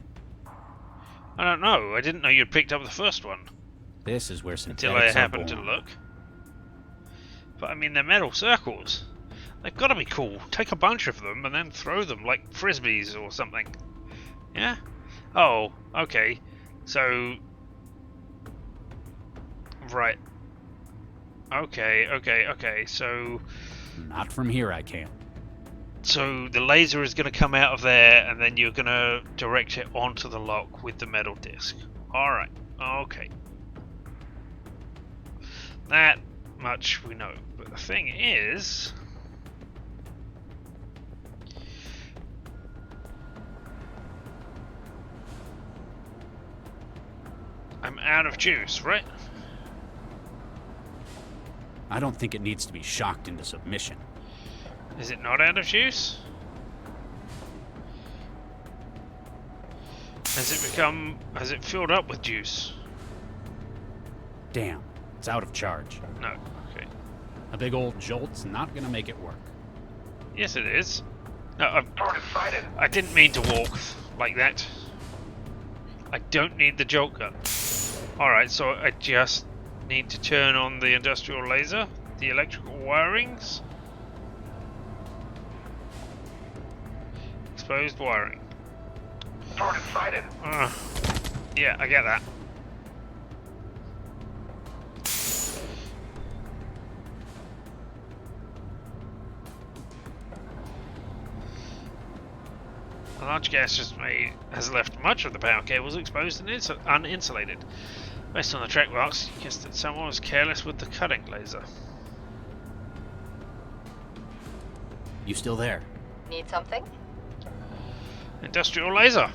S1: I don't know. I didn't know you'd picked up the first one.
S13: This is where synthetics
S1: Until I
S13: are
S1: happened to
S13: born.
S1: look. But I mean, they're metal circles. They've got to be cool. Take a bunch of them and then throw them like frisbees or something. Yeah? Oh, okay. So... Right. Okay, so...
S13: Not from here, I can't.
S1: So the laser is going to come out of there and then you're going to direct it onto the lock with the metal disc. Alright, okay. That much we know. But the thing is... I'm out of juice, right?
S13: I don't think it needs to be shocked into submission.
S1: Is it not out of juice? Has it filled up with juice?
S13: Damn, it's out of charge.
S1: No, okay.
S13: A big old jolt's not gonna make it work.
S1: Yes, it is. No, I didn't mean to walk like that. I don't need the jolt gun. Alright, so I just need to turn on the industrial laser, the electrical wirings. Exposed wiring.
S4: Target sighted.
S1: Yeah, I get that. A large gas has left much of the power cables exposed and uninsulated. Based on the track marks, you guessed that someone was careless with the cutting laser.
S13: You still there?
S14: Need something?
S1: Industrial laser.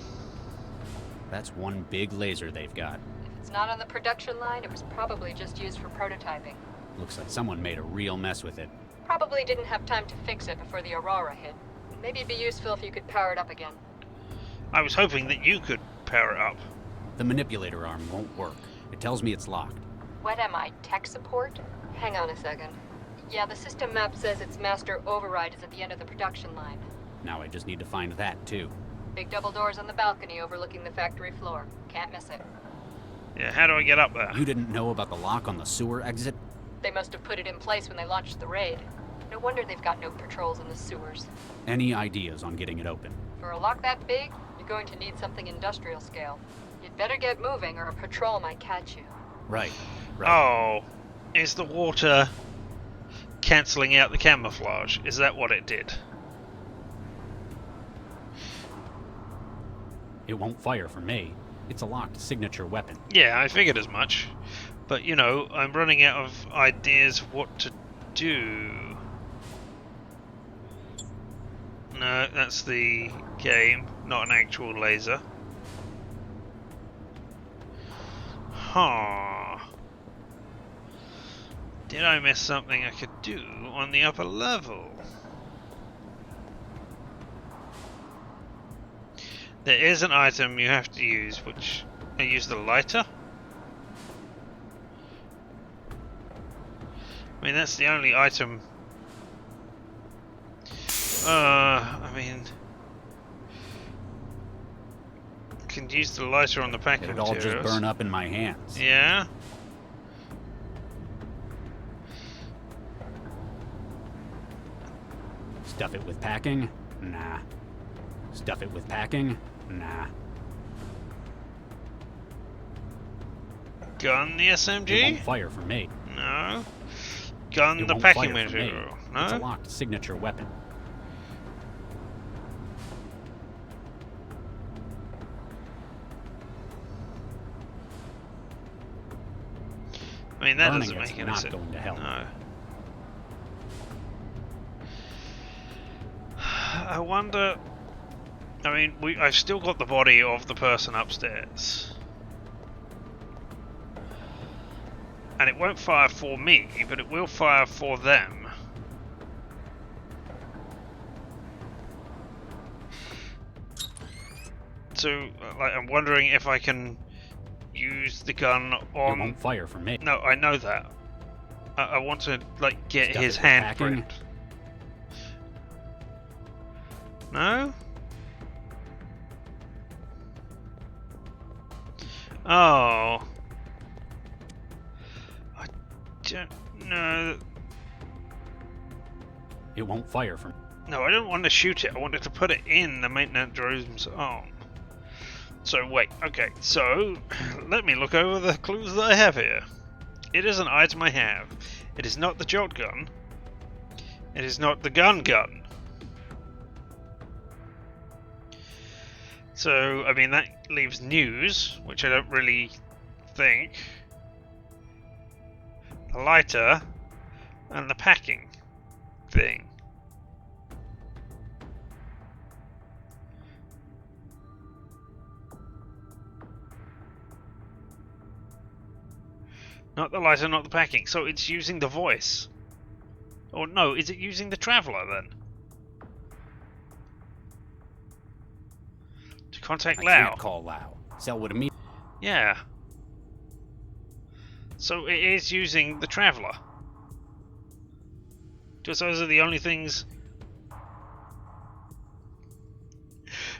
S13: That's one big laser they've got.
S14: If it's not on the production line, it was probably just used for prototyping.
S13: Looks like someone made a real mess with it.
S14: Probably didn't have time to fix it before the Aurora hit. Maybe it'd be useful if you could power it up again.
S1: I was hoping that you could power it up.
S13: The manipulator arm won't work. It tells me it's locked.
S14: What am I, tech support? Hang on a second. Yeah, the system map says its master override is at the end of the production line.
S13: Now I just need to find that, too.
S14: Big double doors on the balcony overlooking the factory floor. Can't miss it.
S1: Yeah, how do I get up there?
S13: You didn't know about the lock on the sewer exit?
S14: They must have put it in place when they launched the raid. No wonder they've got no patrols in the sewers.
S13: Any ideas on getting it open?
S14: For a lock that big, you're going to need something industrial scale. You'd better get moving or a patrol might catch you.
S13: Right.
S1: Oh, is the water cancelling out the camouflage? Is that what it did?
S13: It won't fire for me. It's a locked signature weapon.
S1: Yeah, I figured as much. But, you know, I'm running out of ideas of what to do. No, that's the game, not an actual laser. Huh. Did I miss something I could do on the upper level? There is an item you have to use, which I use the lighter. I mean, that's the only item. I mean, I can use the lighter on the packing
S13: It'd all
S1: materials.
S13: just burn up in my hands.
S1: Yeah.
S13: Stuff it with packing? Nah. Stuff it with packing? Nah.
S1: Gun the SMG?
S13: It won't fire for me.
S1: No. Gun
S13: It
S1: the
S13: won't
S1: packing
S13: fire for me.
S1: material?
S13: It's a
S1: No.
S13: locked signature weapon.
S1: I mean, that
S13: Burning
S1: doesn't
S13: it's
S1: make any
S13: not
S1: sense.
S13: going to help.
S1: No. I wonder. I mean, I've still got the body of the person upstairs. And it won't fire for me, but it will fire for them. So, like, I'm wondering if I can use the gun on...
S13: It won't fire for me.
S1: No, I know that. I want to, like, get
S13: Stuff
S1: his
S13: it with
S1: handprint. No? Oh. I don't know.
S13: It won't fire for me.
S1: No, I don't want to shoot it. I wanted to put it in the maintenance drone's arm. So wait, okay, so let me look over the clues that I have here. It is an item I have. It is not the jolt gun. It is not the gun. So, I mean, that leaves news, which I don't really think. The lighter and the packing thing. Not the lighter, not the packing. So it's using the voice. Or no, is it using the traveller then? To Contact
S13: I
S1: Lau.
S13: can't call Lau. Cell would immediately.
S1: Yeah. So it is using the Traveler. Because those are the only things.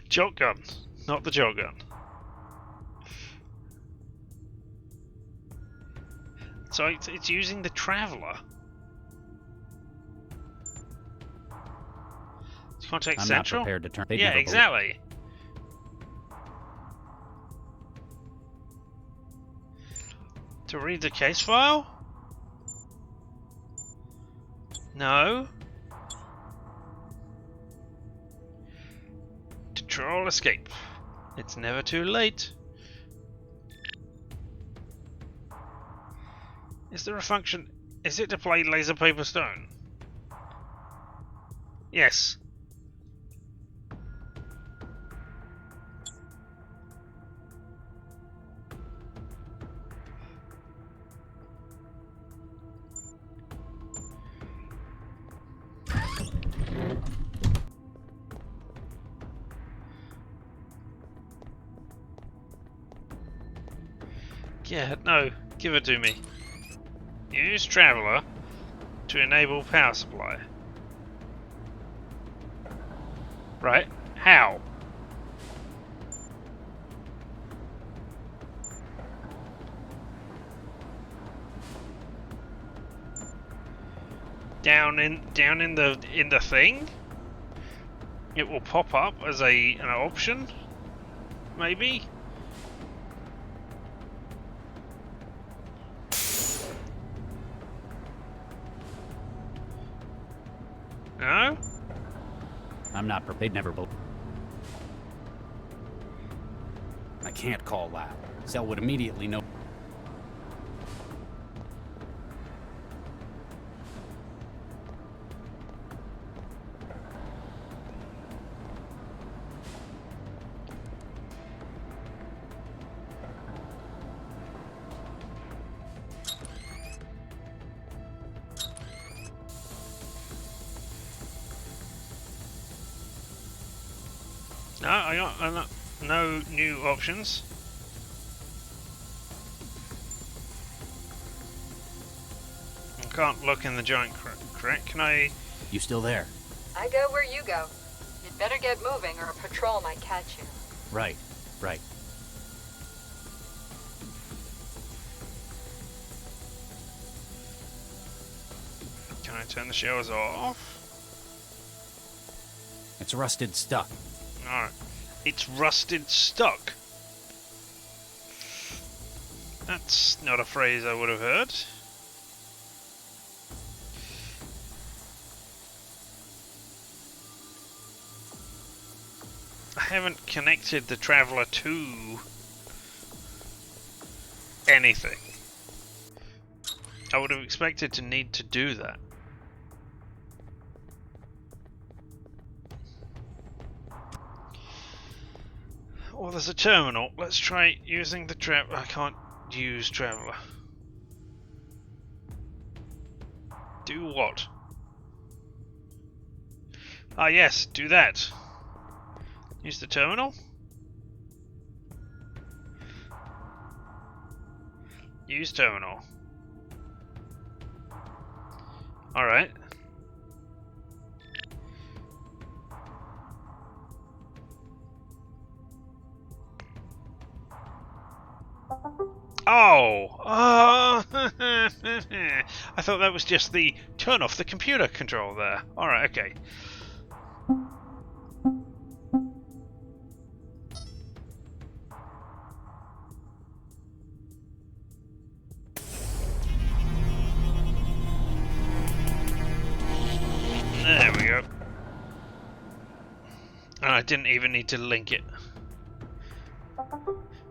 S1: Shotgun, not the shotgun. So it's using the Traveler. Contact
S13: I'm
S1: Central?
S13: not prepared to turn.
S1: Yeah, exactly. To read the case file? No. To troll escape. It's never too late. Is there a function? Is it to play laser paper stone? Yes. Yeah, no, give it to me. Use Traveler to enable power supply. Right, how? Down in the thing? It will pop up as an option? Maybe? No?
S13: I'm not prepared. They'd never believe. I can't call Lau. Cell would immediately know.
S1: No, I got no new options. I can't look in the giant crack. Can I?
S13: You still there?
S14: I go where you go. You'd better get moving or a patrol might catch you.
S13: Right.
S1: Can I turn the showers off?
S13: It's rusted stuck.
S1: Alright. It's rusted stuck. That's not a phrase I would have heard. I haven't connected the Traveler to anything. I would have expected to need to do that. Well, there's a terminal. Let's try using the Traveler. I can't use Traveler. Do what? Ah, yes, do that. Use the terminal. Use terminal. Alright. Oh! I thought that was just the turn off the computer control there. Alright, okay. There we go. And I didn't even need to link it.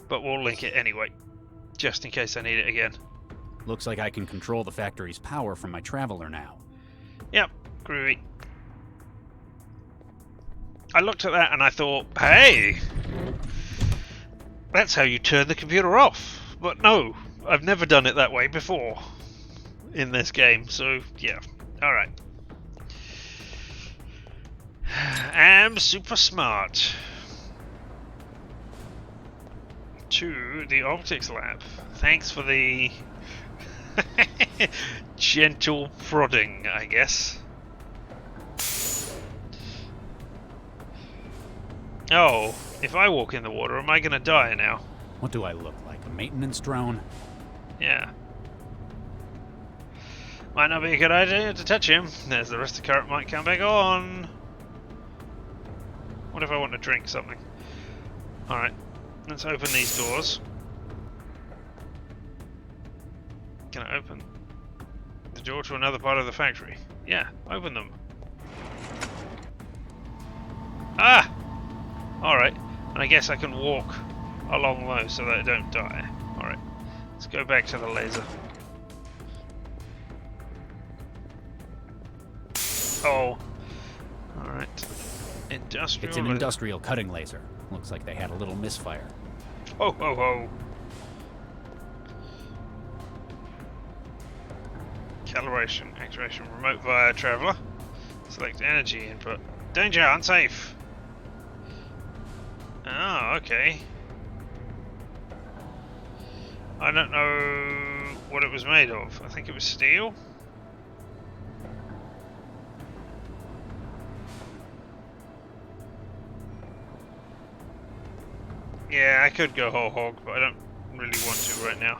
S1: But we'll link it anyway, just in case I need it again.
S13: Looks like I can control the factory's power from my Traveler now.
S1: Yep, groovy. I looked at that and I thought, hey! That's how you turn the computer off. But no, I've never done it that way before in this game, so yeah. Alright. I'm super smart. to the optics lab. Thanks for the gentle prodding, I guess. Oh, if I walk in the water, am I gonna die now?
S13: What do I look like, a maintenance drone?
S1: Yeah. Might not be a good idea to touch him, as the rest of the current might come back on. What if I want to drink something? Alright, let's open these doors. Can I open the door to another part of the factory? Yeah, open them. Ah! Alright, and I guess I can walk along those so that I don't die. Alright, let's go back to the laser. Oh. Alright. Industrial.
S13: It's an industrial cutting laser. Looks like they had a little misfire.
S1: Ho ho ho. Calibration, activation, remote via traveler. Select energy input. Danger, unsafe. Oh, okay. I don't know what it was made of. I think it was steel. Yeah, I could go whole hog, but I don't really want to right now.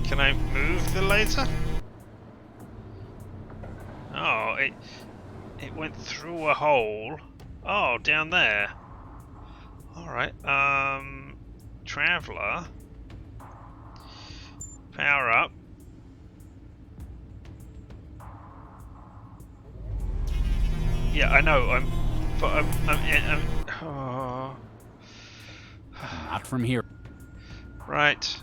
S1: Can I move the laser? Oh, it went through a hole. Oh, down there. Alright, traveler. Power up. Yeah, I know. I'm oh.
S13: Not from here.
S1: Right.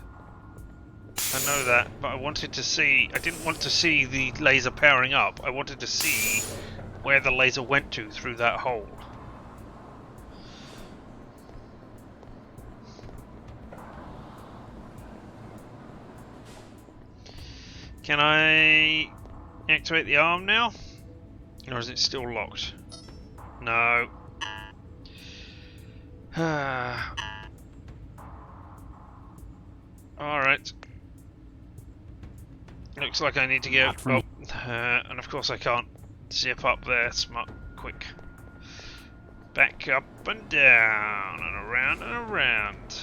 S1: I know that, but I wanted to see. I didn't want to see the laser powering up. I wanted to see where the laser went to through that hole. Can I activate the arm now? Or is it still locked? No. Alright. Looks like I need to go. Oh, and of course I can't zip up there. Smart, quick. Back up and down and around and around.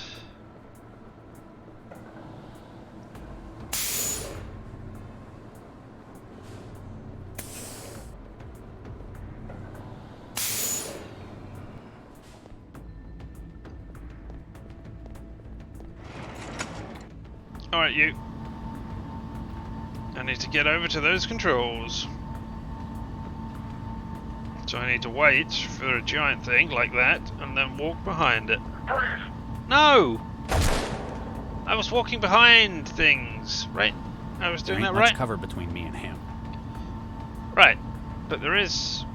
S1: Alright, you. I need to get over to those controls. So I need to wait for a giant thing like that and then walk behind it. No! I was walking behind things, right? I was doing that
S13: There ain't
S1: right?
S13: much cover between me and him.
S1: Right. But there is...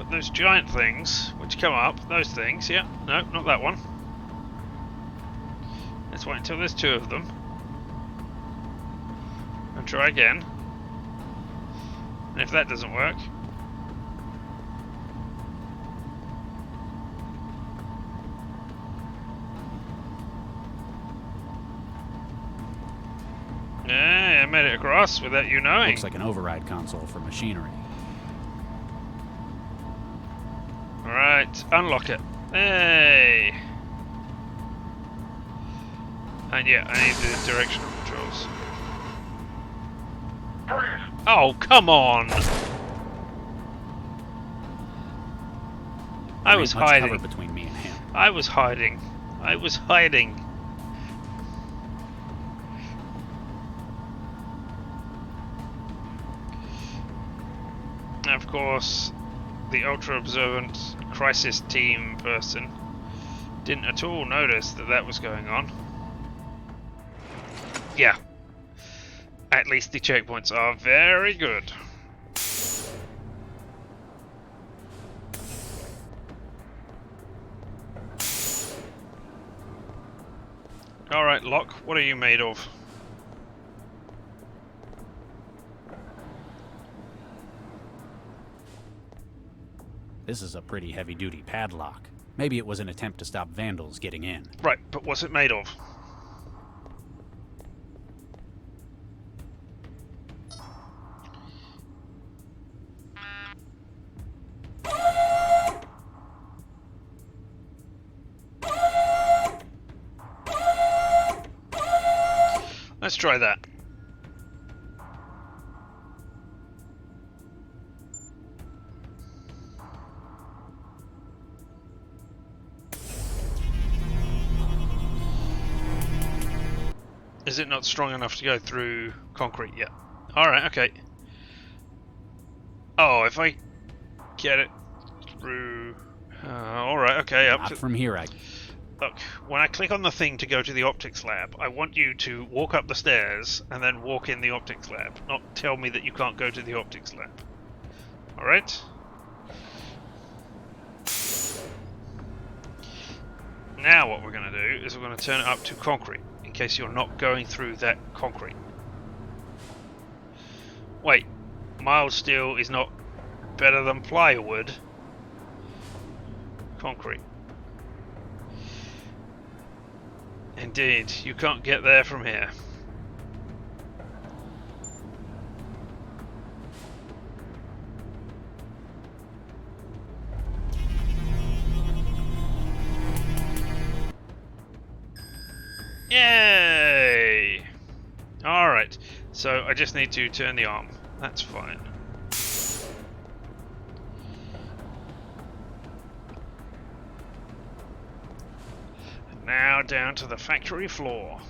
S1: those giant things which come up, those things, yeah, no, not that one. Let's wait until there's two of them and try again. And if that doesn't work, yeah, I made it across without you knowing.
S13: Looks like an override console for machinery.
S1: Right, unlock it. Hey! And yeah, I need the directional controls. Oh, come on! I was hiding.
S13: Cover between me and him.
S1: I was hiding. I was hiding. Of course, the ultra-observant crisis team person didn't at all notice that that was going on. Yeah. At least the checkpoints are very good. Alright, Locke, what are you made of?
S13: This is a pretty heavy-duty padlock. Maybe it was an attempt to stop vandals getting in.
S1: Right, but what's it made of? Let's try that. Is it not strong enough to go through concrete yet? Alright, okay. Oh, if I get it through... alright, okay. Up
S13: Not
S1: to...
S13: from here,
S1: Look, when I click on the thing to go to the optics lab, I want you to walk up the stairs and then walk in the optics lab, not tell me that you can't go to the optics lab. Alright? Now what we're going to do is we're going to turn it up to concrete, in case you're not going through that concrete. Wait, mild steel is not better than plywood? Concrete. Indeed, you can't get there from here. Yay! Alright, so I just need to turn the arm. That's fine. Now down to the factory floor.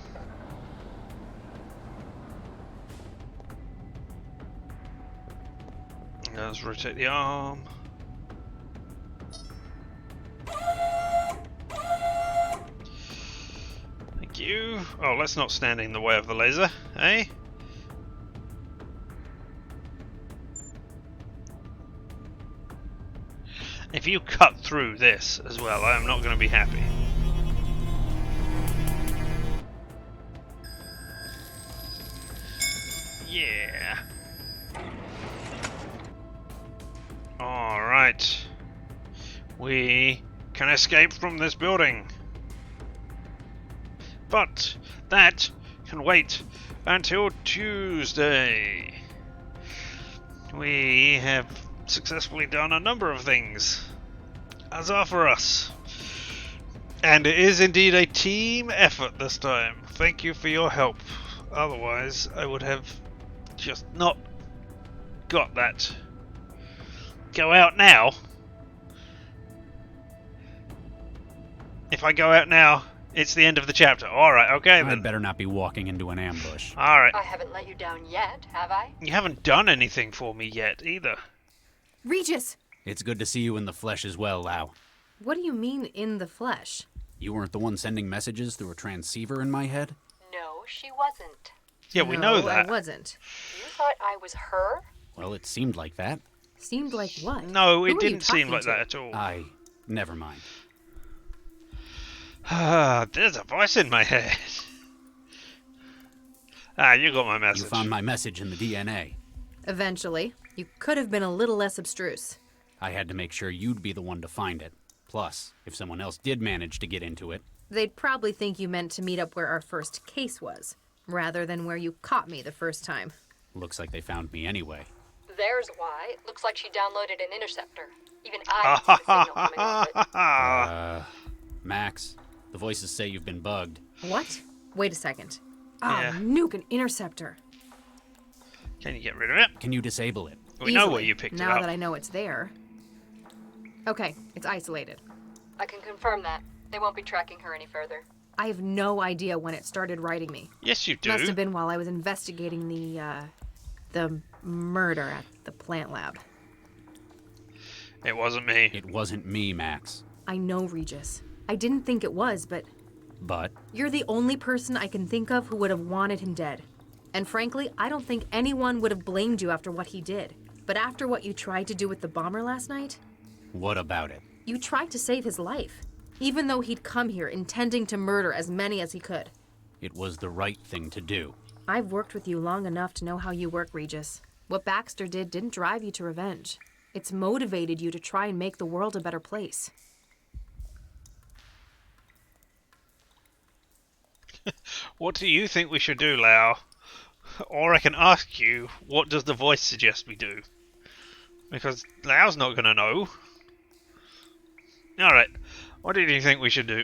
S1: Let's rotate the arm. Thank you. Oh, let's not stand in the way of the laser, eh? If you cut through this as well, I am not going to be happy. Yeah. Alright. We can escape from this building. But that can wait until Tuesday. We have successfully done a number of things. Huzzah for us. And it is indeed a team effort this time. Thank you for your help. Otherwise, I would have just not got that. Go out now? If I go out now, it's the end of the chapter. Alright, okay then.
S13: I'd better not be walking into an ambush.
S1: Alright.
S14: I haven't let you down yet, have I?
S1: You haven't done anything for me yet, either.
S2: Regis!
S13: It's good to see you in the flesh as well, Lau.
S2: What do you mean, in the flesh?
S13: You weren't the one sending messages through a transceiver in my head?
S14: No, she wasn't.
S1: Yeah, we know that.
S2: I wasn't.
S14: You thought I was her?
S13: Well, it seemed like that.
S2: Seemed like what?
S1: No,
S2: Who
S1: it
S2: are you
S1: didn't seem
S2: talking
S1: like
S2: to?
S1: that at all.
S13: Never mind.
S1: There's a voice in my head. You got my message.
S13: You found my message in the DNA.
S2: Eventually. You could have been a little less abstruse.
S13: I had to make sure you'd be the one to find it. Plus, if someone else did manage to get into it...
S2: They'd probably think you meant to meet up where our first case was, rather than where you caught me the first time.
S13: Looks like they found me anyway.
S14: There's why. It looks like she downloaded an interceptor. Even I can see the signal coming off it.
S13: Max, the voices say you've been bugged.
S2: What? Wait a second. Oh,
S1: Yeah.
S2: nuke an interceptor.
S1: Can you get rid of it?
S13: Can you disable it?
S1: We know where you picked it
S2: now
S1: up.
S2: that I know it's there. Okay, it's isolated.
S14: I can confirm that. They won't be tracking her any further.
S2: I have no idea when it started writing me.
S1: Yes, you do.
S2: Must have been while I was investigating the murder at the plant lab.
S1: It wasn't me.
S13: It wasn't me, Max.
S2: I know, Regis. I didn't think it was, but
S13: But?
S2: you're the only person I can think of who would have wanted him dead. And frankly, I don't think anyone would have blamed you after what he did. But after what you tried to do with the bomber last night,
S13: What about it?
S2: you tried to save his life. Even though he'd come here intending to murder as many as he could.
S13: It was the right thing to do.
S2: I've worked with you long enough to know how you work, Regis. What Baxter did didn't drive you to revenge. It's motivated you to try and make the world a better place.
S1: What do you think we should do, Lau? Or I can ask you, what does the voice suggest we do? Because Lau's not going to know. Alright, what do you think we should do?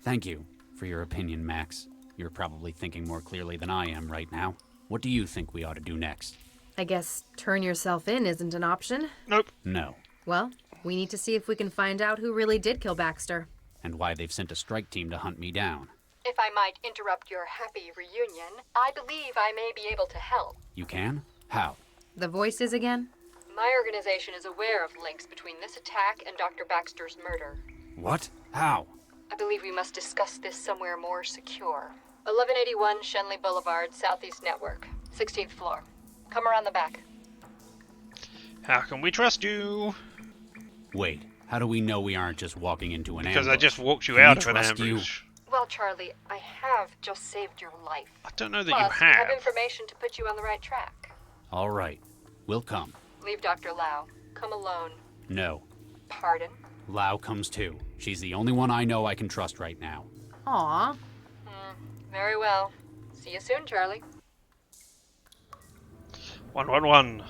S13: Thank you for your opinion, Max. You're probably thinking more clearly than I am right now. What do you think we ought to do next?
S2: I guess turn yourself in isn't an option.
S1: Nope.
S13: No.
S2: Well, we need to see if we can find out who really did kill Baxter.
S13: And why they've sent a strike team to hunt me down.
S14: If I might interrupt your happy reunion, I believe I may be able to help.
S13: You can? How?
S2: The voices again?
S14: My organization is aware of links between this attack and Dr. Baxter's murder.
S13: What? How?
S14: I believe we must discuss this somewhere more secure. 1181 Shenley Boulevard, Southeast Network, 16th floor. Come around the back.
S1: How can we trust you?
S13: Wait, how do we know we aren't just walking into an ambush?
S1: Because I just walked you
S13: Can
S1: out
S13: we
S1: of an
S13: trust you?
S1: ambush.
S14: Well, Charlie, I have just saved your life.
S1: I don't know that
S14: Plus,
S1: you
S14: we
S1: have.
S14: have information to put you on the right track.
S13: All right, we'll come.
S14: Leave Dr. Lau. Come alone.
S13: No.
S14: Pardon?
S13: Lau comes too. She's the only one I know I can trust right now.
S2: Aw.
S14: Very well. See you soon, Charlie.
S1: 111.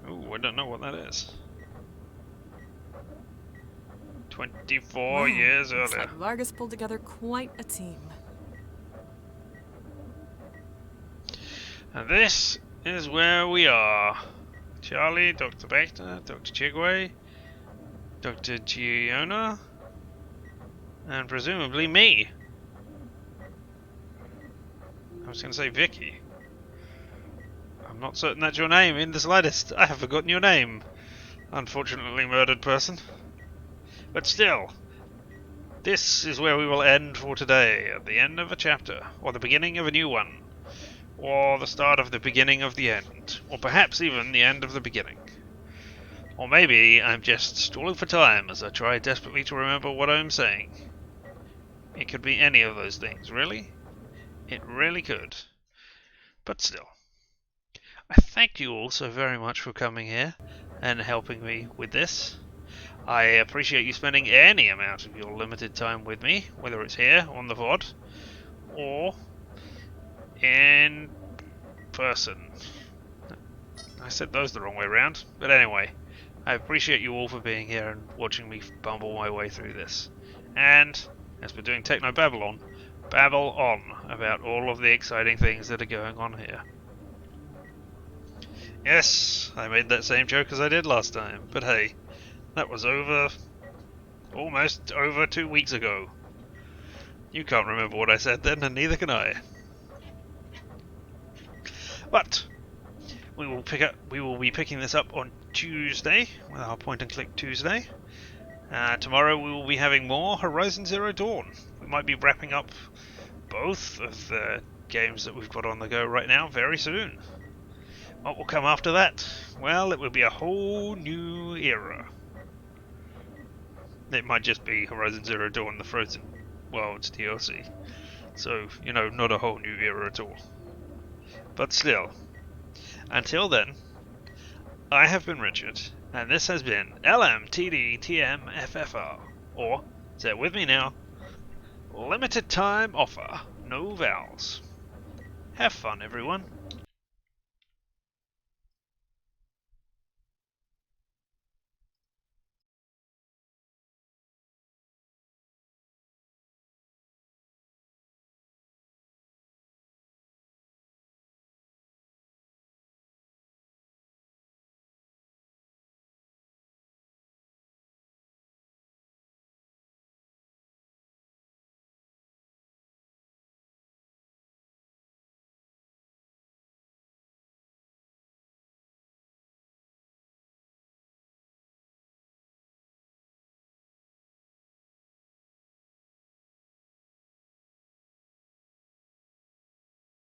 S1: Ooh, I don't know what that is. 24 years
S15: Looks
S1: earlier.
S15: like Vargas pulled together quite a team.
S1: And this is where we are. Charlie, Dr. Baxter, Dr. Chigway, Dr. Giona, and presumably me. I was going to say Vicky. I'm not certain that's your name in the slightest. I have forgotten your name. Unfortunately murdered person. But still, this is where we will end for today, at the end of a chapter, or the beginning of a new one, or the start of the beginning of the end, or perhaps even the end of the beginning. Or maybe I'm just stalling for time as I try desperately to remember what I'm saying. It could be any of those things, really. It really could. But still. I thank you all so very much for coming here and helping me with this. I appreciate you spending any amount of your limited time with me, whether it's here on the VOD or in person. I said those the wrong way around, but anyway, I appreciate you all for being here and watching me bumble my way through this. And, as we're doing Technobabylon, babble on about all of the exciting things that are going on here. Yes, I made that same joke as I did last time, but hey, that was almost over 2 weeks ago. You can't remember what I said then, and neither can I. But we will be picking this up on Tuesday with our point and click Tuesday. Tomorrow we will be having more Horizon Zero Dawn. We might be wrapping up both of the games that we've got on the go right now very soon. What will come after that? Well, it will be a whole new era. It might just be Horizon Zero Dawn, the Frozen Wilds DLC. So, you know, not a whole new era at all. But still, until then, I have been Richard, and this has been LMTDTMFFR, or, say it with me now, Limited Time Offer, No Vowels. Have fun, everyone.